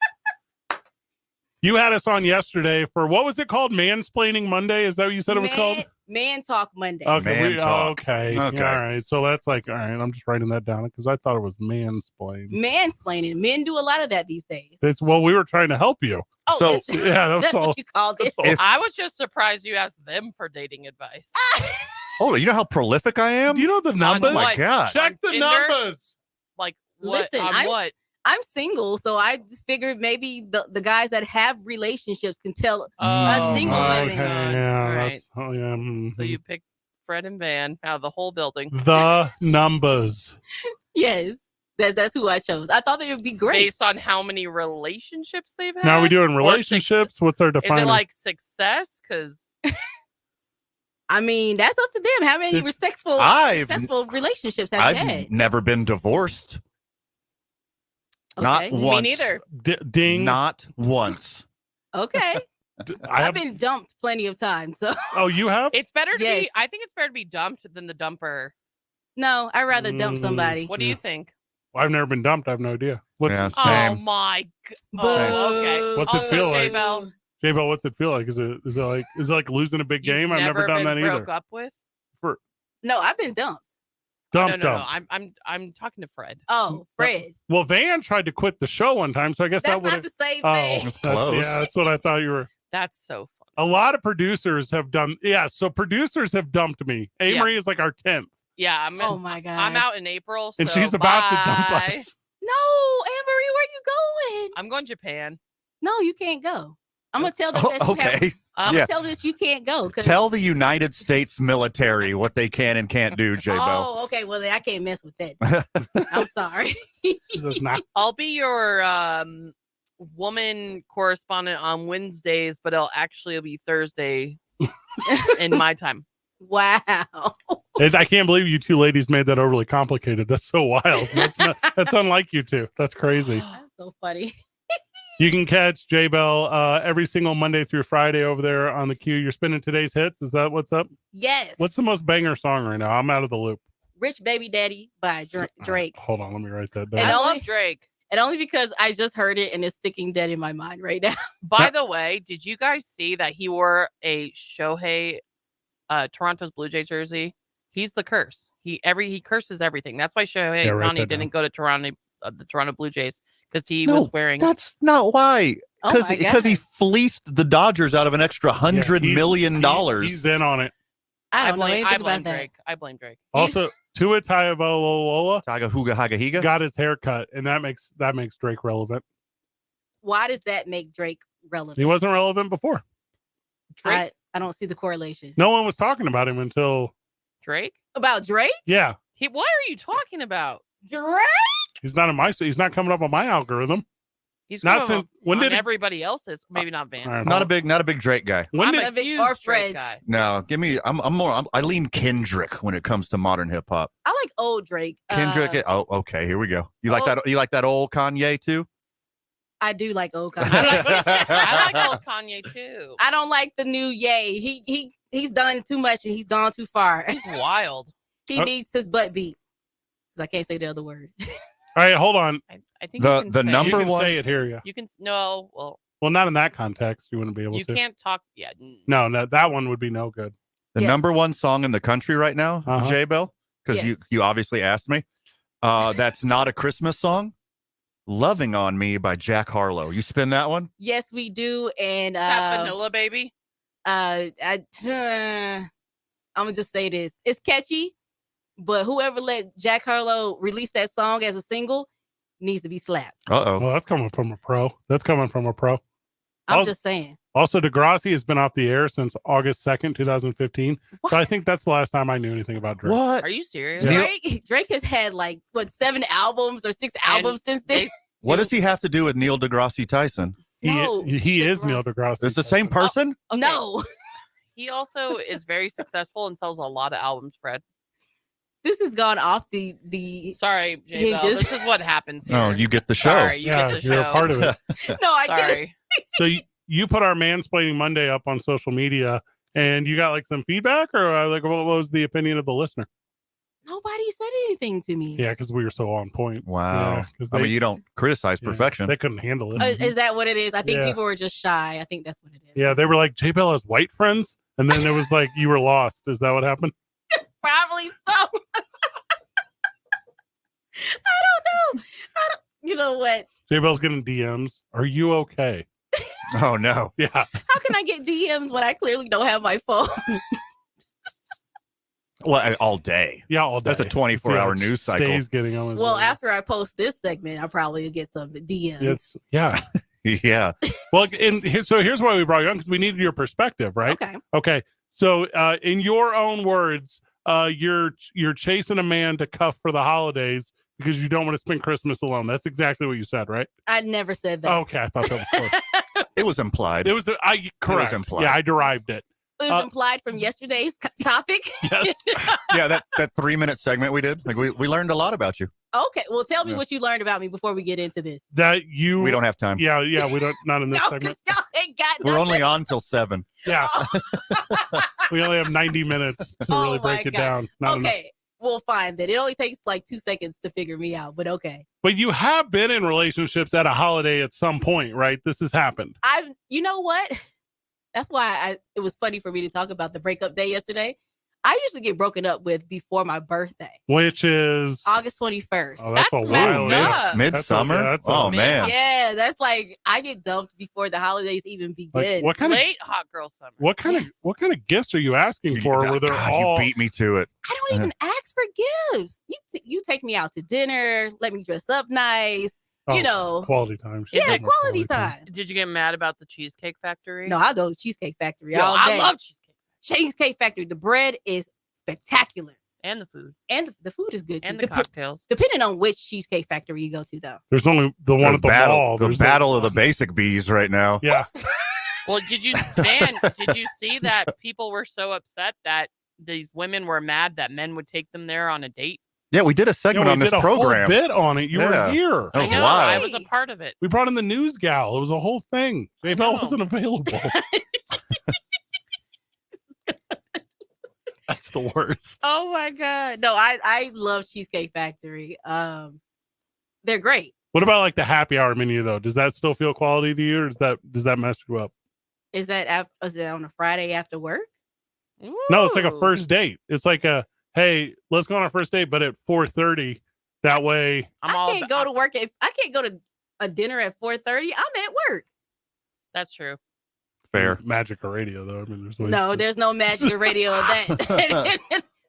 You had us on yesterday for, what was it called? Mansplaining Monday? Is that what you said it was called? Man Talk Monday. Okay. Man talk. Okay. Okay. All right. So that's like, all right. I'm just writing that down because I thought it was mansplain. Mansplaining. Men do a lot of that these days. Well, we were trying to help you. Oh, So that's, yeah, that's what you called it. I was just surprised you asked them for dating advice. Hold on. You know how prolific I am? Do you know the numbers? Oh my God. Check the Tinder? numbers. Like, what? Listen, On what? I'm single, so I just figured maybe the guys that have relationships can tell us single women. Yeah. All right. That's, oh, yeah. mhm. So you picked Fred and Van out of the whole building. The numbers. Yes, that's who I chose. I thought they would be great. Based on how many relationships they've had? Now, are we doing Or relationships? What's our Is definer? it like success? Because I mean, that's up to them. How many It's- successful relationships have you had? I've never been divorced. Okay. Not Me once. neither. Ding. Not once. Okay. I I've been dumped plenty of times. So Oh, you have? it's better to Yes. be. I think it's better to be dumped than the dumper. no, I'd rather dump somebody. What do you think? I've never been dumped. I have no idea. What's Yeah, it, Oh Same. my! Boo. Okay. What's it feel like? J-Bell, J-Bell, what's it feel like? Is it like losing a big game? I've never done been that broke either. up with? No, I've been dumped. Dump. No. I'm talking to Fred. Oh, Fred. Well, Van tried to quit the show one time, so I guess That's that would not have. the same Oh, thing. that's, Close. yeah, that's what I thought you were. That's so fun. A lot of producers have done. Yeah, so producers have dumped me. Amory is like our 10th, Yeah, Oh my god. I'm out in April, and so she's about to dump bye. us. No, Anne-Marie, where you going? I'm going to Japan. No, you can't go. I'm gonna tell them that you have. Okay. I'm Yeah. gonna tell them that you can't go. 'Cause- Tell the United States military what they can and can't do, J-Bell. Oh, okay. Well, then I can't mess with that. I'm sorry. She says, "Nah." I'll be your woman correspondent on Wednesdays, but it'll actually be Thursday in my time. Wow. I can't believe you two ladies made that overly complicated. That's so wild. That's unlike you two. That's crazy. That's so funny. You can catch J Bell every single Monday through Friday over there on the Q. You're spinning today's hits. Is that what's up? Yes. What's the most banger song right now? I'm out of the loop. Rich Baby Daddy by Drake. Hold on, let me write that down. And I only- love Drake. And only because I just heard it and it's sticking dead in my mind right now. By the way, did you guys see that he wore a Shohei Toronto's Blue Jays jersey? He's the curse. He curses everything. That's why Shohei Yeah, write Ohtani that didn't down. go to the Toronto Blue Jays because he No, was wearing. That's not why. Oh Because my he God. fleeced the Dodgers out of an extra $100 million. He's in on it. I don't know blame anything about that. Drake. I blame Drake. Also, Tua Tagovailoa Taga Huga Haga Higa. got his hair cut, and that makes Drake relevant. Why does that make Drake relevant? He wasn't relevant before. I don't see the correlation. No one was talking about him until Drake? About Drake? yeah. What are you talking about? Drake? He's not in my. He's not coming up on my algorithm. He's Not not since- when on did it- everybody else's. Maybe not Van. All right, Not a big Drake guy. When I'm did a huge or Drake Fred. guy. No, give me. I lean Kendrick when it comes to modern hip hop. I like old Drake. Kendrick. oh, okay. Here we go. You like oh. that? You like that old Kanye too? I do like old Kanye. I like old Kanye too. I don't like the new Ye. He's done too much and he's gone too far. He's wild. He needs his butt beat. 'Cause I can't say the other word. All right, hold on. I think The- you can the say number You can one- say it here, yeah. You can no. Well, Well, not in that context. You wouldn't be able you to. can't talk. Yeah. No, that one would be no good. The Yes. number one song in the country right now, Uh-huh. J Bell, because Yes. you obviously asked me. That's not a Christmas song. "Loving on Me" by Jack Harlow. You spin that one? Yes, we do. And That Vanilla Baby. I'm gonna just say this. It's catchy, but whoever let Jack Harlow release that song as a single needs to be slapped. Uh-oh. Well, that's coming from a pro. I'm Also- just saying. Also, Degrassi has been off the air since August 2nd, 2015. So I think that's the last time I knew anything about Drake. What? Are you serious? Yeah. Drake has had like 7 albums or 6 albums since then. What does he have to do with Neil deGrasse Tyson? No, He is Neil deGrasse. It's the same person? No, He also is very successful and sells a lot of albums, Fred. this has gone off the. Sorry, J Bell. Hinges. This is what happens here. Oh, you get the show. Sorry, you Yeah, get the you're show. a part of it. No, I get it. Sorry. So you put our Mansplaining Monday up on social media, and you got like some feedback, or like what was the opinion of the listener? Nobody said anything to me. Yeah, because we were so on point. Wow. Yeah, 'cause I mean, they- you don't criticize perfection. They couldn't handle it. Is that what it is? I think Yeah. people were just shy. I think that's what it is. Yeah, they were like, J Bell has white friends, and then it was like you were lost. Is that what happened? Probably so. I don't know. You know what? J Bell's getting DMs. Are you okay? Oh, no. Yeah. How can I get DMs when I clearly don't have my phone? Well, all day. Yeah, all day. That's a 24-hour Yeah, news cycle. Stays getting on his Well, after I post this segment, I'll probably get some DMs. It's yeah. Yeah. Well, so here's why we brought you on, because we needed your perspective, right? Okay. Okay. So in your own words, you're chasing a man to cuff for the holidays because you don't want to spend Christmas alone. That's exactly what you said, right? I never said that. Okay, I thought that was close. It was implied. It was correct. implied. Yeah, I derived it. It was implied from yesterday's topic. Yes. Yeah, that 3-minute segment we did. Like we learned a lot about you. Okay. Well, tell me Yeah. what you learned about me before we get into this. That you We don't have time. Yeah, we don't not in this No, segment. 'cause y'all ain't got We're nothing. only on till 7. Yeah. We only have 90 minutes to Oh really my break it God. down. Not enough. Okay. Well, fine then. It only takes like 2 seconds to figure me out, but okay. But you have been in relationships at a holiday at some point, right? This has happened. You know what? That's why it was funny for me to talk about the breakup day yesterday. I usually get broken up with before my birthday, Which is August 21st. Oh, that's a That's while. messed up. Midsummer? That's a- Oh, man. Yeah, that's like I get dumped before the holidays even begin. Like, what kind of Late hot girl summer. what kind of gifts are you asking for? Where they're God, all you beat me to it. I don't even ask for gifts. You take me out to dinner, let me dress up nice. Oh, You know, quality time. yeah, She's more quality time. Did you get mad about the Cheesecake Factory? No, I'll go to Cheesecake Factory Yo, all I day. love Cheesecake Cheesecake Factory. The bread is spectacular, and the food and the food is good too. and the cocktails. Depending on which Cheesecake Factory you go to, though. There's only the one at the mall. The There's battle of the basic bees right now. Yeah. Well, did you see that people were so upset that these women were mad that men would take them there on a date? Yeah, we did a segment we on this did a program. whole bit on it. You were here. That was I know. wild. I was a part of it. We brought in the news gal. It was a whole thing. J Bell wasn't available. That's the worst. Oh my god. No, I love Cheesecake Factory. They're great. What about like the happy hour menu though? Does that still feel quality to you, or does that mess you up? Is it on a Friday after work? No, it's like a first date. It's like a hey, let's go on our first date, but at 4:30. That way, I can't go to work if I can't go to a dinner at 4:30. I'm at work. That's true. Fair. Magic or radio though. I mean, there's ways No, to- there's no magic or radio of that.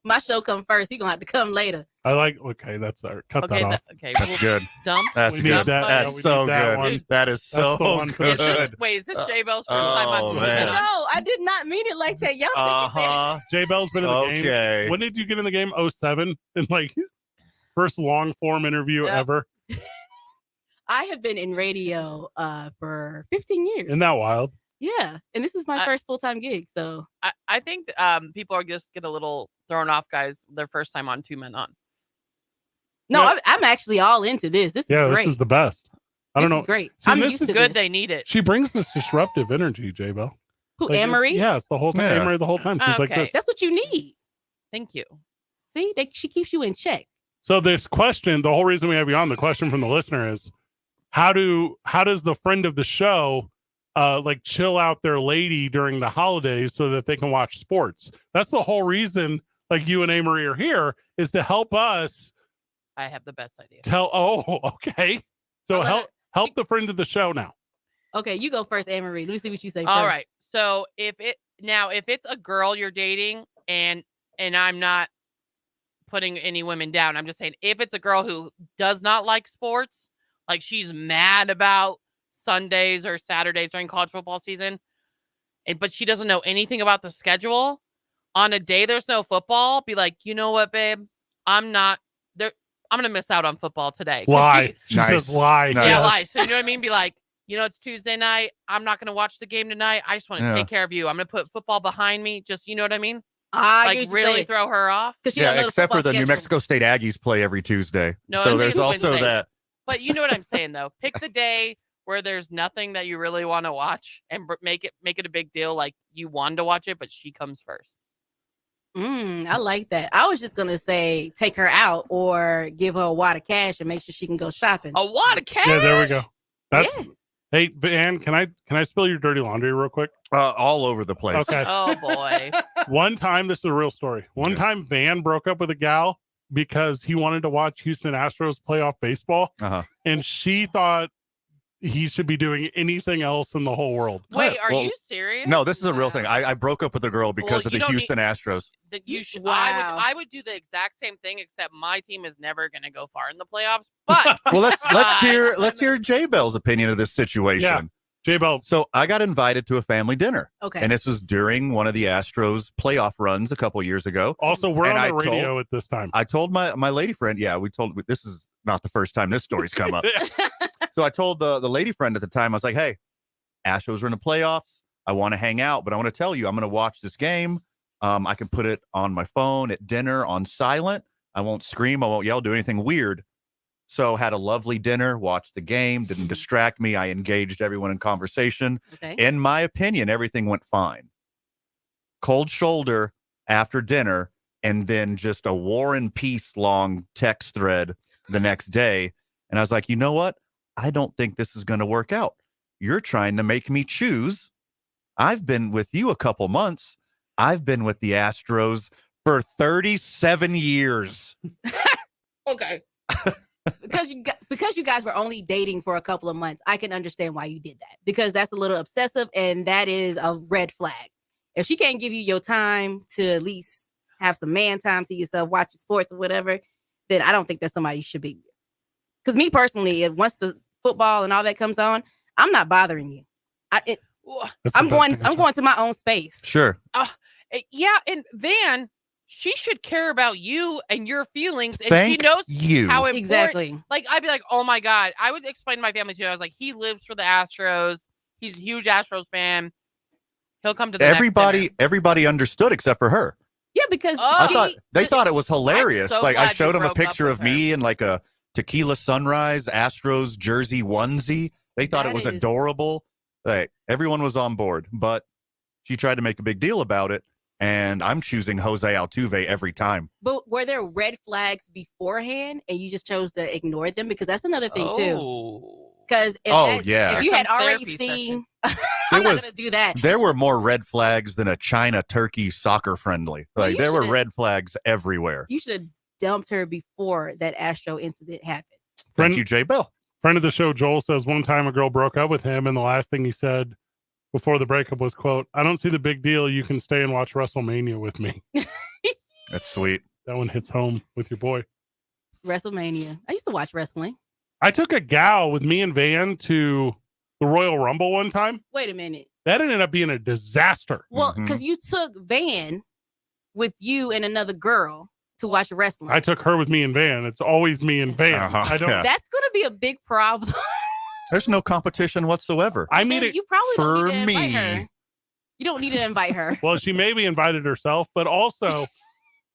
My show come first. He gonna have to come later. I like. Okay, that's our cut Okay, that off. That's good. Dump. That's We need good. that. That's We so need that good. one. That is so That's the one for the good. Wait, is this J Bell's first time on Oh, TV? man. No, I did not mean it like that. Y'all Uh-huh. J Bell's been in the Okay. game. When did you get in the game? 07? In like first long form interview Yep. ever. I have been in radio for 15 years. Isn't that wild? Yeah, and this is my first full time gig. So I think people are just get a little thrown off, guys, their first time on Two Men On. no, I'm actually all into this. This is Yeah, great. this is the best. I don't This know. is great. See, I'm this used is to Good, this. they need it. She brings this disruptive energy, J Bell. Who, Like, Anne-Marie? Yeah, it's the whole time. Yeah. Anne-Marie the whole time. She's like Okay. this. That's what you need. Thank you. See, she keeps you in check. So this question, the whole reason we have you on, the question from the listener is, how does the friend of the show like chill out their lady during the holidays so that they can watch sports? That's the whole reason like you and Anne-Marie are here, is to help us I have the best idea. okay. So help the friend of the show now. Okay, you go first, Anne-Marie. Let me see what you say All first. right. So if it's a girl you're dating, and I'm not putting any women down, I'm just saying if it's a girl who does not like sports, like she's mad about Sundays or Saturdays during college football season, but she doesn't know anything about the schedule, on a day there's no football, be like, you know what, babe, I'm not there. I'm gonna miss out on football today. 'Cause Lie. She says lie. Yeah, Nice. lie. So you know what I mean? Be like, you know, it's Tuesday night. I'm not gonna watch the game tonight. I just want to Yeah. take care of you. I'm gonna put football behind me. Just, you know what I mean? I Like get what you're really saying. throw her off. Yeah, except for the New Mexico State Aggies play every Tuesday. No, so I'm there's saying also Wednesday. that. But you know what I'm saying though. Pick the day where there's nothing that you really want to watch, and make it a big deal. Like you wanted to watch it, but she comes first. I like that. I was just gonna say take her out or give her a wad of cash and make sure she can go shopping. A wad of cash? Yeah, there we go. That's hey, but Ann, can I spill your dirty laundry real quick? All over the place. Okay. Oh boy. One time, this is a real story. One time, Van broke up with a gal because he wanted to watch Houston Astros playoff baseball, and she thought he should be doing anything else in the whole world. Wait, are Well, you serious? No, this is a real thing. I broke up with a girl because of you the don't Houston Astros. That you should. Wow. I would do the exact same thing, except my team is never going to go far in the playoffs. But Well, let's hear J Bell's opinion of this situation. Yeah. J Bell. So I got invited to a family dinner. Okay. And this is during one of the Astros playoff runs a couple years ago. Also, we're And on I the radio told- at this time. I told my lady friend, this is not the first time this story's come up. So I told the lady friend at the time, I was like, hey, Astros are in the playoffs. I want to hang out, but I want to tell you, I'm going to watch this game. I can put it on my phone at dinner on silent. I won't scream. I won't yell, do anything weird. So had a lovely dinner, watched the game, didn't distract me. I engaged everyone in conversation. Okay. In my opinion, everything went fine. Cold shoulder after dinner, and then just a War and Peace long text thread the next day. And I was like, you know what? I don't think this is going to work out. You're trying to make me choose. I've been with you a couple months. I've been with the Astros for 37 years. Okay. because you guys were only dating for a couple of months, I can understand why you did that. Because that's a little obsessive, and that is a red flag. If she can't give you your time to at least have some man time to yourself, watch your sports or whatever, then I don't think that's somebody you should be with. Because me personally, if once the football and all that comes on, I'm not bothering you. I'm going to my own space. Sure. Yeah, and Van, she should care about you and your feelings, and Thank she knows you. how important. Exactly. Like I'd be like, oh my god, I would explain to my family too. I was like, he lives for the Astros. He's a huge Astros fan. He'll come to the next dinner. Everybody understood except for her. Yeah, because They thought it was hilarious. I'm so Like I glad showed you them a broke up picture with of her. me in like a Tequila Sunrise Astros jersey onesie. They thought it was adorable. Like everyone was on board, but she tried to make a big deal about it, and I'm choosing Jose Altuve every time. But were there red flags beforehand and you just chose to ignore them? Because that's another thing too. Because if you had already seen, I'm not gonna do that. There were more red flags than a China Turkey soccer friendly. Like there were should've- red flags everywhere. You should have dumped her before that Astro incident happened. Thank you, Jay Bell. Friend of the show, Joel, says one time a girl broke up with him, and the last thing he said before the breakup was, quote, "I don't see the big deal. You can stay and watch WrestleMania with me." That's sweet. That one hits home with your boy. WrestleMania. I used to watch wrestling. I took a gal with me and Van to the Royal Rumble one time. Wait a minute. That ended up being a disaster. Well, because you took Van with you and another girl to watch wrestling. I took her with me and Van. It's always me and Van. I don't. Yeah. That's going to be a big problem. There's no competition whatsoever. I mean, You probably don't for need to invite me. her. You don't need to invite her. Well, she maybe invited herself, but also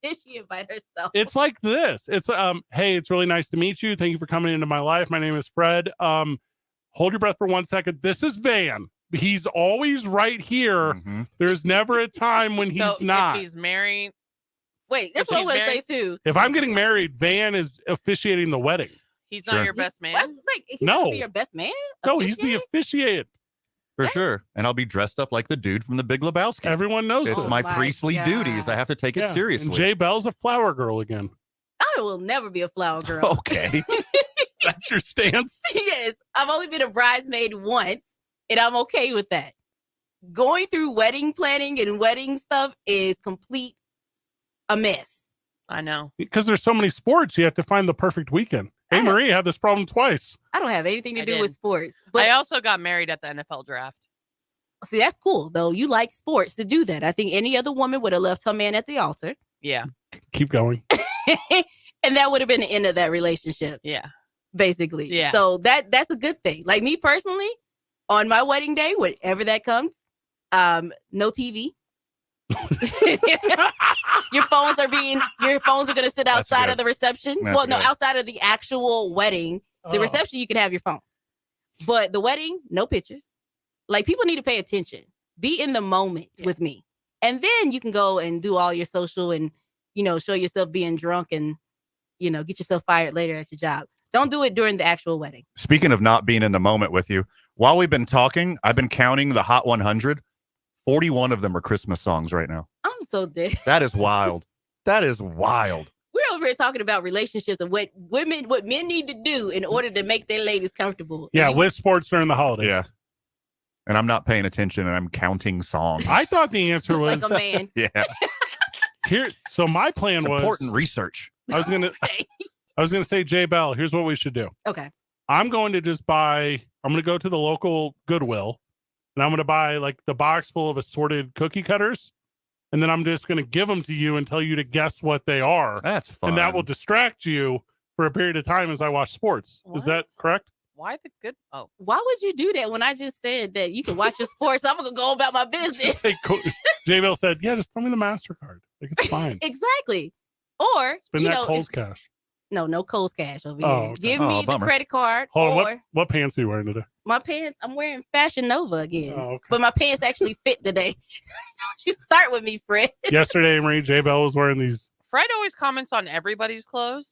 Did she invite herself? it's like this. It's hey, it's really nice to meet you. Thank you for coming into my life. My name is Fred. Hold your breath for 1 second. This is Van. He's always right here. Mm-hmm. There's never a time when he's So not. If he's married, Wait, that's If what I she's was going to say married- too. If I'm getting married, Van is officiating the wedding. he's Sure. not your best man. What? Like, he's No. gonna be your best man? No, he's the officiate. For sure. And I'll be dressed up like the dude from the Big Lebowski. Everyone knows It's this. my my priestly God. duties. I have to take it Yeah, seriously. And Jay Bell's a flower girl again. I will never be a flower girl. Okay. That's your stance. Yes, I've only been a bridesmaid once, and I'm okay with that. Going through wedding planning and wedding stuff is a mess. I know. Because there's so many sports, you have to find the perfect weekend. Hey, Marie had this problem twice. I don't have anything to I do did. with sports. But I also got married at the NFL draft. see, that's cool though. You like sports to do that. I think any other woman would have left her man at the altar, Yeah. Keep going. and that would have been the end of that relationship, Yeah. basically. Yeah. So that's a good thing. Like me personally, on my wedding day, whenever that comes, no TV. Your phones are going to sit outside good. of the reception. That's Well, no, good. outside of the actual wedding. The Oh. reception, you can have your phone. But the wedding, no pictures. Like, people need to pay attention. Be in the moment with me. And then you can go and do all your social and, show yourself being drunk and, get yourself fired later at your job. Don't do it during the actual wedding. Speaking of not being in the moment with you, while we've been talking, I've been counting the Hot 100. 41 of them are Christmas songs right now. I'm so dead. That is wild. That is wild. We're over here talking about relationships and what men need to do in order to make their ladies comfortable. Yeah, And you- with sports during the holidays. Yeah. And I'm not paying attention and I'm counting songs. I thought the answer just was like a man. yeah. here. So my plan It's was important research. I was gonna say, Jay Bell, here's what we should do. Okay. I'm going to go to the local Goodwill and I'm going to buy like the box full of assorted cookie cutters. And then I'm just going to give them to you and tell you to guess what they are. That's fun. And that will distract you for a period of time as I watch sports. Is that correct? Why the good? Oh, Why would you do that when I just said that you can watch your sports? I'm gonna go about my business. Hey, Jay Bell said, yeah, just throw me the MasterCard. Like, it's fine. Exactly. Or Spend you that know, Kohl's cash. no Kohl's cash over Oh, here. okay. Give Oh, me the bummer. credit card Hold on. or What pants are you wearing today? my pants. I'm wearing Fashion Nova again, Oh, okay. but my pants actually fit today. Don't you start with me, Fred? Yesterday, Marie, Jay Bell was wearing these. Fred always comments on everybody's clothes.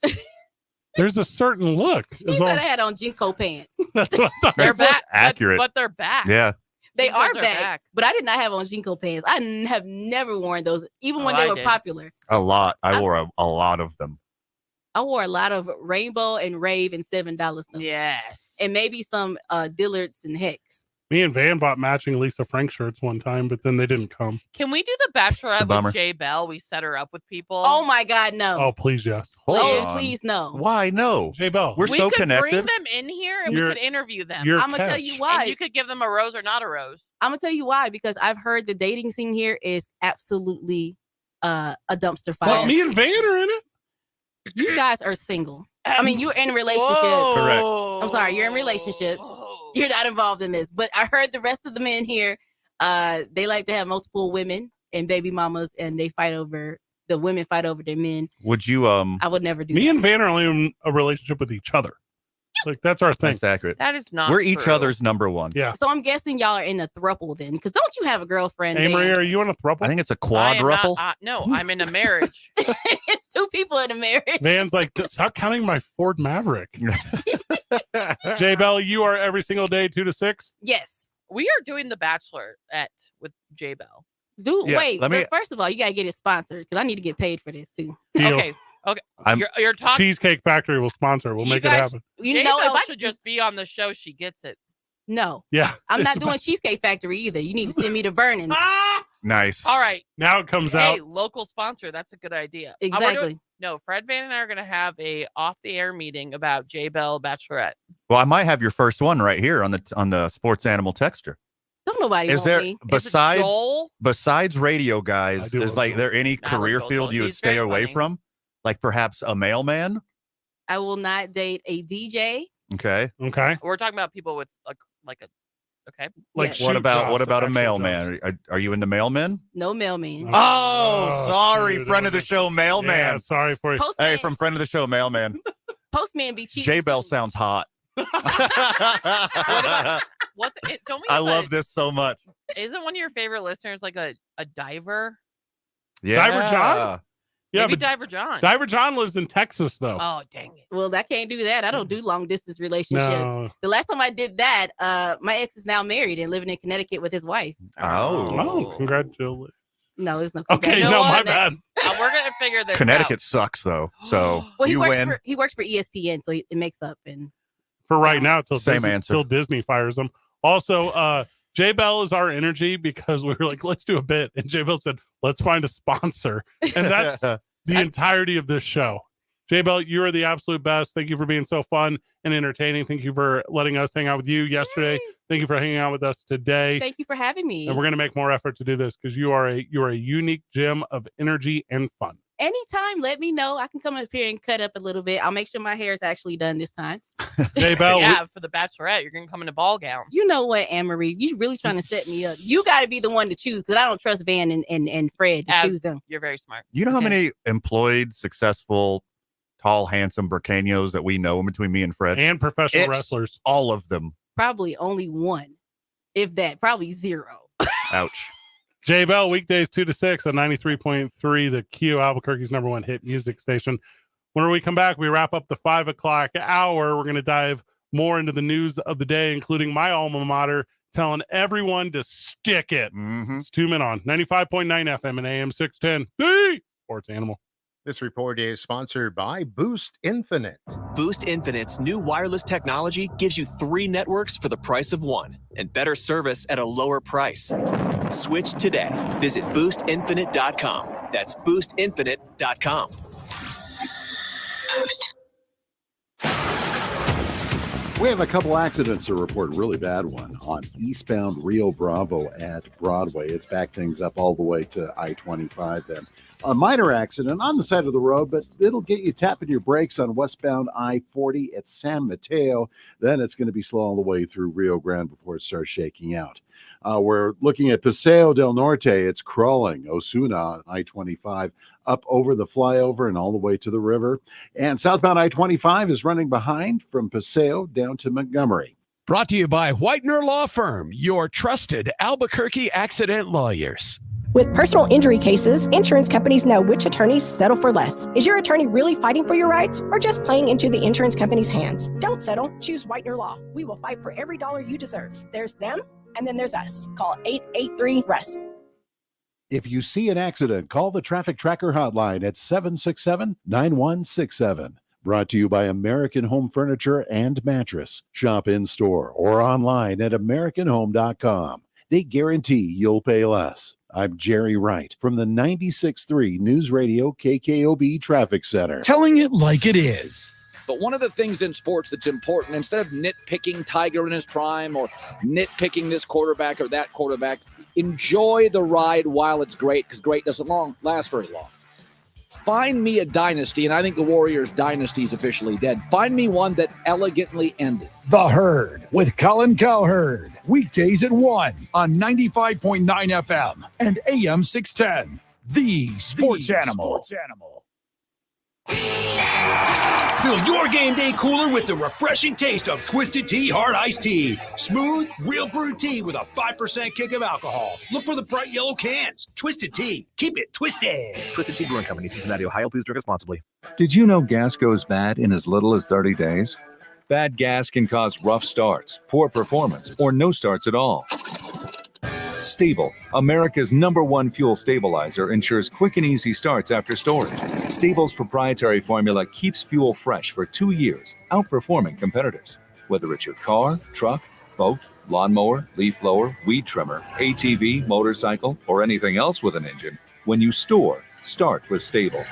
There's a certain look. He Is said all- I had on Jinko pants. That's what I thought. They're That's back. accurate. But they're back. Yeah. They These are ones are back, back. but I did not have on Jinko pants. I have never worn those, even when Oh, they I were did. popular. A lot. I wore a lot of them. I wore a lot of Rainbow and Rave and $7 stuff. Yes. And maybe some Dillards and Hex. Me and Van bought matching Lisa Frank shirts one time, but then they didn't come. Can we do the It's a Bachelorette bummer. with Jay Bell? We set her up with people. Oh my God, no. Oh, please, yes. Hold Oh, on. please, no. Why no? Jay Bell. We're we so could connected. bring them in here and You're- we could interview them. you're I'm gonna tell catch. you why. And you could give them a rose or not a rose. I'm gonna tell you why, because I've heard the dating scene here is absolutely a dumpster fire. Well, me and Van are in it. You guys are single. I mean, you're in relationships. Correct. I'm sorry, you're in relationships. You're not involved in this, but I heard the rest of the men here They like to have multiple women and baby mamas, and the women fight over their men. Would you? I would never do Me that. and Van are only in a relationship with each other. Like that's our thing. That's accurate. That is not We're each true. other's number one. Yeah. So I'm guessing y'all are in a thruple then, because don't you have a girlfriend? Hey, Van? Maria, are you in a throuple? I think it's a I am not- quadruple. no, I'm in a marriage. It's two people in a marriage. Van's like, stop counting my Ford Maverick. J Bell, you are every single day 2 to 6. Yes. We are doing The Bachelorette with J Bell. Yeah, Wait, let me- but first of all, you gotta get it sponsored because I need to get paid for this too. Deal. Okay. I'm- You're talking. Cheesecake Factory will sponsor. We'll You make it guys- happen. You J know, Bell if I should just be on the show. She gets it. no, Yeah. I'm it's not doing about- Cheesecake Factory either. You need to send me to Vernon's. Nice. All right. Now it comes Hey, out. local sponsor. That's a good idea. We're Exactly. doing- no, Fred Van and I are going to have a off the air meeting about J Bell Bachelorette. Well, I might have your first one right here on the Sports Animal Texture. Don't nobody Is want there me. besides radio I guys? do Is love like Joel. there any I love career Joel. field you would He's stay very away funny. from? Like perhaps a mailman? I will not date a DJ. Okay. Okay. We're talking about people with like a okay. Like Yes. shoot What about jobs, a actual mailman? Are you into mailmen? No mailman. Oh, sorry, shoot, friend that of the was- show, mailman. Yeah, sorry for you. Postman, Hey, from friend of the show, mailman. Postman be cheap. J Bell sounds hot. What's it? Don't we? I have love this so much. Isn't one of your favorite listeners like a diver? Yeah. Diver John? Yeah, Maybe but Diver John. Diver John lives in Texas though. Oh dang it! Well, I can't do that. I don't do long distance relationships. No. The last time I did that, my ex is now married and living in Connecticut with his wife. Oh, congratulations. No, it's no. Okay, congratulations no, on my that. bad. We're gonna figure this Connecticut out. sucks though. So Well, he you works win. for ESPN, so it makes up. And For right now, till Same Disney, answer. till Disney fires them. Also, J Bell is our energy because we were like, let's do a bit, and J Bell said, let's find a sponsor, and that's the entirety of this show. J Bell, you are the absolute best. Thank you for being so fun and entertaining. Thank you for letting us hang out with you yesterday. Thank you for hanging out with us today. thank you for having me. And we're gonna make more effort to do this because you are a unique gem of energy and fun. Anytime, let me know. I can come up here and cut up a little bit. I'll make sure my hair is actually done this time. J Bell, Yeah, for the Bachelorette, you're gonna come in a ball gown. You know what, Anne-Marie? You really trying to set me up. You got to be the one to choose because I don't trust Van and Fred to choose them. You're very smart. You know how Okay. many employed, successful, tall, handsome Burcanos that we know in between me and Fred? and professional It's wrestlers. all of them. Probably only one, if that. Probably zero. Ouch. J Bell, weekdays 2 to 6 on 93.3, the Q, Albuquerque's #1 hit music station. When we come back, we wrap up the 5 o'clock hour. We're going to dive more into the news of the day, including my alma mater, telling everyone to stick it. Mm-hmm. It's 2 men on 95.9 FM and AM 610, the Sports Animal. This report is sponsored by Boost Infinite. Boost Infinite's new wireless technology gives you 3 networks for the price of 1 and better service at a lower price. Switch today. Visit boostinfinite.com. That's boostinfinite.com. We have a couple accidents to report. A really bad one on eastbound Rio Bravo at Broadway. It's backed things up all the way to I-25 there. A minor accident on the side of the road, but it'll get you tapping your brakes on westbound I-40 at San Mateo. Then it's going to be slow all the way through Rio Grande before it starts shaking out. We're looking at Paseo del Norte. It's crawling Osuna on I-25 up over the flyover and all the way to the river. And southbound I-25 is running behind from Paseo down to Montgomery. Brought to you by Whitener Law Firm, your trusted Albuquerque accident lawyers. With personal injury cases, insurance companies know which attorneys settle for less. Is your attorney really fighting for your rights or just playing into the insurance company's hands? Don't settle. Choose Whitener Law. We will fight for every dollar you deserve. There's them, and then there's us. Call 883-RUSS. If you see an accident, call the Traffic Tracker hotline at 767-9167. Brought to you by American Home Furniture and Mattress. Shop in store or online at AmericanHome.com. They guarantee you'll pay less. I'm Jerry Wright from the 96.3 News Radio KKOB Traffic Center. Telling it like it is. But one of the things in sports that's important, instead of nitpicking Tiger in his prime or nitpicking this quarterback or that quarterback, enjoy the ride while it's great, because great doesn't last very long. Find me a dynasty, and I think the Warriors' dynasty is officially dead. Find me one that elegantly ended. The Herd with Colin Cowherd. Weekdays at 1 on 95.9 FM and AM 610. The Sports Animal. Fill your game day cooler with the refreshing taste of Twisted Tea Hard Iced Tea. Smooth, real brewed tea with a 5% kick of alcohol. Look for the bright yellow cans. Twisted Tea. Keep it twisted. Twisted Tea Brewing Company, Cincinnati, Ohio. Please drink responsibly. Did you know gas goes bad in as little as 30 days? Bad gas can cause rough starts, poor performance, or no starts at all. Stable, America's #1 fuel stabilizer, ensures quick and easy starts after storage. Stable's proprietary formula keeps fuel fresh for 2 years, outperforming competitors. Whether it's your car, truck, boat, lawnmower, leaf blower, weed trimmer, ATV, motorcycle, or anything else with an engine, when you store, start with Stable.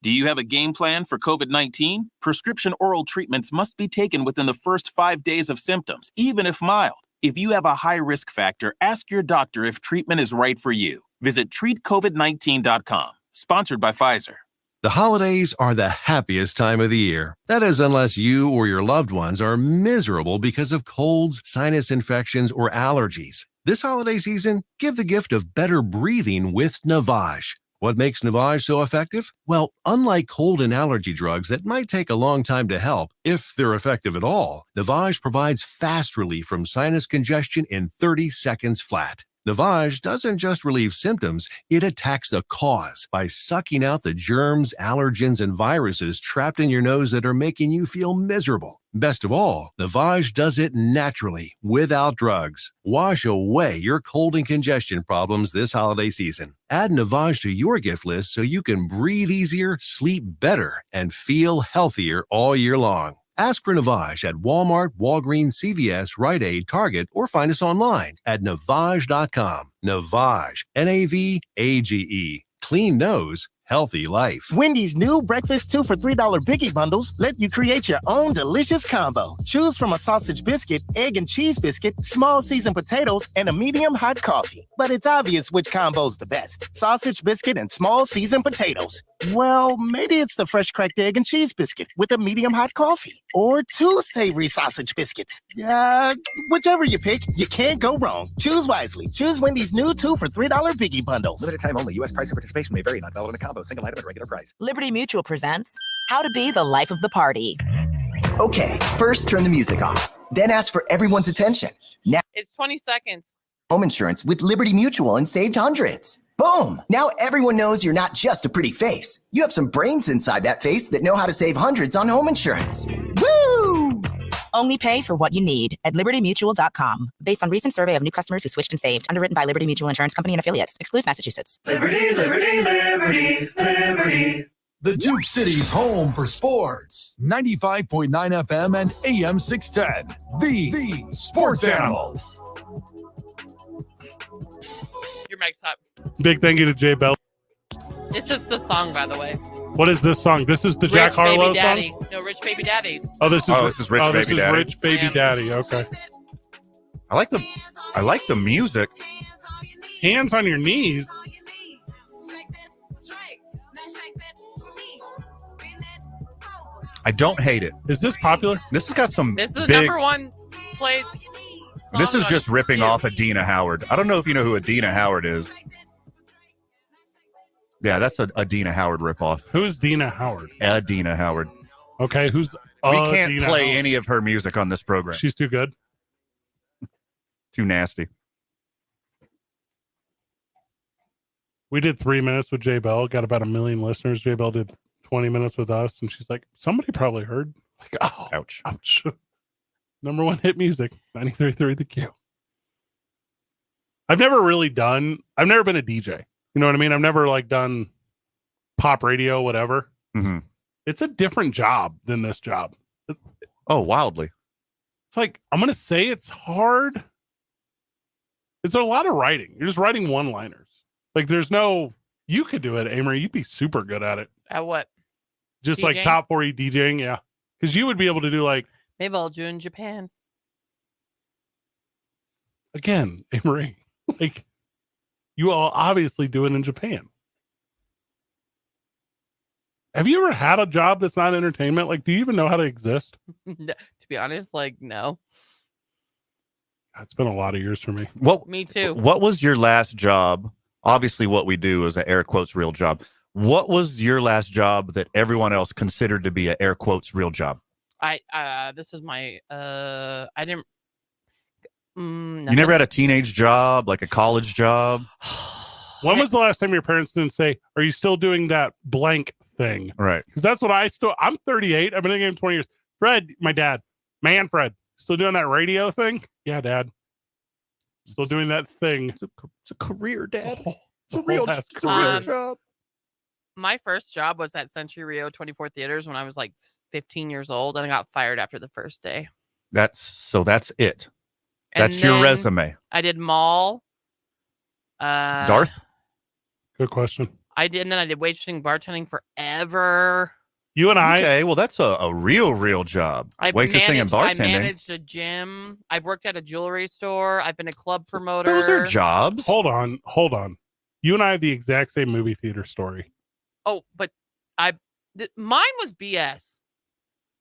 Do you have a game plan for COVID-19? Prescription oral treatments must be taken within the first 5 days of symptoms, even if mild. If you have a high risk factor, ask your doctor if treatment is right for you. Visit treatcovid19.com. Sponsored by Pfizer. The holidays are the happiest time of the year. That is, unless you or your loved ones are miserable because of colds, sinus infections, or allergies. This holiday season, give the gift of better breathing with Navage. What makes Navage so effective? Well, unlike cold and allergy drugs that might take a long time to help, if they're effective at all, Navage provides fast relief from sinus congestion in 30 seconds flat. Navage doesn't just relieve symptoms, it attacks the cause by sucking out the germs, allergens, and viruses trapped in your nose that are making you feel miserable. Best of all, Navage does it naturally, without drugs. Wash away your cold and congestion problems this holiday season. Add Navage to your gift list so you can breathe easier, sleep better, and feel healthier all year long. Ask for Navage at Walmart, Walgreens, CVS, Rite Aid, Target, or find us online at Navage.com. Navage, Navage. Clean nose, healthy life. Wendy's new breakfast 2 for $3 Biggie bundles let you create your own delicious combo. Choose from a sausage biscuit, egg and cheese biscuit, small seasoned potatoes, and a medium hot coffee. But it's obvious which combo's the best. Sausage biscuit and small seasoned potatoes. Well, maybe it's the fresh cracked egg and cheese biscuit with a medium hot coffee. Or 2 savory sausage biscuits. Whichever you pick, you can't go wrong. Choose wisely. Choose Wendy's new 2 for $3 Biggie bundles. Limited time only. U.S. price and participation may vary. Not valid in a combo. Single item at regular price. Liberty Mutual presents How to Be the Life of the Party. Okay, first turn the music off. Then ask for everyone's attention. Now, It's 20 seconds. home insurance with Liberty Mutual and saved hundreds. Boom! Now everyone knows you're not just a pretty face. You have some brains inside that face that know how to save hundreds on home insurance. Woo! Only pay for what you need at libertymutual.com. Based on recent survey of new customers who switched and saved. Underwritten by Liberty Mutual Insurance Company and affiliates. Excludes Massachusetts. Liberty, liberty, liberty, liberty. The Duke City's home for sports. 95.9 FM and AM 610. The Sports Animal. Your mic's hot. Big thank you to Jay Bell. This is the song, by the way. What is this song? This is the Jack Rich Harlow Baby Daddy. song? No, Rich Baby Daddy. Oh, this is Rich Baby this is Daddy. Rich Baby Daddy. Okay. I like the music. Hands on your knees. I don't hate it. Is this popular? This has got some This is the big. #1 played. This song is on just ripping YouTube. off Adina Howard. I don't know if you know who Adina Howard is. Yeah, that's a Adina Howard ripoff. Who's Dina Howard? Adina Howard. Okay, who's We can't Dina play Howard. any of her music on this program. She's too good. Too nasty. We did 3 minutes with Jay Bell. Got about 1 million listeners. Jay Bell did 20 minutes with us, and she's like, somebody probably heard. Like, oh, ouch. #1 hit music, 93.3 The Q. I've never been a DJ. You know what I mean? I've never done pop radio, whatever. Mm-hmm. It's a different job than this job. Oh, wildly. It's like, I'm going to say it's hard. It's a lot of writing. You're just writing one-liners. You could do it, Amory. You'd be super good at it. At what? Just DJing? top 40 DJing, yeah. Because you would be able to do Maybe I'll do in Japan. again, Amory, you all obviously do it in Japan. Have you ever had a job that's not entertainment? Like, do you even know how to exist? To be honest, like, no. It's been a lot of years for me. Me too. What was your last job? Obviously, what we do is an air quotes real job. What was your last job that everyone else considered to be an air quotes real job? This was my I didn't. You never had a teenage job, like a college job? When was the last time your parents didn't say, "Are you still doing that blank thing?" Right. Because that's what I'm 38. I've been in the game 20 years. Fred, my dad, Manfred, still doing that radio thing? Yeah, Dad. Still doing that thing. It's a career, Dad. It's a real career job. My first job was at Century Rio 24 Theaters when I was like 15 years old, and I got fired after the first day. That's it. And That's your then resume. I did mall. Darth? Good question. I did, and then I did waitressing, bartending forever. You and I. Okay, well, that's a real job. Waitressing and bartending. I managed a gym. I've worked at a jewelry store. I've been a club promoter. Those are jobs. Hold on. You and I have the exact same movie theater story. Oh, but mine was BS.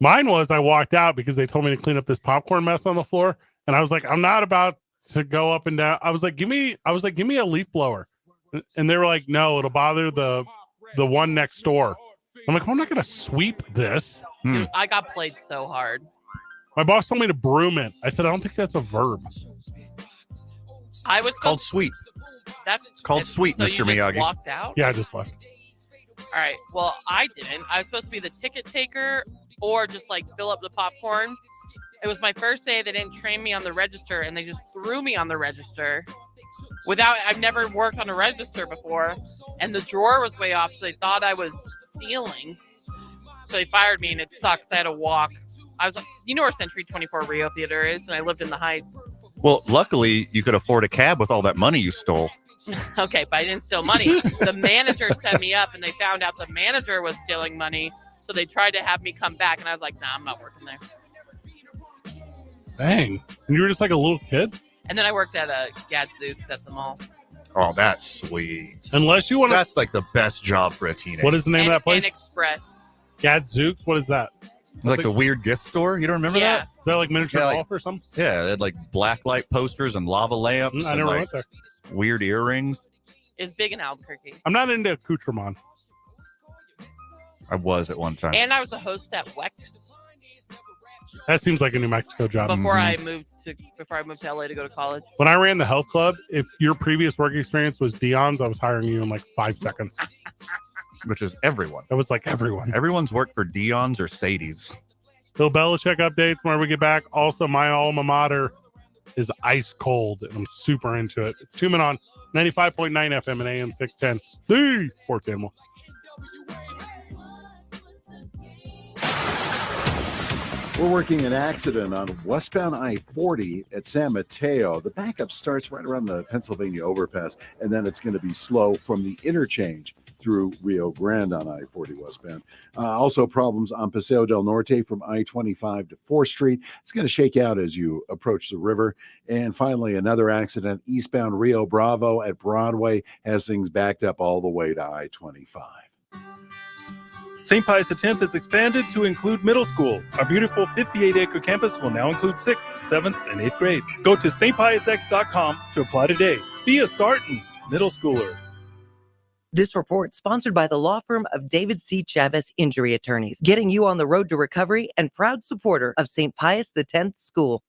Mine was I walked out because they told me to clean up this popcorn mess on the floor, and I was like, I'm not about to go up and down. I was like, give me a leaf blower, and they were like, no, it'll bother the one next door. I'm like, I'm not gonna sweep this. Dude, I got played so hard. My boss told me to broom it. I said, I don't think that's a verb. I was called sweep. That's called sweep, so Mr. you just Miyagi. Walked out. Yeah, I just left. All right. Well, I didn't. I was supposed to be the ticket taker or just like fill up the popcorn. It was my first day. They didn't train me on the register, and they just threw me on the register. I've never worked on a register before, and the drawer was way off, so they thought I was stealing. So they fired me, and it sucks. I had to walk. I was like, you know where Century 24 Rio Theater is, and I lived in the Heights. Well, luckily, you could afford a cab with all that money you stole. Okay, but I didn't steal money. The manager set me up, and they found out the manager was stealing money, so they tried to have me come back, and I was like, nah, I'm not working there. Dang. And you were just like a little kid? And then I worked at a Gadzooks at the mall. Oh, that's sweet. Unless you want to... That's like the best job for a teenager. What is the name of that place? And Express. Gadzooks? What is that? Like the weird gift store? You don't remember that? Is that like miniature golf or something? Yeah, they had like black light posters and lava lamps. I and never like went there. Weird earrings. It's big in Albuquerque. I'm not into accoutrement. I was at one time. And I was a host at Wex That seems like a New Mexico job. before I moved to LA to go to college. When I ran the health club, if your previous work experience was Dion's, I was hiring you in like 5 seconds. Which is everyone. That was like everyone. Everyone's worked for Dion's or Sadie's. Bill Belichick updates whenever we get back. Also, my alma mater is ice cold, and I'm super into it. It's 2 Men on 95.9 FM and AM 610. The Sports Animal. We're working an accident on westbound I-40 at San Mateo. The backup starts right around the Pennsylvania overpass, and then it's going to be slow from the interchange through Rio Grande on I-40 westbound. Also problems on Paseo del Norte from I-25 to 4th Street. It's going to shake out as you approach the river. And finally, another accident eastbound Rio Bravo at Broadway has things backed up all the way to I-25. St. Pius X has expanded to include middle school. Our beautiful 58-acre campus will now include 6th, 7th, and 8th grades. Go to stpiusx.com to apply today. Be a Sarton middle schooler. This report sponsored by the law firm of David C. Chavez Injury Attorneys, getting you on the road to recovery and proud supporter of St. Pius X School.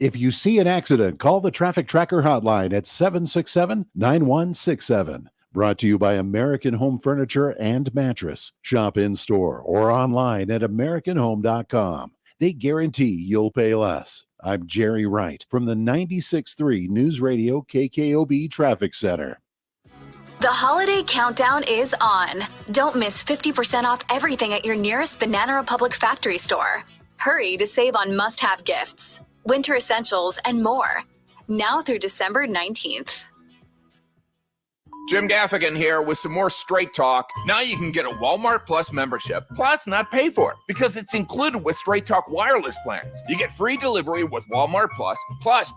If you see an accident, call the Traffic Tracker hotline at 767-9167. Brought to you by American Home Furniture and Mattress. Shop in-store or online at AmericanHome.com. They guarantee you'll pay less. I'm Jerry Wright from the 96.3 News Radio KKOB Traffic Center. The holiday countdown is on. Don't miss 50% off everything at your nearest Banana Republic factory store. Hurry to save on must-have gifts, winter essentials, and more. Now through December 19th. Jim Gaffigan here with some more Straight Talk. Now you can get a Walmart Plus membership, plus not pay for it, because it's included with Straight Talk wireless plans. You get free delivery with Walmart plus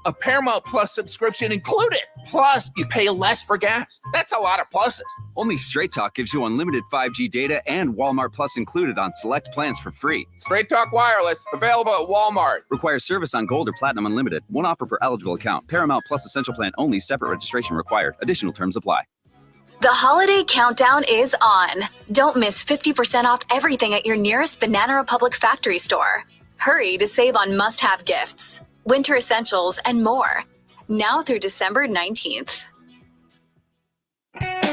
a Paramount Plus subscription included. Plus, you pay less for gas. That's a lot of pluses. Only Straight Talk gives you unlimited 5G data and Walmart Plus included on select plans for free. Straight Talk wireless, available at Walmart. Requires service on Gold or Platinum Unlimited. One offer per eligible account. Paramount Plus Essential Plan only. Separate registration required. Additional terms apply. The holiday countdown is on. Don't miss 50% off everything at your nearest Banana Republic factory store. Hurry to save on must-have gifts, winter essentials, and more. Now through December 19th.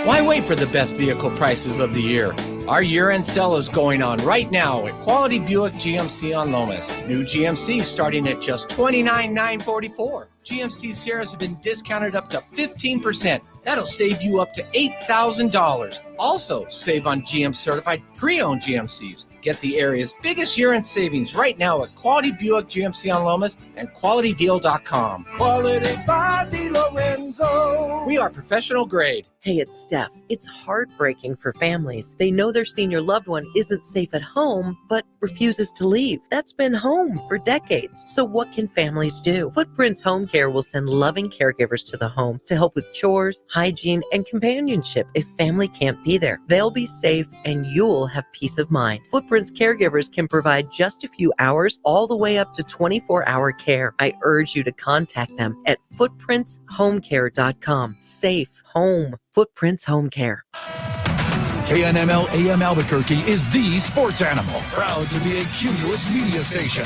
Why wait for the best vehicle prices of the year? Our year-end sale is going on right now at Quality Buick GMC on Lomas. New GMC starting at just $29,944. GMC Sierras have been discounted up to 15%. That'll save you up to $8,000. Also, save on GM certified pre-owned GMCs. Get the area's biggest year-end savings right now at Quality Buick GMC on Lomas and QualityDeal.com. Quality by DiLorenzo. We are professional grade. Hey, it's Steph. It's heartbreaking for families. They know their senior loved one isn't safe at home, but refuses to leave. That's been home for decades. So what can families do? Footprints Home Care will send loving caregivers to the home to help with chores, hygiene, and companionship if family can't be there. They'll be safe and you'll have peace of mind. Footprints caregivers can provide just a few hours all the way up to 24-hour care. I urge you to contact them at footprintshomecare.com. Safe home. Footprints Home Care. KNML AM Albuquerque is the sports animal, proud to be a Cumulus media station,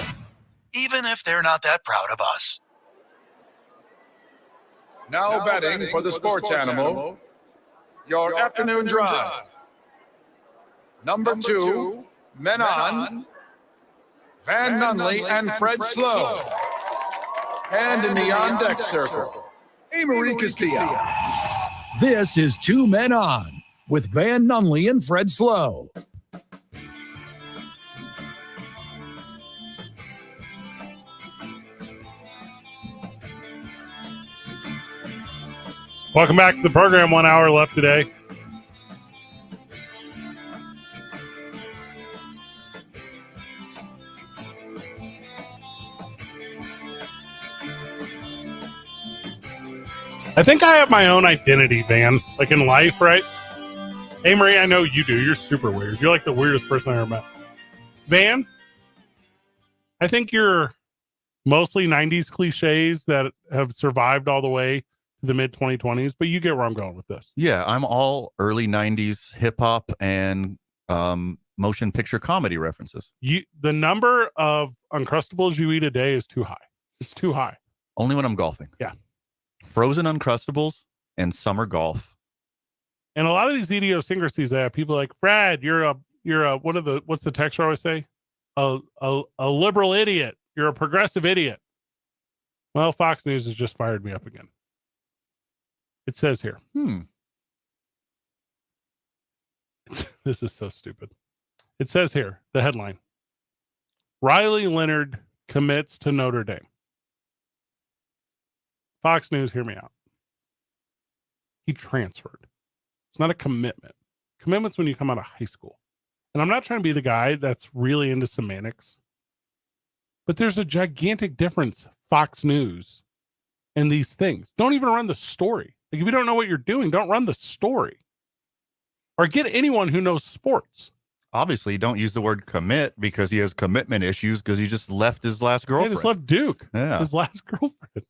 even if they're not that proud of us. Now betting for the sports animal, your afternoon drive. Number 2, Menon, Van Nunley, and Fred Slow. And in the on-deck circle, Amory Castilla. This is 2 Men On with Van Nunley and Fred Slow. Welcome back to the program. 1 hour left today. I think I have my own identity, Van, like in life, right? Hey, Marie, I know you do. You're super weird. You're like the weirdest person I ever met. Van, I think you're mostly 90s cliches that have survived all the way to the mid-2020s, but you get where I'm going with this. Yeah, I'm all early 90s hip-hop and motion picture comedy references. The number of Uncrustables you eat a day is too high. It's too high. Only when I'm golfing. Yeah. Frozen Uncrustables and summer golf. And a lot of these idiosyncrasies that have people like, Brad, you're a what's the text I always say? A liberal idiot. You're a progressive idiot. Well, Fox News has just fired me up again. It says here. This is so stupid. It says here, the headline. Riley Leonard commits to Notre Dame. Fox News, hear me out. He transferred. It's not a commitment. Commitment's when you come out of high school. And I'm not trying to be the guy that's really into semantics. But there's a gigantic difference, Fox News, and these things. Don't even run the story. Like, if you don't know what you're doing, don't run the story. Or get anyone who knows sports. Obviously, don't use the word commit because he has commitment issues because he just left his last girlfriend. He just left Duke. Yeah. His last girlfriend.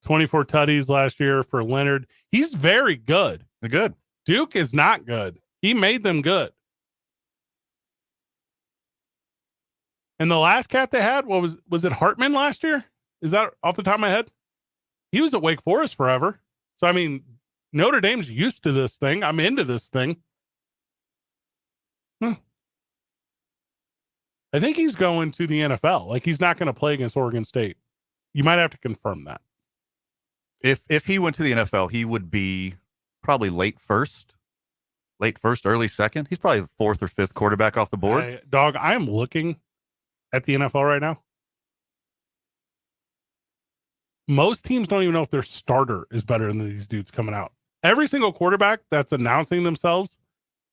24 tutties last year for Leonard. He's very good. They're good. Duke is not good. He made them good. And the last cat they had, was it Hartman last year? Is that off the top of my head? He was at Wake Forest forever. So, I mean, Notre Dame's used to this thing. I'm into this thing. I think he's going to the NFL. Like, he's not going to play against Oregon State. You might have to confirm that. If he went to the NFL, he would be probably late first, early second. He's probably the 4th or 5th quarterback off the board. Dog, I am looking at the NFL right now. Most teams don't even know if their starter is better than these dudes coming out Every single quarterback that's announcing themselves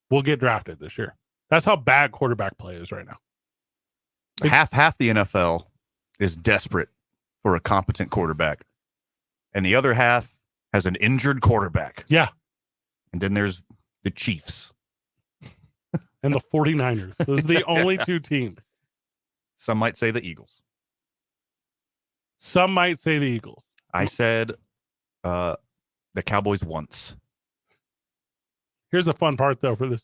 will get drafted this year. That's how bad quarterback play is right now. Half the NFL is desperate for a competent quarterback, and the other half has an injured quarterback. Yeah. And then there's the Chiefs. And the 49ers. Those are the only two teams. Some might say the Eagles. Some might say the Eagles. I said the Cowboys once. Here's a fun part, though, for this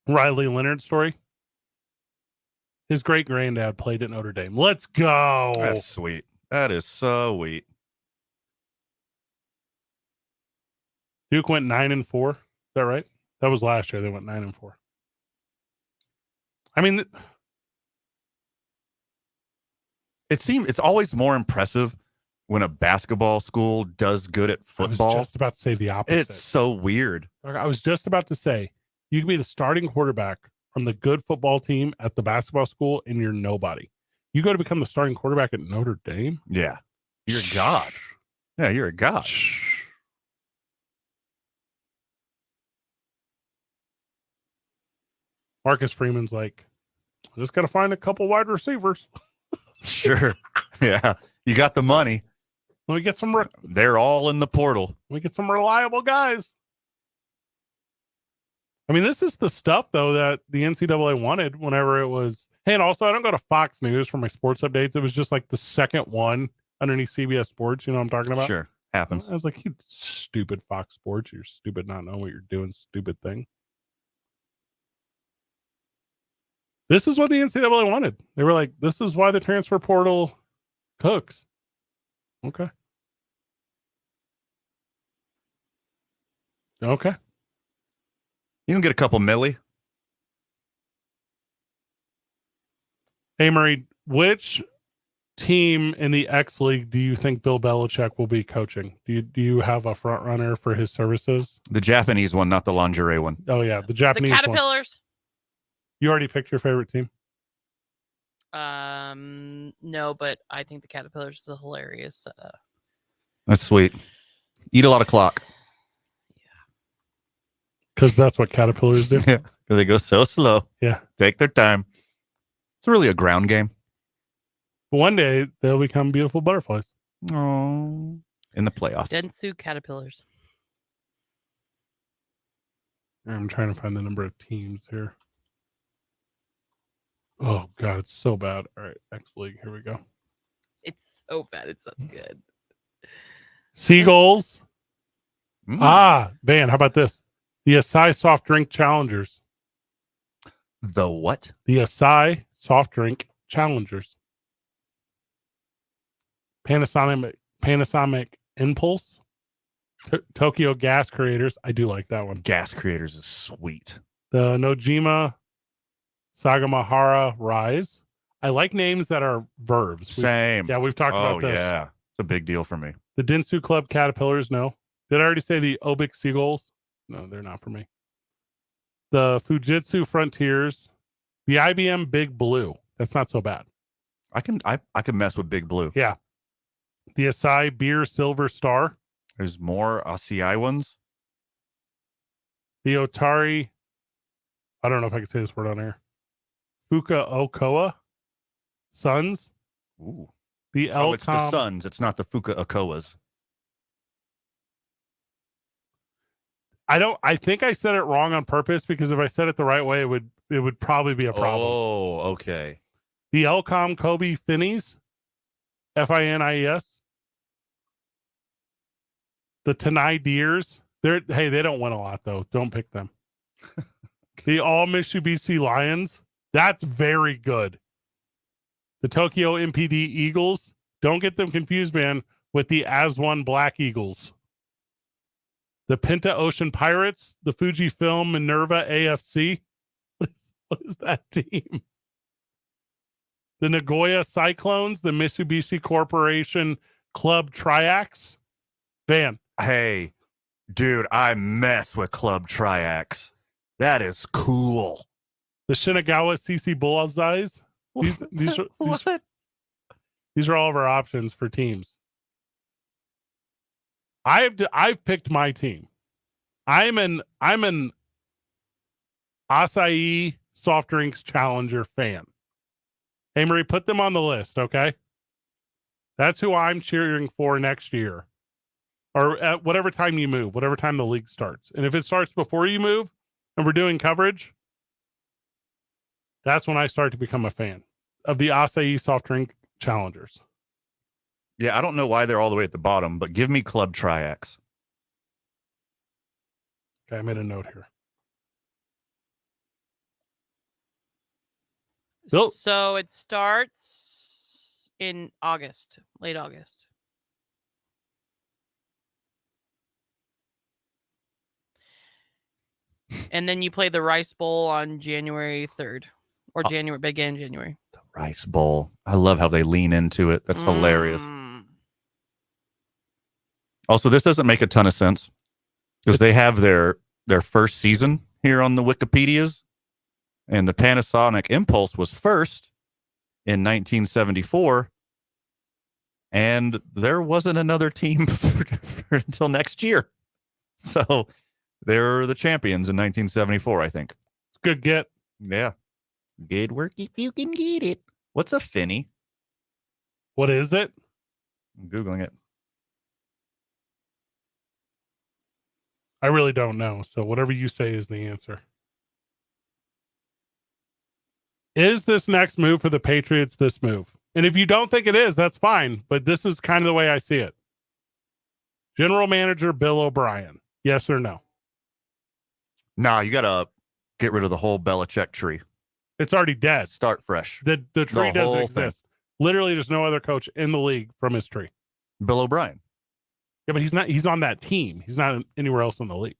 Riley Leonard story. His great-granddad played at Notre Dame. Let's go. That's sweet. That is so sweet. Duke went 9-4. Is that right? That was last year. They went 9-4. I mean, it's always more impressive when a basketball school does good at football. I was just about to say the opposite. It's so weird. I was just about to say, you can be the starting quarterback on the good football team at the basketball school, and you're nobody. You go to become the starting quarterback at Notre Dame? Yeah. You're a god. Yeah, you're a god. Marcus Freeman's like, I just got to find a couple wide receivers. Sure. Yeah. You got the money. Let me get some. They're all in the portal. We get some reliable guys. I mean, this is the stuff, though, that the NCAA wanted whenever it was. Hey, and also, I don't go to Fox News for my sports updates. It was just like the second one underneath CBS Sports. You know what I'm talking about? Sure. Happens. I was like, you stupid Fox Sports. You're stupid not knowing what you're doing. Stupid thing. This is what the NCAA wanted. They were like, this is why the transfer portal cooks. Okay. Okay. You can get a couple milli. Hey, Murray, which team in the X League do you think Bill Belichick will be coaching? Do you have a front runner for his services? The Japanese one, not the lingerie one. Oh, yeah. The Japanese The Caterpillars. one. You already picked your favorite team? No, but I think the Caterpillars is a hilarious. That's sweet. Eat a lot of clock. Because that's what caterpillars do. Yeah, because they go so slow. Yeah. Take their time. It's really a ground game. But one day, they'll become beautiful butterflies. Oh. In the playoffs. Dentsu Caterpillars. I'm trying to find the number of teams here. Oh, God, it's so bad. All right, X League. Here we go. It's so bad. It's so good. Seagulls. Van, how about this? The Asahi Soft Drink Challengers. The what? The Asahi Soft Drink Challengers. Panasonic Impulse. Tokyo Gas Creators. I do like that one. Gas Creators is sweet. The Nojima Sagamihara Rise. I like names that are verbs. Same. We've talked about this. Yeah. It's a big deal for me. The Dentsu Club Caterpillars, no. Did I already say the Obik Seagulls? No, they're not for me. The Fujitsu Frontiers. The IBM Big Blue. That's not so bad. I can mess with Big Blue. Yeah. The Asahi Beer Silver Star. There's more ACI ones. The Otari. I don't know if I can say this word on air. Fuka Okoa. Suns. Ooh. The Oh, it's the Suns. It's not the Fuka Okoas. I think I said it wrong on purpose because if I said it the right way, it would probably be a problem. Oh, okay. The Elcom Kobe Finnies. FINIES. The Tanai Deers. They don't win a lot though. Don't pick them. The All Mitsubishi Lions. That's very good. The Tokyo MPD Eagles. Don't get them confused, man, with the As-One Black Eagles. The Penta Ocean Pirates. The Fujifilm Minerva AFC. What is that team? The Nagoya Cyclones. The Mitsubishi Corporation Club Triax. Van. Hey, dude, I mess with Club Triax. That is cool. The Shinagawa CC Bullseyes. These are all of our options for teams. I've picked my team. I'm an Acai soft drinks challenger fan. Hey, Marie, put them on the list, okay? That's who I'm cheering for next year. Or at whatever time you move, whatever time the league starts. And if it starts before you move and we're doing coverage, that's when I start to become a fan of the Acai soft drink challengers. Yeah, I don't know why they're all the way at the bottom, but give me Club Triax. Okay, I made a note here. Bill? So it starts in August, late August. And then you play the Rice Bowl on January 3rd or begin January. The Rice Bowl. I love how they lean into it. That's hilarious. Also, this doesn't make a ton of sense because they have their first season here on the Wikipedias, and the Panasonic Impulse was first in 1974, and there wasn't another team until next year. So they're the champions in 1974, I think. Good get. Yeah. Good work if you can get it. What's a Finny? What is it? I'm Googling it. I really don't know. So whatever you say is the answer. Is this next move for the Patriots this move? And if you don't think it is, that's fine. But this is kind of the way I see it. General Manager Bill O'Brien. Yes or no? Nah, you got to get rid of the whole Belichick tree. It's already dead. Start fresh. The tree doesn't exist. Literally, there's no other coach in the league from his tree. Bill O'Brien. Yeah, but he's not. He's on that team. He's not anywhere else in the league.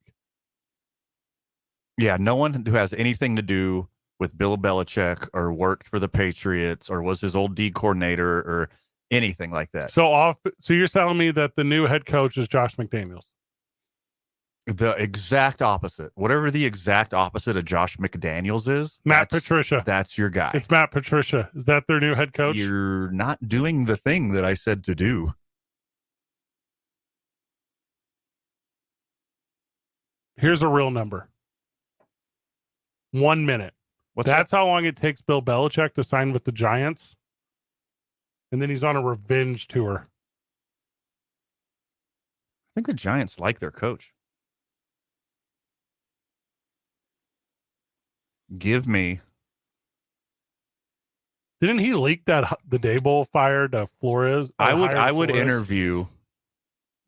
Yeah, no one who has anything to do with Bill Belichick or worked for the Patriots or was his old D coordinator or anything like that. So you're telling me that the new head coach is Josh McDaniels? The exact opposite. Whatever the exact opposite of Josh McDaniels is. Matt Patricia. That's your guy. It's Matt Patricia. Is that their new head coach? You're not doing the thing that I said to do. Here's a real number. 1 minute. That's how long it takes Bill Belichick to sign with the Giants. And then he's on a revenge tour. I think the Giants like their coach. Give me. Didn't he leak that the Daboll fired Flores? I would interview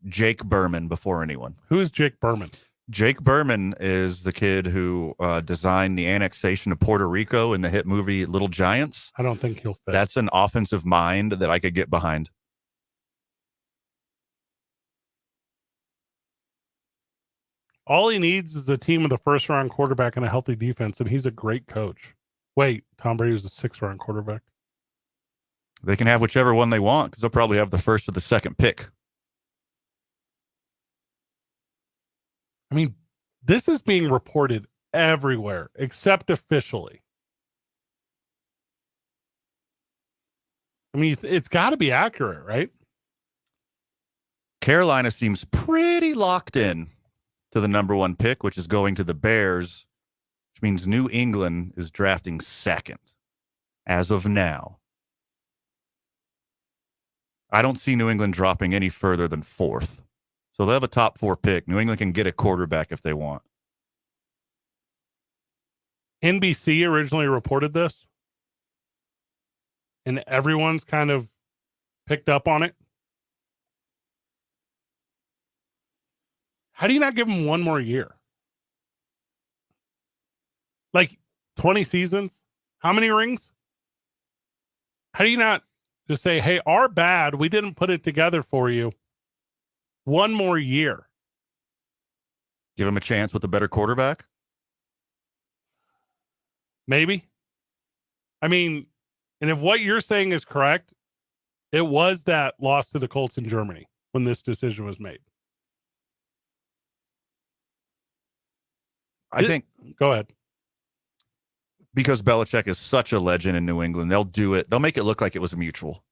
Jake Berman before anyone. Who is Jake Berman? Jake Berman is the kid who designed the annexation of Puerto Rico in the hit movie Little Giants. I don't think he'll fit. That's an offensive mind that I could get behind. All he needs is a team with a first-round quarterback and a healthy defense, and he's a great coach. Wait, Tom Brady was a sixth-round quarterback. They can have whichever one they want because they'll probably have the first or the second pick. I mean, this is being reported everywhere except officially. I mean, it's got to be accurate, right? Carolina seems pretty locked in to the number one pick, which is going to the Bears, which means New England is drafting second as of now. I don't see New England dropping any further than fourth. So they'll have a top 4 pick. New England can get a quarterback if they want. NBC originally reported this, and everyone's kind of picked up on it. How do you not give him one more year? Like 20 seasons? How many rings? How do you not just say, hey, our bad, we didn't put it together for you. One more year. Give him a chance with a better quarterback? Maybe. I mean, and if what you're saying is correct, it was that loss to the Colts in Germany when this decision was made. I think. Go ahead. Because Belichick is such a legend in New England, they'll do it. They'll make it look like it was mutual.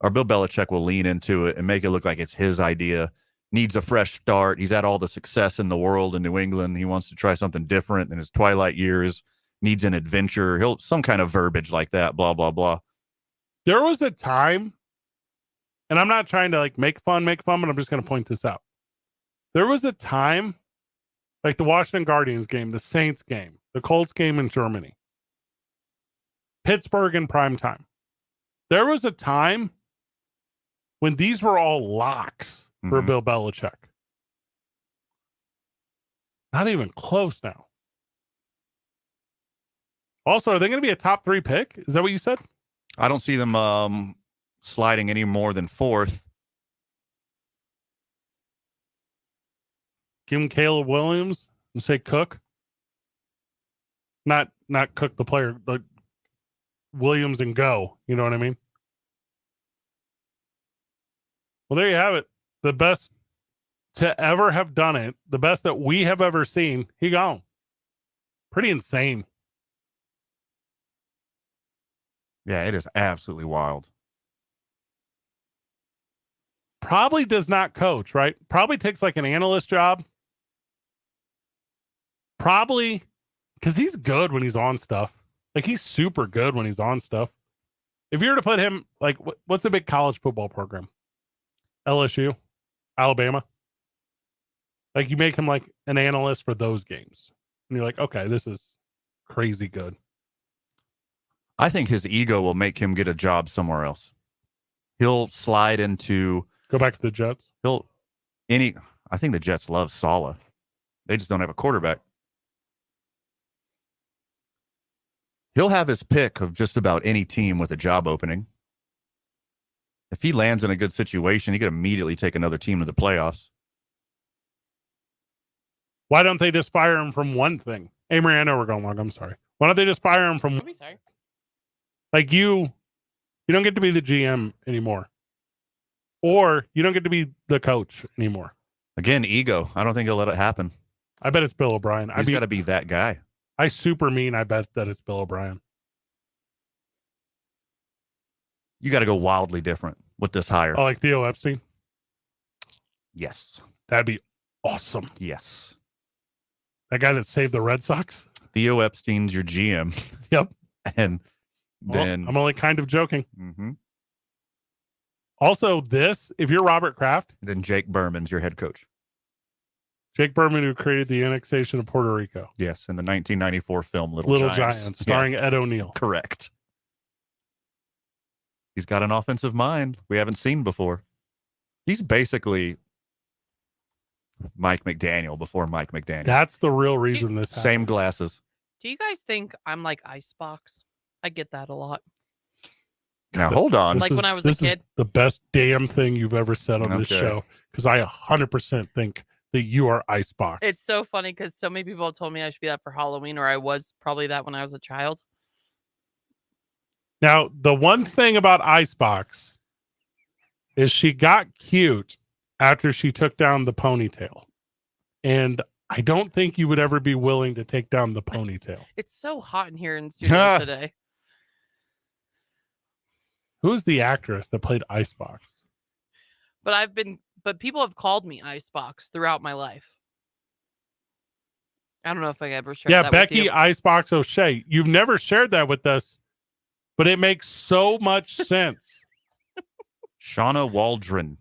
Or Bill Belichick will lean into it and make it look like it's his idea. needs a fresh start. He's had all the success in the world in New England. He wants to try something different in his twilight years, needs an adventure. Some kind of verbiage like that, blah, blah, blah. There was a time, and I'm not trying to like make fun, but I'm just going to point this out. There was a time, like the Washington Guardians game, the Saints game, the Colts game in Germany, Pittsburgh in prime time. There was a time when these were all locks for Bill Belichick. Not even close now. Also, are they going to be a top 3 pick? Is that what you said? I don't see them sliding any more than 4th. Give him Caleb Williams and say Cook. Not Cook the player, but Williams and go. You know what I mean? Well, there you have it. The best to ever have done it. The best that we have ever seen. He gone. Pretty insane. Yeah, it is absolutely wild. Probably does not coach, right? Probably takes like an analyst job. Probably because he's good when he's on stuff. Like he's super good when he's on stuff. If you were to put him, like, what's a big college football program? LSU, Alabama. Like you make him like an analyst for those games. And you're like, okay, this is crazy good. I think his ego will make him get a job somewhere else. He'll slide into... Go back to the Jets? I think the Jets love Saleh. They just don't have a quarterback. He'll have his pick of just about any team with a job opening. If he lands in a good situation, he could immediately take another team to the playoffs. Why don't they just fire him from one thing? Hey, Marie, I know we're going long. I'm sorry. Why don't they just fire him from... Sorry. Like you don't get to be the GM anymore. Or you don't get to be the coach anymore. Again, ego. I don't think he'll let it happen. I bet it's Bill O'Brien. He's got to be that guy. I bet that it's Bill O'Brien. You got to go wildly different with this hire. Oh, like Theo Epstein? Yes. That'd be awesome. Yes. That guy that saved the Red Sox? Theo Epstein's your GM. Yep. And then... I'm only kind of joking. Mm-hmm. Also, if you're Robert Kraft... Then Jake Berman's your head coach. Jake Berman, who created the annexation of Puerto Rico. Yes, in the 1994 film Little Giants, starring Ed O'Neill. Correct. He's got an offensive mind we haven't seen before. He's basically Mike McDaniel before Mike McDaniel. That's the real reason this happened. Same glasses. Do you guys think I'm like Icebox? I get that a lot. Now, hold on. Like when I was a kid. Is the best damn thing you've ever said on this show, because I 100% think that you are Icebox. It's so funny because so many people have told me I should be that for Halloween, or I was probably that when I was a child. Now, the one thing about Icebox is she got cute after she took down the ponytail. And I don't think you would ever be willing to take down the ponytail. It's so hot in here in studio today. Who is the actress that played Icebox? But people have called me Icebox throughout my life. I don't know if I ever shared that Becky with you. Icebox O'Shea. You've never shared that with us, but it makes so much sense. Shauna Waldron,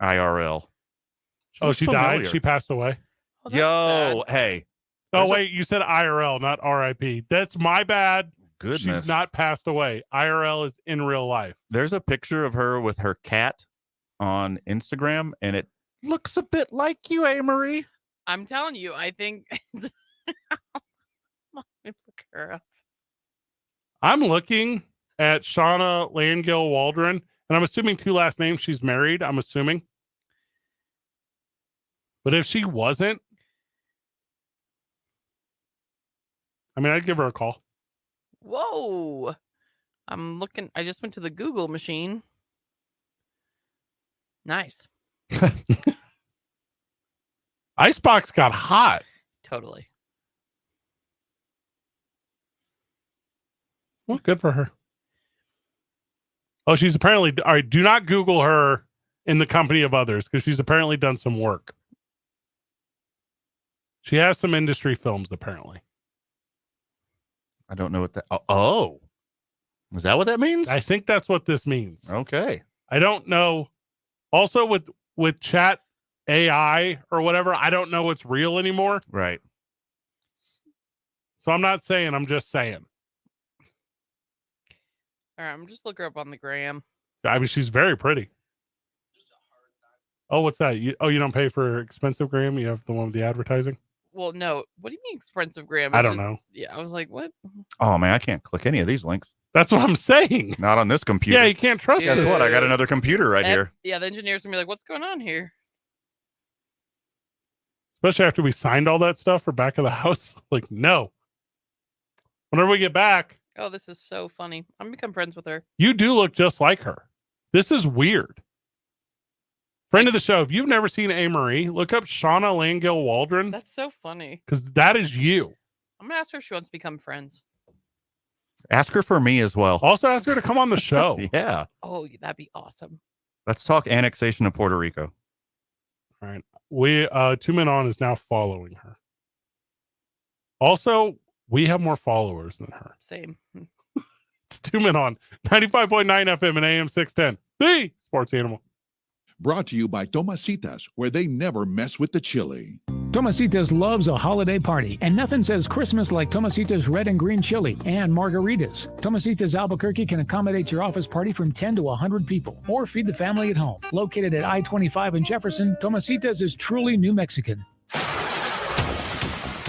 IRL. She died? She passed away? Hey. Oh, wait, you said IRL, not RIP. That's my bad. Goodness. She's not passed away. IRL is in real life. There's a picture of her with her cat on Instagram, and it looks a bit like you, Marie. I'm telling you, I think... Let me look her up. I'm looking at Shauna Langell Waldron, and I'm assuming 2 last names. She's married, I'm assuming. But if she wasn't, I mean, I'd give her a call. Whoa. I'm looking. I just went to the Google machine. Nice. Icebox got hot. Totally. Well, good for her. Oh, she's apparently... All right, do not Google her in the company of others because she's apparently done some work. She has some industry films, apparently. I don't know what that. Oh, is that what that means? I think that's what this means. Okay. I don't know. Also, with chat AI or whatever, I don't know what's real anymore. Right. So I'm not saying, I'm just saying. All right, I'm just looking her up on the gram. I mean, she's very pretty. Oh, what's that? You don't pay for expensive gram? You have the one with the advertising? Well, no. What do you mean expensive gram? I don't know. Yeah, I was like, what? Oh, man, I can't click any of these links. That's what I'm saying. Not on this computer. Yeah, you can't trust Guess this. what? I got another computer right here. Yeah, the engineer's going to be like, what's going on here? Especially after we signed all that stuff for back of the house. Like, no. Whenever we get back. Oh, this is so funny. I'm going to become friends with her. You do look just like her. This is weird. Friend of the show, if you've never seen A. Marie, look up Shauna Langell Waldron. That's so funny. Because that is you. I'm going to ask her if she wants to become friends. Ask her for me as well. Also ask her to come on the show. Yeah. Oh, that'd be awesome. Let's talk annexation of Puerto Rico. All right. We 2 Men On is now following her. Also, we have more followers than her. Same. It's 2 Men On. 95.9 FM and AM 610. The Sports Animal. Brought to you by Tomasitas, where they never mess with the chili. Tomasitas loves a holiday party, and nothing says Christmas like Tomasitas red and green chili and margaritas. Tomasitas Albuquerque can accommodate your office party from 10 to 100 people, or feed the family at home. Located at I-25 in Jefferson, Tomasitas is truly New Mexican.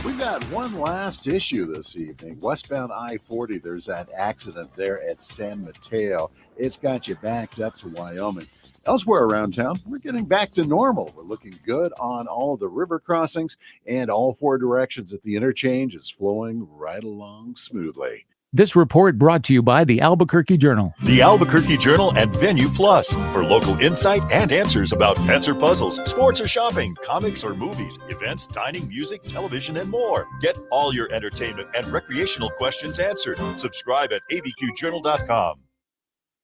We've got one last issue this evening. Westbound I-40, there's that accident there at San Mateo. It's got you backed up to Wyoming. Elsewhere around town, we're getting back to normal. We're looking good on all the river crossings, and all 4 directions at the interchange is flowing right along smoothly. This report brought to you by the Albuquerque Journal. The Albuquerque Journal and Venue Plus for local insight and answers about pets or puzzles, sports or shopping, comics or movies, events, dining, music, television, and more. Get all your entertainment and recreational questions answered. Subscribe at abqjournal.com.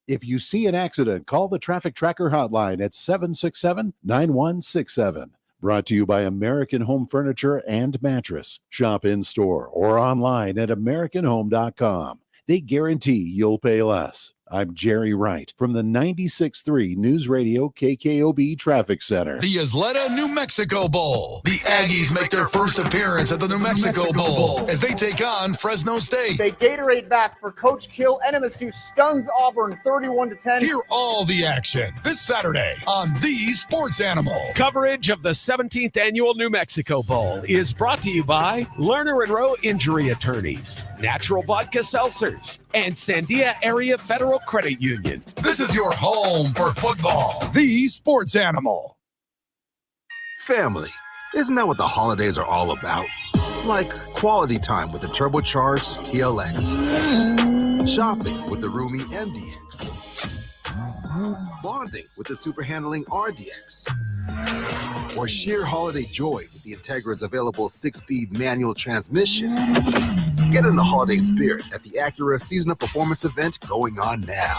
If you see an accident, call the Traffic Tracker hotline at 767-9167. Brought to you by American Home Furniture and Mattress. Shop in store or online at AmericanHome.com. They guarantee you'll pay less. I'm Jerry Wright from the 96.3 News Radio KKOB Traffic Center. The Isleta New Mexico Bowl. The Aggies make their first appearance at the New Mexico Bowl as they take on Fresno State. They Gatorade back for Coach Kill. NMSU stuns Auburn 31-10. Hear all the action this Saturday on The Sports Animal. Coverage of the 17th Annual New Mexico Bowl is brought to you by Lerner & Rowe Injury Attorneys, Natural Vodka Seltzers, and Sandia Area Federal Credit Union. This is your home for football. The Sports Animal. Family. Isn't that what the holidays are all about? Like quality time with the turbocharged TLX. Shopping with the roomy MDX. Bonding with the super handling RDX. Or sheer holiday joy with the Integra's available 6-speed manual transmission. Get in the holiday spirit at the Acura Season of Performance event going on now.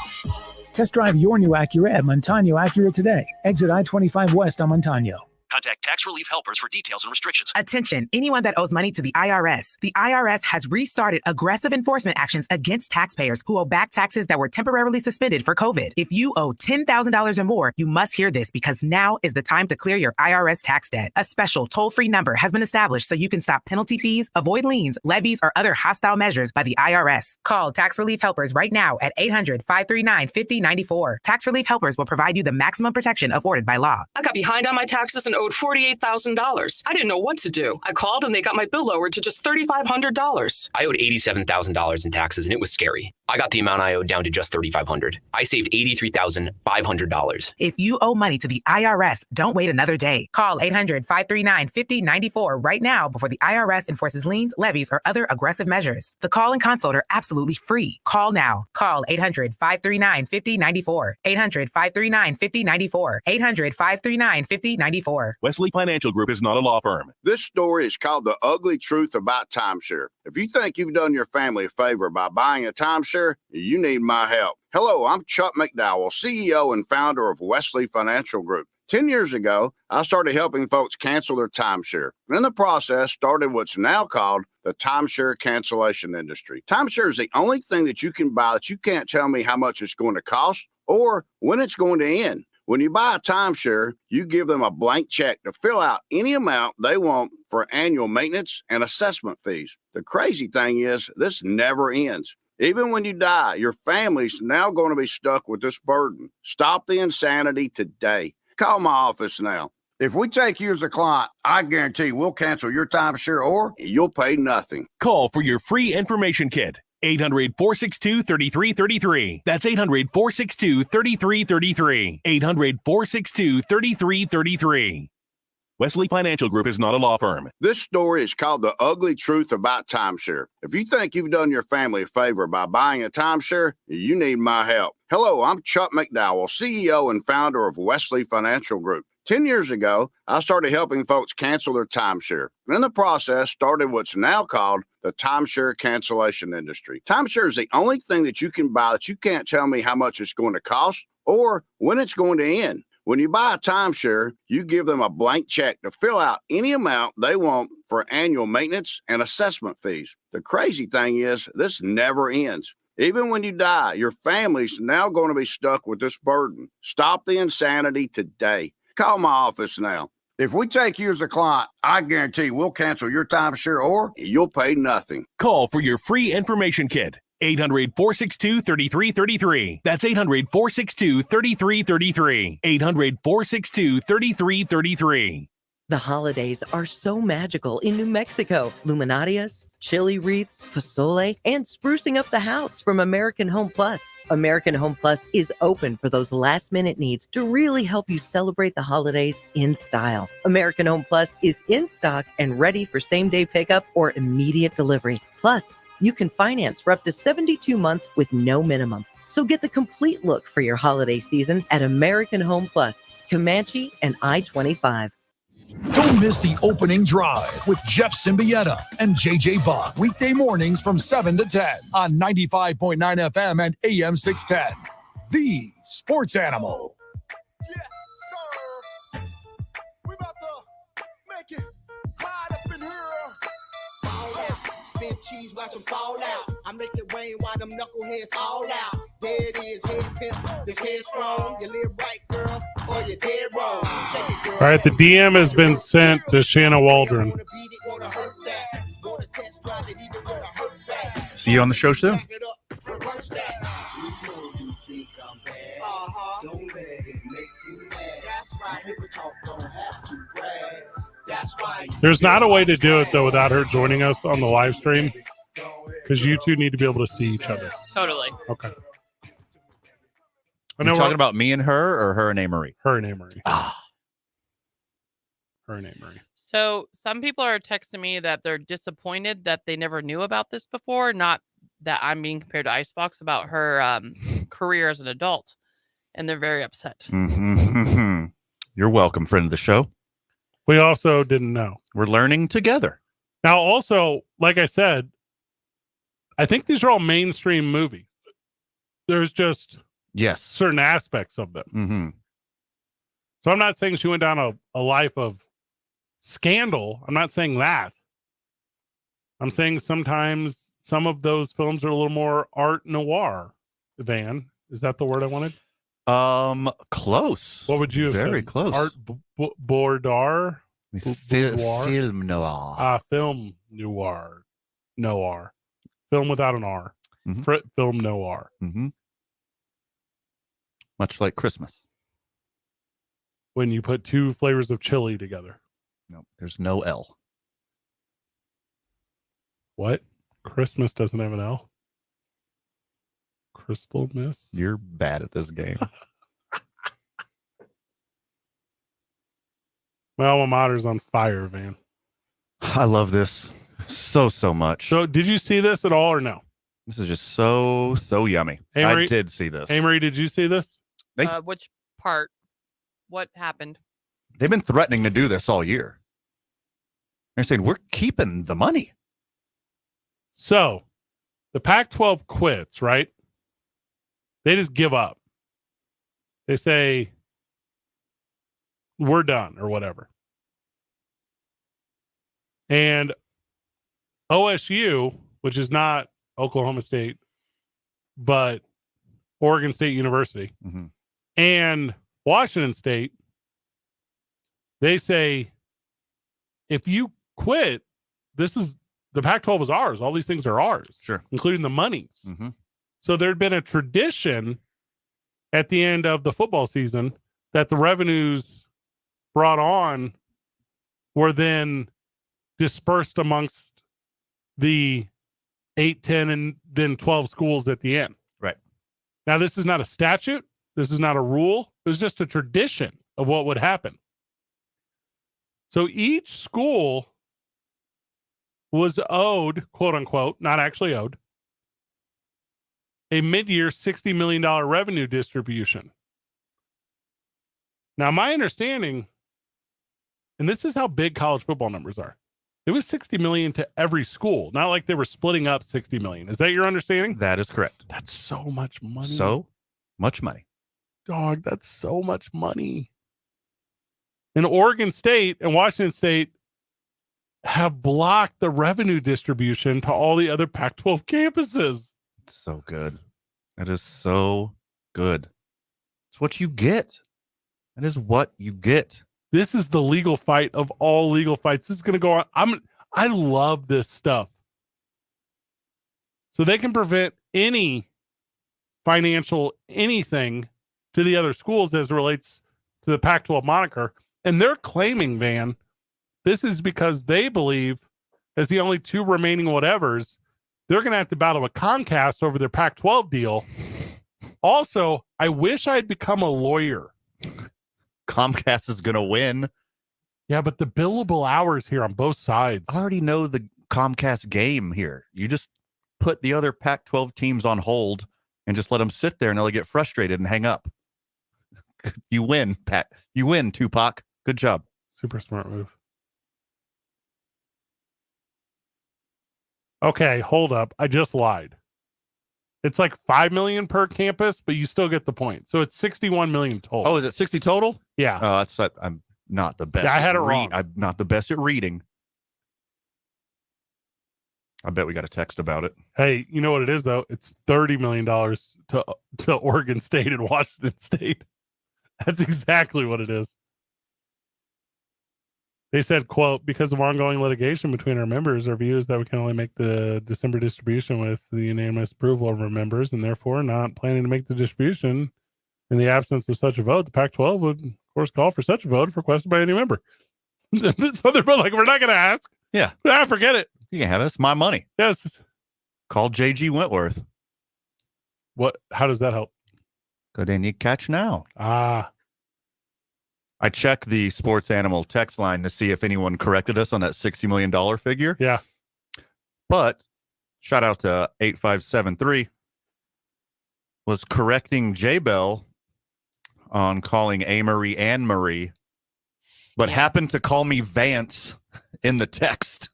Test drive your new Acura at Montano Acura today. Exit I-25 West on Montano. Contact Tax Relief Helpers for details and restrictions. Attention, anyone that owes money to the IRS. The IRS has restarted aggressive enforcement actions against taxpayers who owe back taxes that were temporarily suspended for COVID. If you owe $10,000 or more, you must hear this because now is the time to clear your IRS tax debt. A special toll-free number has been established so you can stop penalty fees, avoid liens, levies, or other hostile measures by the IRS. Call Tax Relief Helpers right now at 800-539-5094. Tax Relief Helpers will provide you the maximum protection afforded by law. I got behind on my taxes and owed $48,000. I didn't know what to do. I called and they got my bill lowered to just $3,500. I owed $87,000 in taxes and it was scary. I got the amount I owed down to just $3,500. I saved $83,500. If you owe money to the IRS, don't wait another day. Call 800-539-5094 right now before the IRS enforces liens, levies, or other aggressive measures. The call and consult are absolutely free. Call now. Call 800-539-5094. 800-539-5094. 800-539-5094. Wesley Financial Group is not a law firm. This story is called The Ugly Truth About Timeshare. If you think you've done your family a favor by buying a timeshare, you need my help. Hello, I'm Chuck McDowell, CEO and founder of Wesley Financial Group. 10 years ago, I started helping folks cancel their timeshare. And in the process, started what's now called the timeshare cancellation industry. Timeshare is the only thing that you can buy that you can't tell me how much it's going to cost or when it's going to end. When you buy a timeshare, you give them a blank check to fill out any amount they want for annual maintenance and assessment fees. The crazy thing is, this never ends. Even when you die, your family's now going to be stuck with this burden. Stop the insanity today. Call my office now. If we take you as a client, I guarantee we'll cancel your timeshare or you'll pay nothing. Call for your free information kit. 800-462-3333. That's 800-462-3333. 800-462-3333. Wesley Financial Group is not a law firm. This story is called The Ugly Truth About Timeshare. If you think you've done your family a favor by buying a timeshare, you need my help. Hello, I'm Chuck McDowell, CEO and founder of Wesley Financial Group. 10 years ago, I started helping folks cancel their timeshare. And in the process, started what's now called the timeshare cancellation industry. Timeshare is the only thing that you can buy that you can't tell me how much it's going to cost or when it's going to end. When you buy a timeshare, you give them a blank check to fill out any amount they want for annual maintenance and assessment fees. The crazy thing is, this never ends. Even when you die, your family's now going to be stuck with this burden. Stop the insanity today. Call my office now. If we take you as a client, I guarantee we'll cancel your timeshare or you'll pay nothing. Call for your free information kit. 800-462-3333. That's 800-462-3333. 800-462-3333. The holidays are so magical in New Mexico. Luminarias, chili wreaths, pozole, and sprucing up the house from American Home Plus. American Home Plus is open for those last-minute needs to really help you celebrate the holidays in style. American Home Plus is in stock and ready for same-day pickup or immediate delivery. Plus, you can finance for up to 72 months with no minimum. So get the complete look for your holiday season at American Home Plus, Comanche and I-25. Don't miss the opening drive with Jeff Symbieta and JJ Buck. Weekday mornings from 7 to 10 on 95.9 FM and AM 610. The Sports Animal. Yes, sir. We about to make it hot up in here. Fall out. Spin cheese, watch them fall out. I make it rain while them knuckleheads all out. There it is, head pimp, this head strong. You live right, girl, or you dead wrong. Shake it, girl. All right, the DM has been sent to Shanna Waldron. See you on the show soon. There's not a way to do it, though, without her joining us on the live stream, because you two need to be able to see each other. Totally. Okay. Are you talking about me and her or her and Amory? Her and Amory. Her and Amory. So some people are texting me that they're disappointed that they never knew about this before. Not that I'm being compared to Icebox, about her career as an adult. And they're very upset. Mm-hmm. You're welcome, friend of the show. We also didn't know. We're learning together. Now, also, like I said, I think these are all mainstream movies. There's just certain aspects of them. Mm-hmm. So I'm not saying she went down a life of scandal. I'm not saying that. I'm saying sometimes some of those films are a little more art noir. Van, is that the word I wanted? Close. What would you have said? Very close. Art boudoir? Film noir. Film noir. Noir. Film without an R. Mm-hmm. Film noir. Mm-hmm. Much like Christmas. When you put two flavors of chili together. No, there's no L. What? Christmas doesn't have an L? Crystal Miss? You're bad at this game. My alma mater's on fire, Van. I love this so much. So did you see this at all or no? This is just so yummy. Amory, I did see this. Amory, did you see this? Which part? What happened? They've been threatening to do this all year. They're saying we're keeping the money. So the Pac-12 quits, right? They just give up. They say, we're done or whatever. And OSU, which is not Oklahoma State, but Oregon State University, and Washington State, they say, if you quit, this is the Pac-12 is ours. All these things are ours, sure, including the monies. So there'd been a tradition at the end of the football season that the revenues brought on were then dispersed amongst the 8, 10, and then 12 schools at the end. Right. Now, this is not a statute. This is not a rule. It was just a tradition of what would happen. So each school was owed, quote unquote, not actually owed, a mid-year $60 million revenue distribution. Now, my understanding, and this is how big college football numbers are, it was $60 million to every school, not like they were splitting up $60 million. Is that your understanding? That is correct. That's so much money. So much money. Dog, that's so much money. And Oregon State and Washington State have blocked the revenue distribution to all the other Pac-12 campuses. So good. That is so good. It's what you get. That is what you get. This is the legal fight of all legal fights. This is going to go on. I love this stuff. So they can prevent any financial anything to the other schools as it relates to the Pac-12 moniker. And they're claiming, Van, this is because they believe, as the only two remaining whatevers, they're going to have to battle with Comcast over their Pac-12 deal. Also, I wish I had become a lawyer. Comcast is going to win. Yeah, but the billable hours here on both sides. I already know the Comcast game here. You just put the other Pac-12 teams on hold and just let them sit there and they'll get frustrated and hang up. You win, Pat. You win, Tupac. Good job. Super smart move. Okay, hold up. I just lied. It's like $5 million per campus, but you still get the point. So it's $61 million total. Oh, is it 60 total? Yeah. Oh, I'm not the best. Yeah, I had it wrong. I'm not the best at reading. I bet we got a text about it. Hey, you know what it is though? It's $30 million to Oregon State and Washington State. That's exactly what it is. They said, quote, because of ongoing litigation between our members, our view is that we can only make the December distribution with the unanimous approval of our members, and therefore not planning to make the distribution in the absence of such a vote. The Pac-12 would, of course, call for such a vote if requested by any member. So they're like, we're not going to ask. Yeah. Forget it. You can have it. It's my money. Yes. Call J.G. Wentworth. What? How does that help? Because then you catch now. Ah. I checked the Sports Animal text line to see if anyone corrected us on that $60 million figure. Yeah. But shout out to 8573 was correcting J-Bell on calling A-Marie Anne Marie, but happened to call me Vance in the text.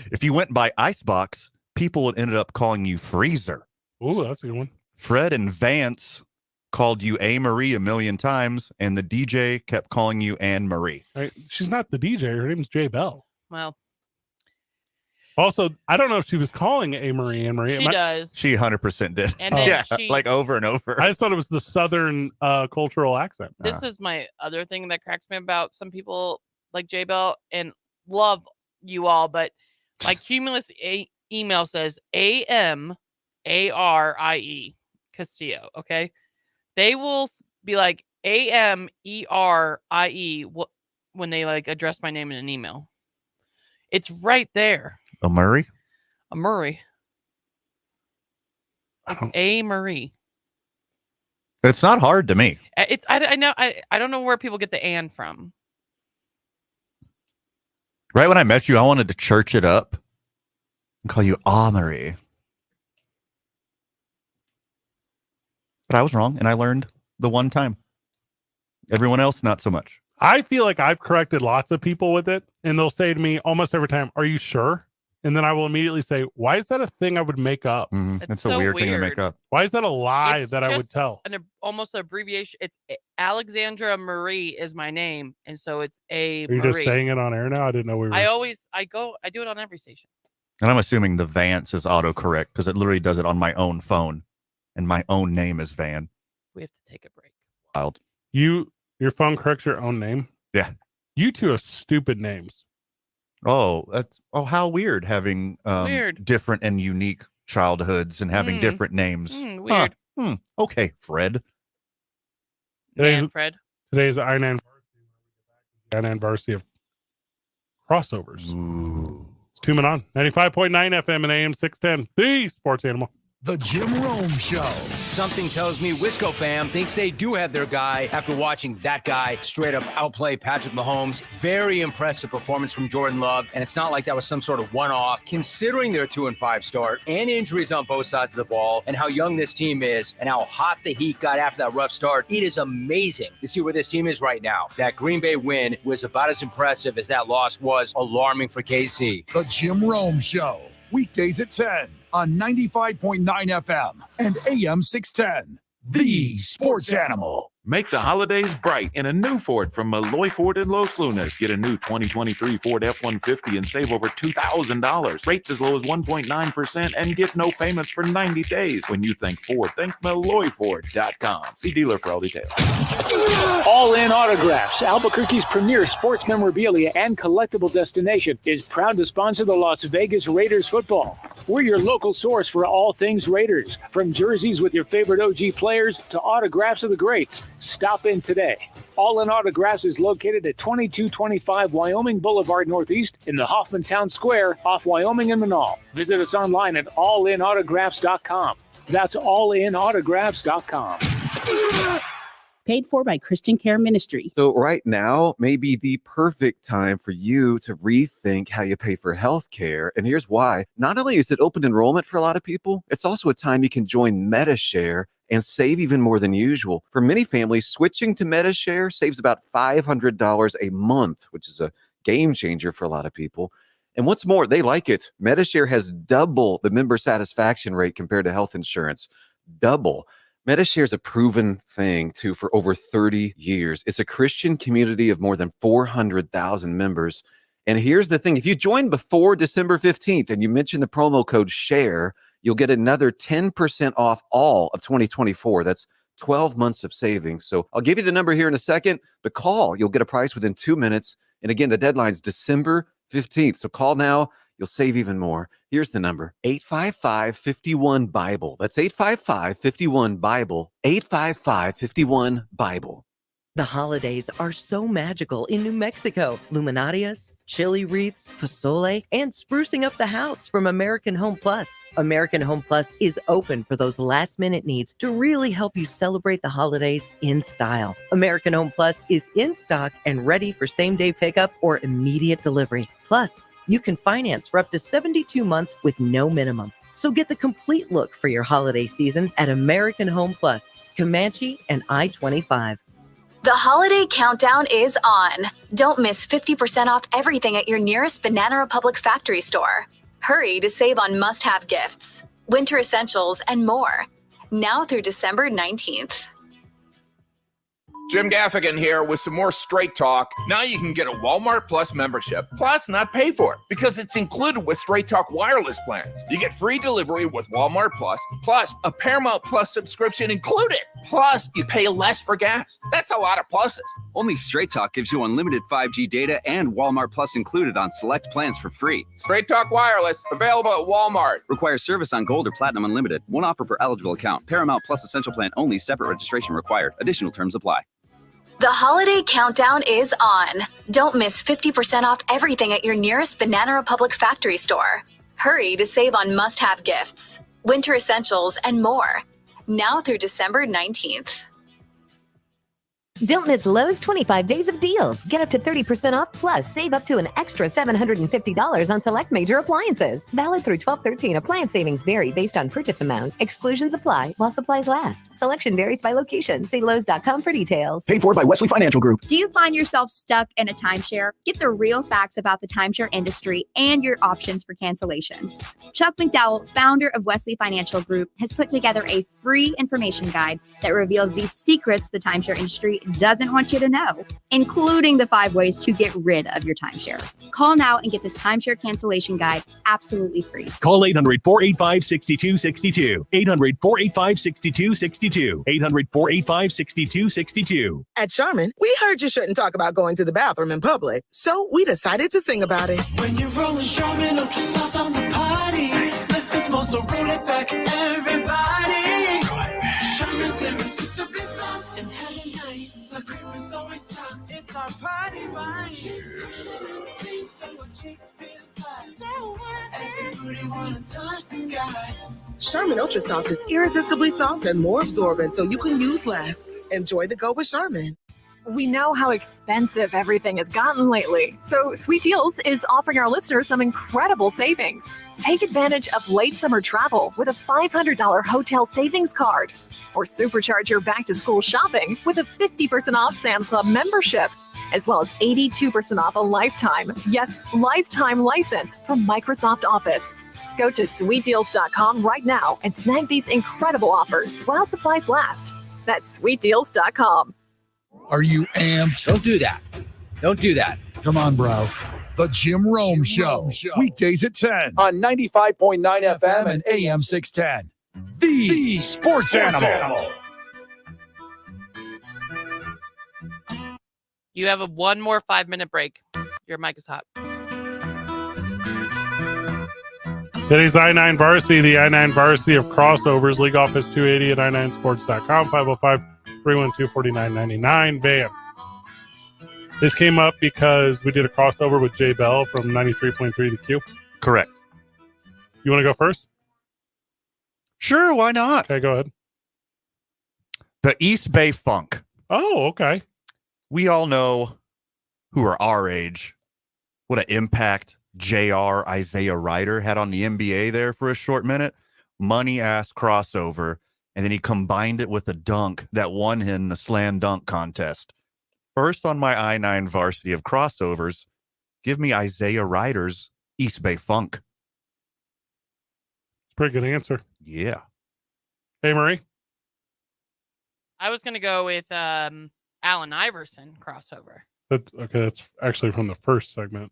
If you went by Icebox, people would ended up calling you Freezer. Ooh, that's a good one. Fred and Vance called you A-Marie a million times, and the DJ kept calling you Anne Marie. Right. She's not the DJ. Her name's J Bell. Well, also, I don't know if she was calling A-Marie Anne Marie. she does. She 100% did. And then yeah, she- like over and over. I just thought it was the Southern cultural accent. This is my other thing that cracks me about some people like J Bell, and love you all, but my Cumulus email says AMARIE Castillo. Okay. They will be like AMERIE when they like address my name in an email. It's right there. A Murray? A Murray. It's A Marie. It's not hard to me. It's I know I don't know where people get the "and" from. Right when I met you, I wanted to church it up and call you Marie. But I was wrong, and I learned the one time. Everyone else, not so much. I feel like I've corrected lots of people with it, and they'll say to me almost every time, "Are you sure?" And then I will immediately say, "Why is that a thing I would make up? It's a weird thing to make up. Why is that a lie It's that I would just tell?" almost an abbreviation. It's Alexandra Marie is my name, and so it's a Are you Marie. just saying it on air now? I didn't know we were. I do it on every station. And I'm assuming the Vance is autocorrect because it literally does it on my own phone, and my own name is Van. We have to take a break. Wild. Your phone corrects your own name? Yeah. You two have stupid names. Oh, how weird having Weird. different and unique childhoods and having different names. Weird. Okay, Fred. Manfred. Today's the I-9 varsity of crossovers. It's 2 Men On 95.9 FM and AM 610, the sports animal. The Jim Rome Show. Something tells me Wisco fam thinks they do have their guy after watching that guy straight up outplay Patrick Mahomes. Very impressive performance from Jordan Love, and it's not like that was some sort of one-off, considering their 2-5 start and injuries on both sides of the ball and how young this team is and how hot the Heat got after that rough start. It is amazing to see where this team is right now. That Green Bay win was about as impressive as that loss was alarming for KC. The Jim Rome Show. Weekdays at 10 on 95.9 FM and AM 610. The sports animal. Make the holidays bright in a new Ford from Malloy Ford in Los Lunas. Get a new 2023 Ford F-150 and save over $2,000. Rates as low as 1.9% and get no payments for 90 days. When you think Ford, think MalloyFord.com. See dealer for all details. All In Autographs, Albuquerque's premier sports memorabilia and collectible destination, is proud to sponsor the Las Vegas Raiders football. We're your local source for all things Raiders, from jerseys with your favorite OG players to autographs of the greats. Stop in today. All In Autographs is located at 2225 Wyoming Boulevard Northeast in the Hoffman Town Square off Wyoming and Manal. Visit us online at allinautographs.com. That's allinautographs.com. Paid for by Christian Care Ministry. So right now may be the perfect time for you to rethink how you pay for health care. And here's why. Not only is it open enrollment for a lot of people, it's also a time you can join MediShare and save even more than usual. For many families, switching to MediShare saves about $500 a month, which is a game changer for a lot of people. And what's more, they like it. MediShare has double the member satisfaction rate compared to health insurance. Double. MediShare is a proven thing, too, for over 30 years. It's a Christian community of more than 400,000 members. And here's the thing. If you join before December 15th and you mention the promo code SHARE, you'll get another 10% off all of 2024. That's 12 months of savings. So I'll give you the number here in a second, but call. You'll get a price within 2 minutes. And again, the deadline's December 15th. So call now. You'll save even more. Here's the number, 855-51-BIBLE. That's 855-51-BIBLE, 855-51-BIBLE. The holidays are so magical in New Mexico. Luminarias, chili wreaths, pozole, and sprucing up the house from American Home Plus. American Home Plus is open for those last-minute needs to really help you celebrate the holidays in style. American Home Plus is in stock and ready for same-day pickup or immediate delivery. Plus, you can finance for up to 72 months with no minimum. So get the complete look for your holiday season at American Home Plus, Comanche and I-25. The holiday countdown is on. Don't miss 50% off everything at your nearest Banana Republic factory store. Hurry to save on must-have gifts, winter essentials, and more. Now through December 19th. Jim Gaffigan here with some more Straight Talk. Now you can get a Walmart Plus membership, plus not pay for it, because it's included with Straight Talk wireless plans. You get free delivery with Walmart plus a Paramount Plus subscription included. Plus, you pay less for gas. That's a lot of pluses. Only Straight Talk gives you unlimited 5G data and Walmart Plus included on select plans for free. Straight Talk wireless, available at Walmart. Requires service on Gold or Platinum Unlimited. One offer per eligible account. Paramount Plus Essential Plan only. Separate registration required. Additional terms apply. The holiday countdown is on. Don't miss 50% off everything at your nearest Banana Republic factory store. Hurry to save on must-have gifts, winter essentials, and more. Now through December 19th. Don't miss Lowe's 25 days of deals. Get up to 30% off plus save up to an extra $750 on select major appliances. Valid through 12/13. Appliance savings vary based on purchase amount. Exclusions apply while supplies last. Selection varies by location. See Lowe's.com for details. Paid for by Wesley Financial Group. Do you find yourself stuck in a timeshare? Get the real facts about the timeshare industry and your options for cancellation. Chuck McDowell, founder of Wesley Financial Group, has put together a free information guide that reveals the secrets the timeshare industry doesn't want you to know, including the 5 ways to get rid of your timeshare. Call now and get this timeshare cancellation guide absolutely free. Call 800-485-6262. 800-485-6262. 800-485-6262. At Charmin, we heard you shouldn't talk about going to the bathroom in public, so we decided to sing about it. When you're rolling Charmin Ultra Soft on the party, less is more, so roll it back, everybody. Charmin's irresistibly soft and hella nice. The cream is always soft. It's our party vice. So everybody wanna touch the sky. Charmin Ultra Soft is irresistibly soft and more absorbent, so you can use less. Enjoy the go with Charmin. We know how expensive everything has gotten lately, so Sweet Deals is offering our listeners some incredible savings. Take advantage of late summer travel with a $500 hotel savings card, or supercharge your back-to-school shopping with a 50% off Sam's Club membership, as well as 82% off a lifetime license from Microsoft Office. Go to sweetdeals.com right now and snag these incredible offers while supplies last. That's sweetdeals.com. Are you amped? Don't do that. Don't do that. Come on, bro. The Jim Rome Show. Weekdays at 10 on 95.9 FM and AM 610. The Sports Animal. You have one more 5-minute break. Your mic is hot. Today's I-9 Varsity, the I-9 Varsity of Crossovers. League Office 280 at i9sports.com, 505-312-4999. Bam. This came up because we did a crossover with Jay Bell from 93.3 The Q. Correct. You want to go first? Sure, why not? Okay, go ahead. The East Bay Funk. Oh, okay. We all know, who are our age, what an impact JR Isaiah Ryder had on the NBA there for a short minute. Money-ass crossover. And then he combined it with a dunk that won him the slam dunk contest. First on my I-9 Varsity of Crossovers, give me Isaiah Ryder's East Bay Funk. Pretty good answer. Yeah. Hey, Marie? I was going to go with Allen Iverson crossover. That's actually from the first segment.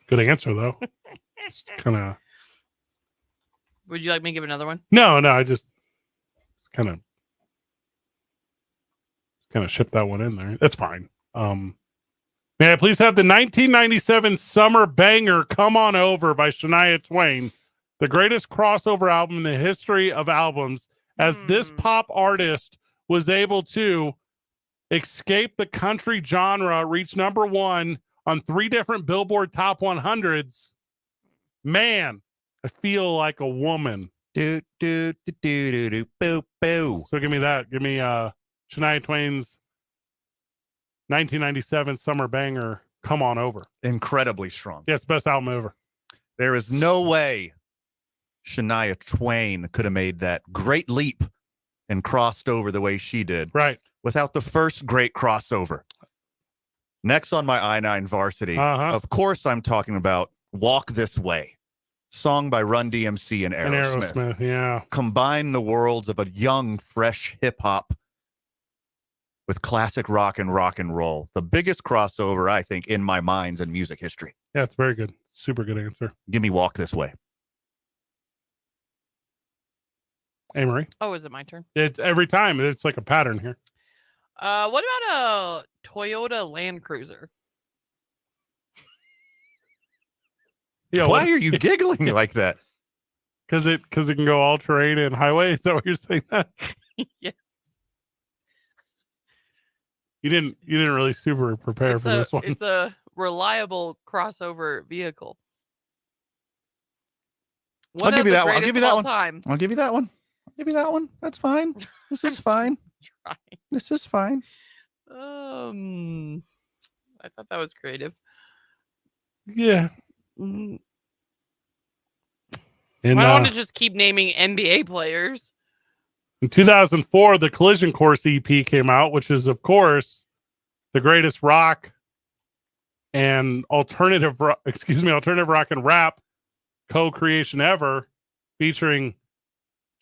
Good answer, though. It's kind of... Would you like me to give another one? No, I just kind of shipped that one in there. That's fine. May I please have the 1997 Summer Banger Come On Over by Shania Twain, the greatest crossover album in the history of albums, as this pop artist was able to escape the country genre, reach number 1 on 3 different Billboard Top 100s. Man, I feel like a woman. Do, do, do, do, do, do, boo, boo. So give me that. Give me Shania Twain's 1997 Summer Banger, Come On Over. Incredibly strong. Yeah, it's the best album ever. There is no way Shania Twain could have made that great leap and crossed over the way she did. Right. Without the first great crossover. Next on my I-9 Varsity, of course I'm talking about Walk This Way. Song by Run DMC and Aerosmith. Yeah. Combine the worlds of a young, fresh hip-hop with classic rock and roll. The biggest crossover, I think, in my mind's in music history. Yeah, it's very good. Super good answer. Give me Walk This Way. Hey, Marie. Oh, is it my turn? It's every time. It's like a pattern here. What about a Toyota Land Cruiser? Yeah, why are you giggling like that? Because it can go all terrain and highway. Is that what you're saying? That Yes. You didn't really super prepare for this one. It's a reliable crossover vehicle. One I'll give of you the that one. I'll greatest give you of that all one. time. I'll give you that one. I'll give you that one. That's fine. This is fine. This is fine. I thought that was creative. Yeah. Mm. And, I want to just keep naming NBA players. in 2004, the Collision Course EP came out, which is, of course, the greatest rock and alternative rock and rap co-creation ever, featuring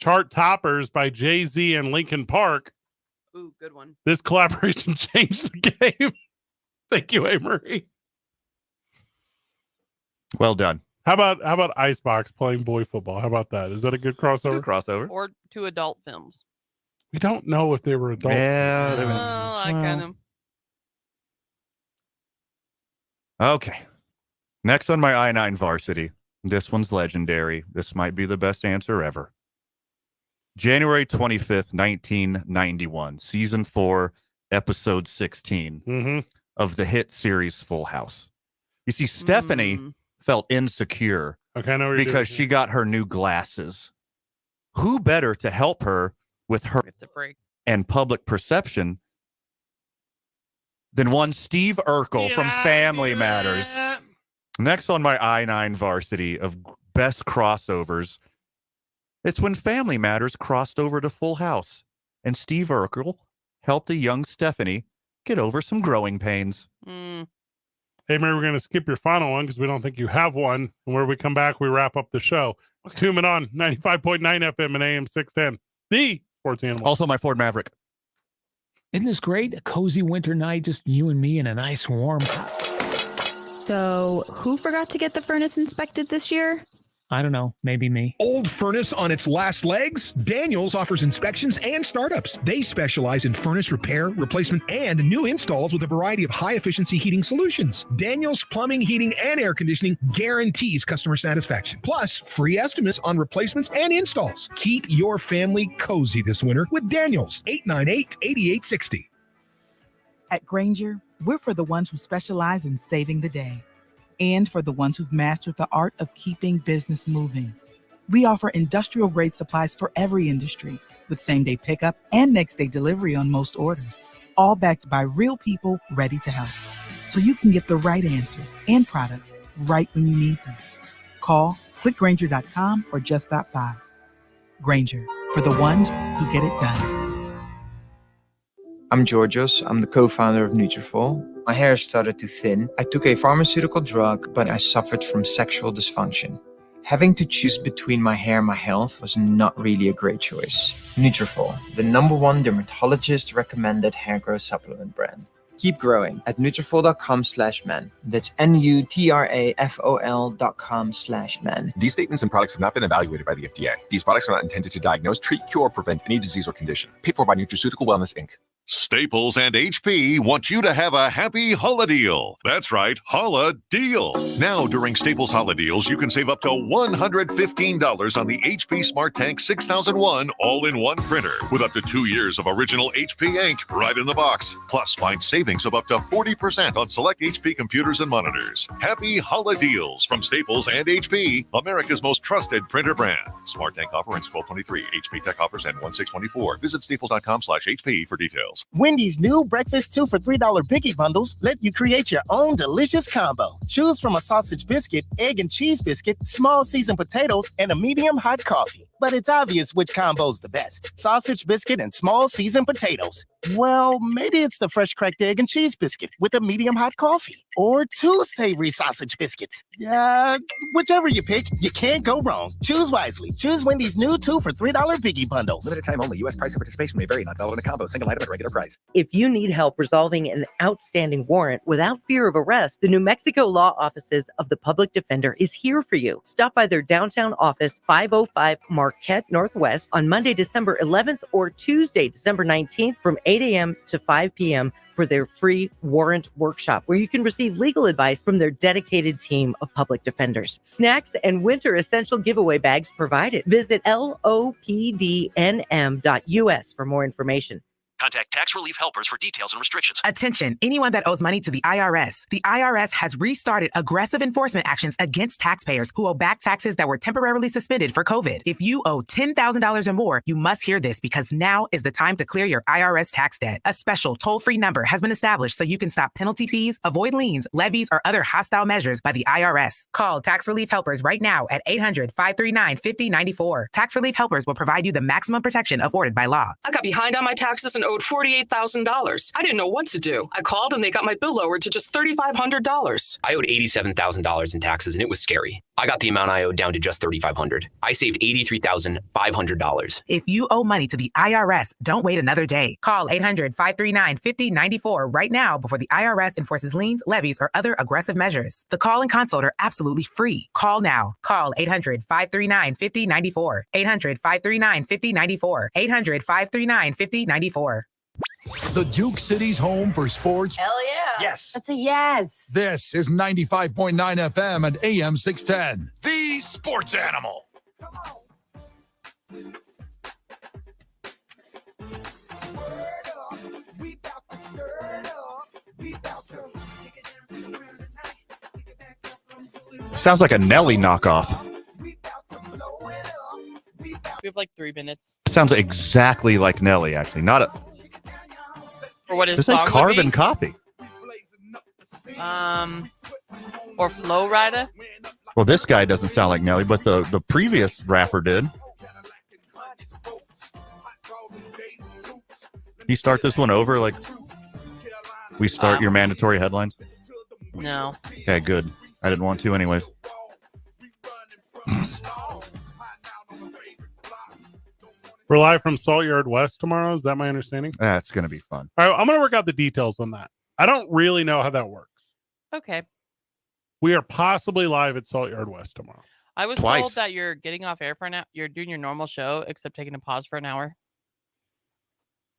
chart toppers by Jay-Z and Linkin Park. Ooh, good one. This collaboration changed the game. Thank you, Amory. Well done. How about Icebox playing boy football? How about that? Is that a good crossover? Good crossover. Or 2 adult films. We don't know if they were adults. Yeah. Oh, I kind of. Okay. Next on my I-9 varsity. This one's legendary. This might be the best answer ever. January 25th, 1991, season 4, episode 16 of the hit series Full House. You see, Stephanie felt insecure Okay, I know what you're because doing. she got her new glasses. Who better to help her with her and public perception than one Steve Urkel from Family Matters? Next on my I-9 varsity of best crossovers, it's when Family Matters crossed over to Full House, and Steve Urkel helped a young Stephanie get over some growing pains. Hey, Mary, we're going to skip your final one because we don't think you have one. And where we come back, we wrap up the show. It's Two Men On, 95.9 FM and AM 610. The Sports Animal. Also my Ford Maverick. Isn't this great? A cozy winter night, just you and me in a nice warm. So, who forgot to get the furnace inspected this year? I don't know, maybe me. Old furnace on its last legs? Daniels offers inspections and startups. They specialize in furnace repair, replacement, and new installs with a variety of high-efficiency heating solutions. Daniels Plumbing, Heating, and Air Conditioning guarantees customer satisfaction. Plus, free estimates on replacements and installs. Keep your family cozy this winter with Daniels, 898-8860. At Grainger, we're for the ones who specialize in saving the day, and for the ones who've mastered the art of keeping business moving. We offer industrial-grade supplies for every industry, with same-day pickup and next-day delivery on most orders, all backed by real people ready to help. So you can get the right answers and products right when you need them. Call, clickgrainger.com, or just stop by. Grainger, for the ones who get it done. I'm Georgios. I'm the co-founder of Nutrafol. My hair started to thin. I took a pharmaceutical drug, but I suffered from sexual dysfunction. Having to choose between my hair and my health was not really a great choice. Nutrafol, the #1 dermatologist recommended hair growth supplement brand. Keep growing at Nutrafol.com/men. That's Nutrafol.com/men. These statements and products have not been evaluated by the FDA. These products are not intended to diagnose, treat, cure, or prevent any disease or condition. Paid for by Nutraceutical Wellness, Inc. Staples and HP want you to have a happy Holla deal. That's right, Holla deal. Now, during Staples Holla deals, you can save up to $115 on the HP Smart Tank 6001 all-in-one printer with up to 2 years of original HP ink right in the box. Plus, find savings of up to 40% on select HP computers and monitors. Happy Holla deals from Staples and HP, America's most trusted printer brand. Smart Tank offer ends 12/23. HP Tech offers end 1/6/24. Visit staples.com/HP for details. Wendy's new breakfast 2 for $3 Biggie Bundles let you create your own delicious combo. Choose from a sausage biscuit, egg and cheese biscuit, small seasoned potatoes, and a medium hot coffee. But it's obvious which combo's the best. Sausage biscuit and small seasoned potatoes. Well, maybe it's the fresh cracked egg and cheese biscuit with a medium hot coffee. Or 2 savory sausage biscuits. Whichever you pick, you can't go wrong. Choose wisely. Choose Wendy's new 2 for $3 Biggie Bundles. Limited time only. U.S. price and participation may vary. Not valid in a combo. Single item at regular price. If you need help resolving an outstanding warrant without fear of arrest, the New Mexico Law Offices of the Public Defender is here for you. Stop by their downtown office, 505 Marquette Northwest, on Monday, December 11th or Tuesday, December 19th from 8 a.m. to 5 p.m. for their free warrant workshop, where you can receive legal advice from their dedicated team of public defenders. Snacks and winter essential giveaway bags provided. Visit lopdnm.us for more information. Contact Tax Relief Helpers for details and restrictions. Attention, anyone that owes money to the IRS. The IRS has restarted aggressive enforcement actions against taxpayers who owe back taxes that were temporarily suspended for COVID. If you owe $10,000 or more, you must hear this because now is the time to clear your IRS tax debt. A special toll-free number has been established so you can stop penalty fees, avoid liens, levies, or other hostile measures by the IRS. Call Tax Relief Helpers right now at 800-539-5094. Tax Relief Helpers will provide you the maximum protection afforded by law. I got behind on my taxes and owed $48,000. I didn't know what to do. I called and they got my bill lowered to just $3,500. I owed $87,000 in taxes and it was scary. I got the amount I owed down to just $3,500. I saved $83,500. If you owe money to the IRS, don't wait another day. Call 800-539-5094 right now before the IRS enforces liens, levies, or other aggressive measures. The call and consult are absolutely free. Call now. Call 800-539-5094. 800-539-5094. 800-539-5094. The Duke City's home for sports. Hell yeah. Yes. That's a yes. This is 95.9 FM and AM 610. The Sports Animal. Sounds like a Nelly knockoff. We have like 3 minutes. Sounds exactly like Nelly, actually. Not a. For what his This is a song would carbon be. copy. Or Flow Rider. Well, this guy doesn't sound like Nelly, but the previous rapper did. You start this one over like we start your mandatory headlines? No. Okay, good. I didn't want to anyways. We're live from Salt Yard West tomorrow. Is that my understanding? That's going to be fun. All right, I'm going to work out the details on that. I don't really know how that works. Okay. We are possibly live at Salt Yard West tomorrow. I was Twice. told that you're getting off air for an hour. You're doing your normal show, except taking a pause for an hour.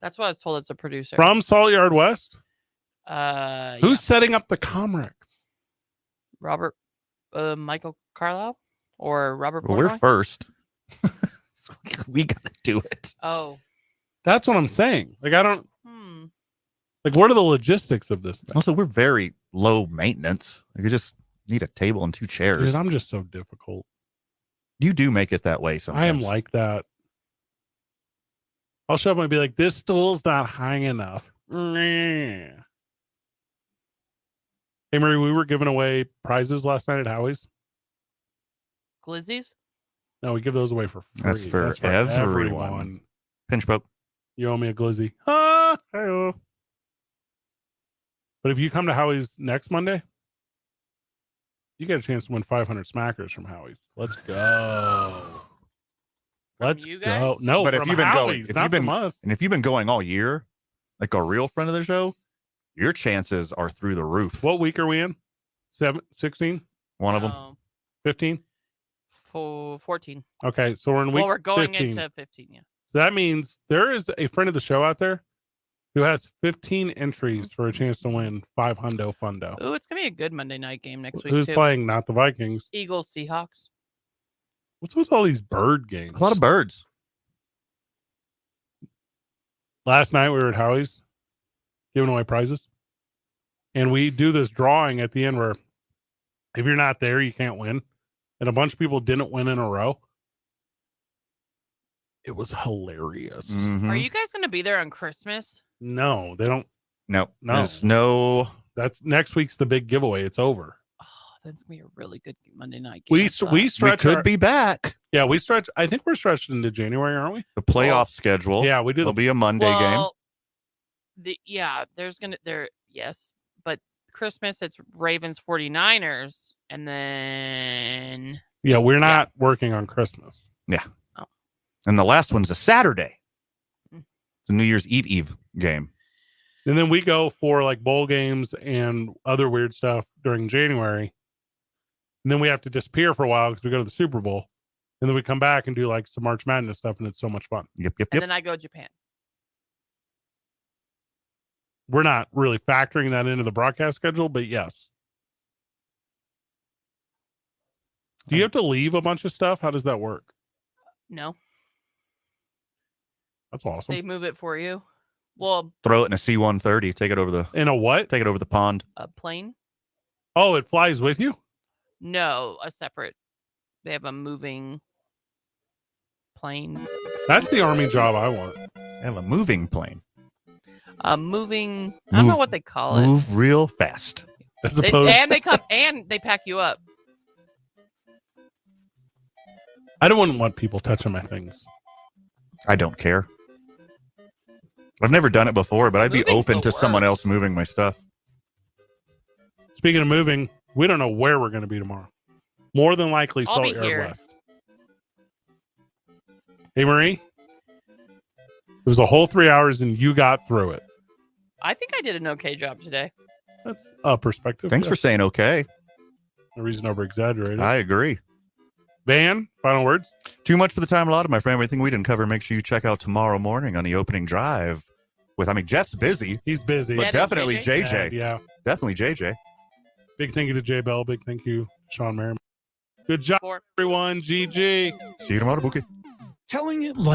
That's what I was told as a producer. From Salt Yard West? Yeah. Who's setting up the Comrex? Robert, Michael Carlisle or Robert Well, we're Portnoy? first. So we got to do it. Oh, That's what I'm saying. Like, I don't. Like, what are the logistics of this thing? Also, we're very low maintenance. Like, you just need a table and 2 chairs. Dude, I'm just so difficult. You do make it that way sometimes. I am like that. I'll show up and be like, this stool's not high enough. Hey, Marie, we were giving away prizes last night at Howie's. Glizzies? No, we give those away for free. That's for everyone. Pinch poke. You owe me a glizzy. Ah, hey-oh. But if you come to Howie's next Monday, you get a chance to win 500 smackers from Howie's. Let's go. Let's you guys? go. No, But from if you've been Howie's, going, not from us. and if you've been going all year, like a real friend of the show, your chances are through the roof. What week are we in? 16? One of them. 15? 14. Okay, so we're in week Well, we're going 15. into 15, yeah. So that means there is a friend of the show out there who has 15 entries for a chance to win 5 hundo fundo. Ooh, it's going to be a good Monday night game next week, Who's too. playing? Not the Vikings. Eagles, Seahawks. What's with all these bird games? A lot of birds. Last night we were at Howie's giving away prizes. And we do this drawing at the end where if you're not there, you can't win. And a bunch of people didn't win in a row. It was hilarious. Are you guys going to be there on Christmas? No, they don't. No. No. There's no. That's next week's the big giveaway. It's over. That's going to be a really good Monday night game. We stretch. We could be back. Yeah, we stretch. I think we're stretched into January, aren't we? The playoff schedule. Yeah, we do. There'll be a Monday game. There's going to, yes, but Christmas, it's Ravens 49ers. And then. Yeah, we're not working on Christmas. Yeah. Oh. And the last one's a Saturday. It's a New Year's Eve game. And then we go for like bowl games and other weird stuff during January. And then we have to disappear for a while because we go to the Super Bowl. And then we come back and do like some March Madness stuff. And it's so much fun. Yep. And then I go to Japan. We're not really factoring that into the broadcast schedule, but yes. Do you have to leave a bunch of stuff? How does that work? No. That's awesome. They move it for you. Well, Throw it in a C-130. Take it over the In a what? Take it over the pond. a plane? Oh, it flies with you? No, a separate. They have a moving plane. That's the Army job I want. I have a moving plane. A moving. I don't know what they call it. Move real fast. As They, opposed and they come and they pack you up. I don't want people touching my things. I don't care. I've never done it before, but I'd be Moving's open the to someone worst. else moving my stuff. Speaking of moving, we don't know where we're going to be tomorrow. More than likely, I'll Salt be Yard here. West. Hey, Marie. It was a whole 3 hours and you got through it. I think I did an okay job today. That's a perspective. Thanks for saying okay. No reason over exaggerated. I agree. Van, final words. Too much for the time allotted, my friend. Everything we didn't cover, make sure you check out tomorrow morning on the opening drive. Jeff's busy. He's busy. But Yeah, definitely JJ. JJ. Yeah. Definitely JJ. Big thank you to Jay Bell. Big thank you, Sean Merriman. Good job, everyone. GG. See you tomorrow, Bookie. Telling it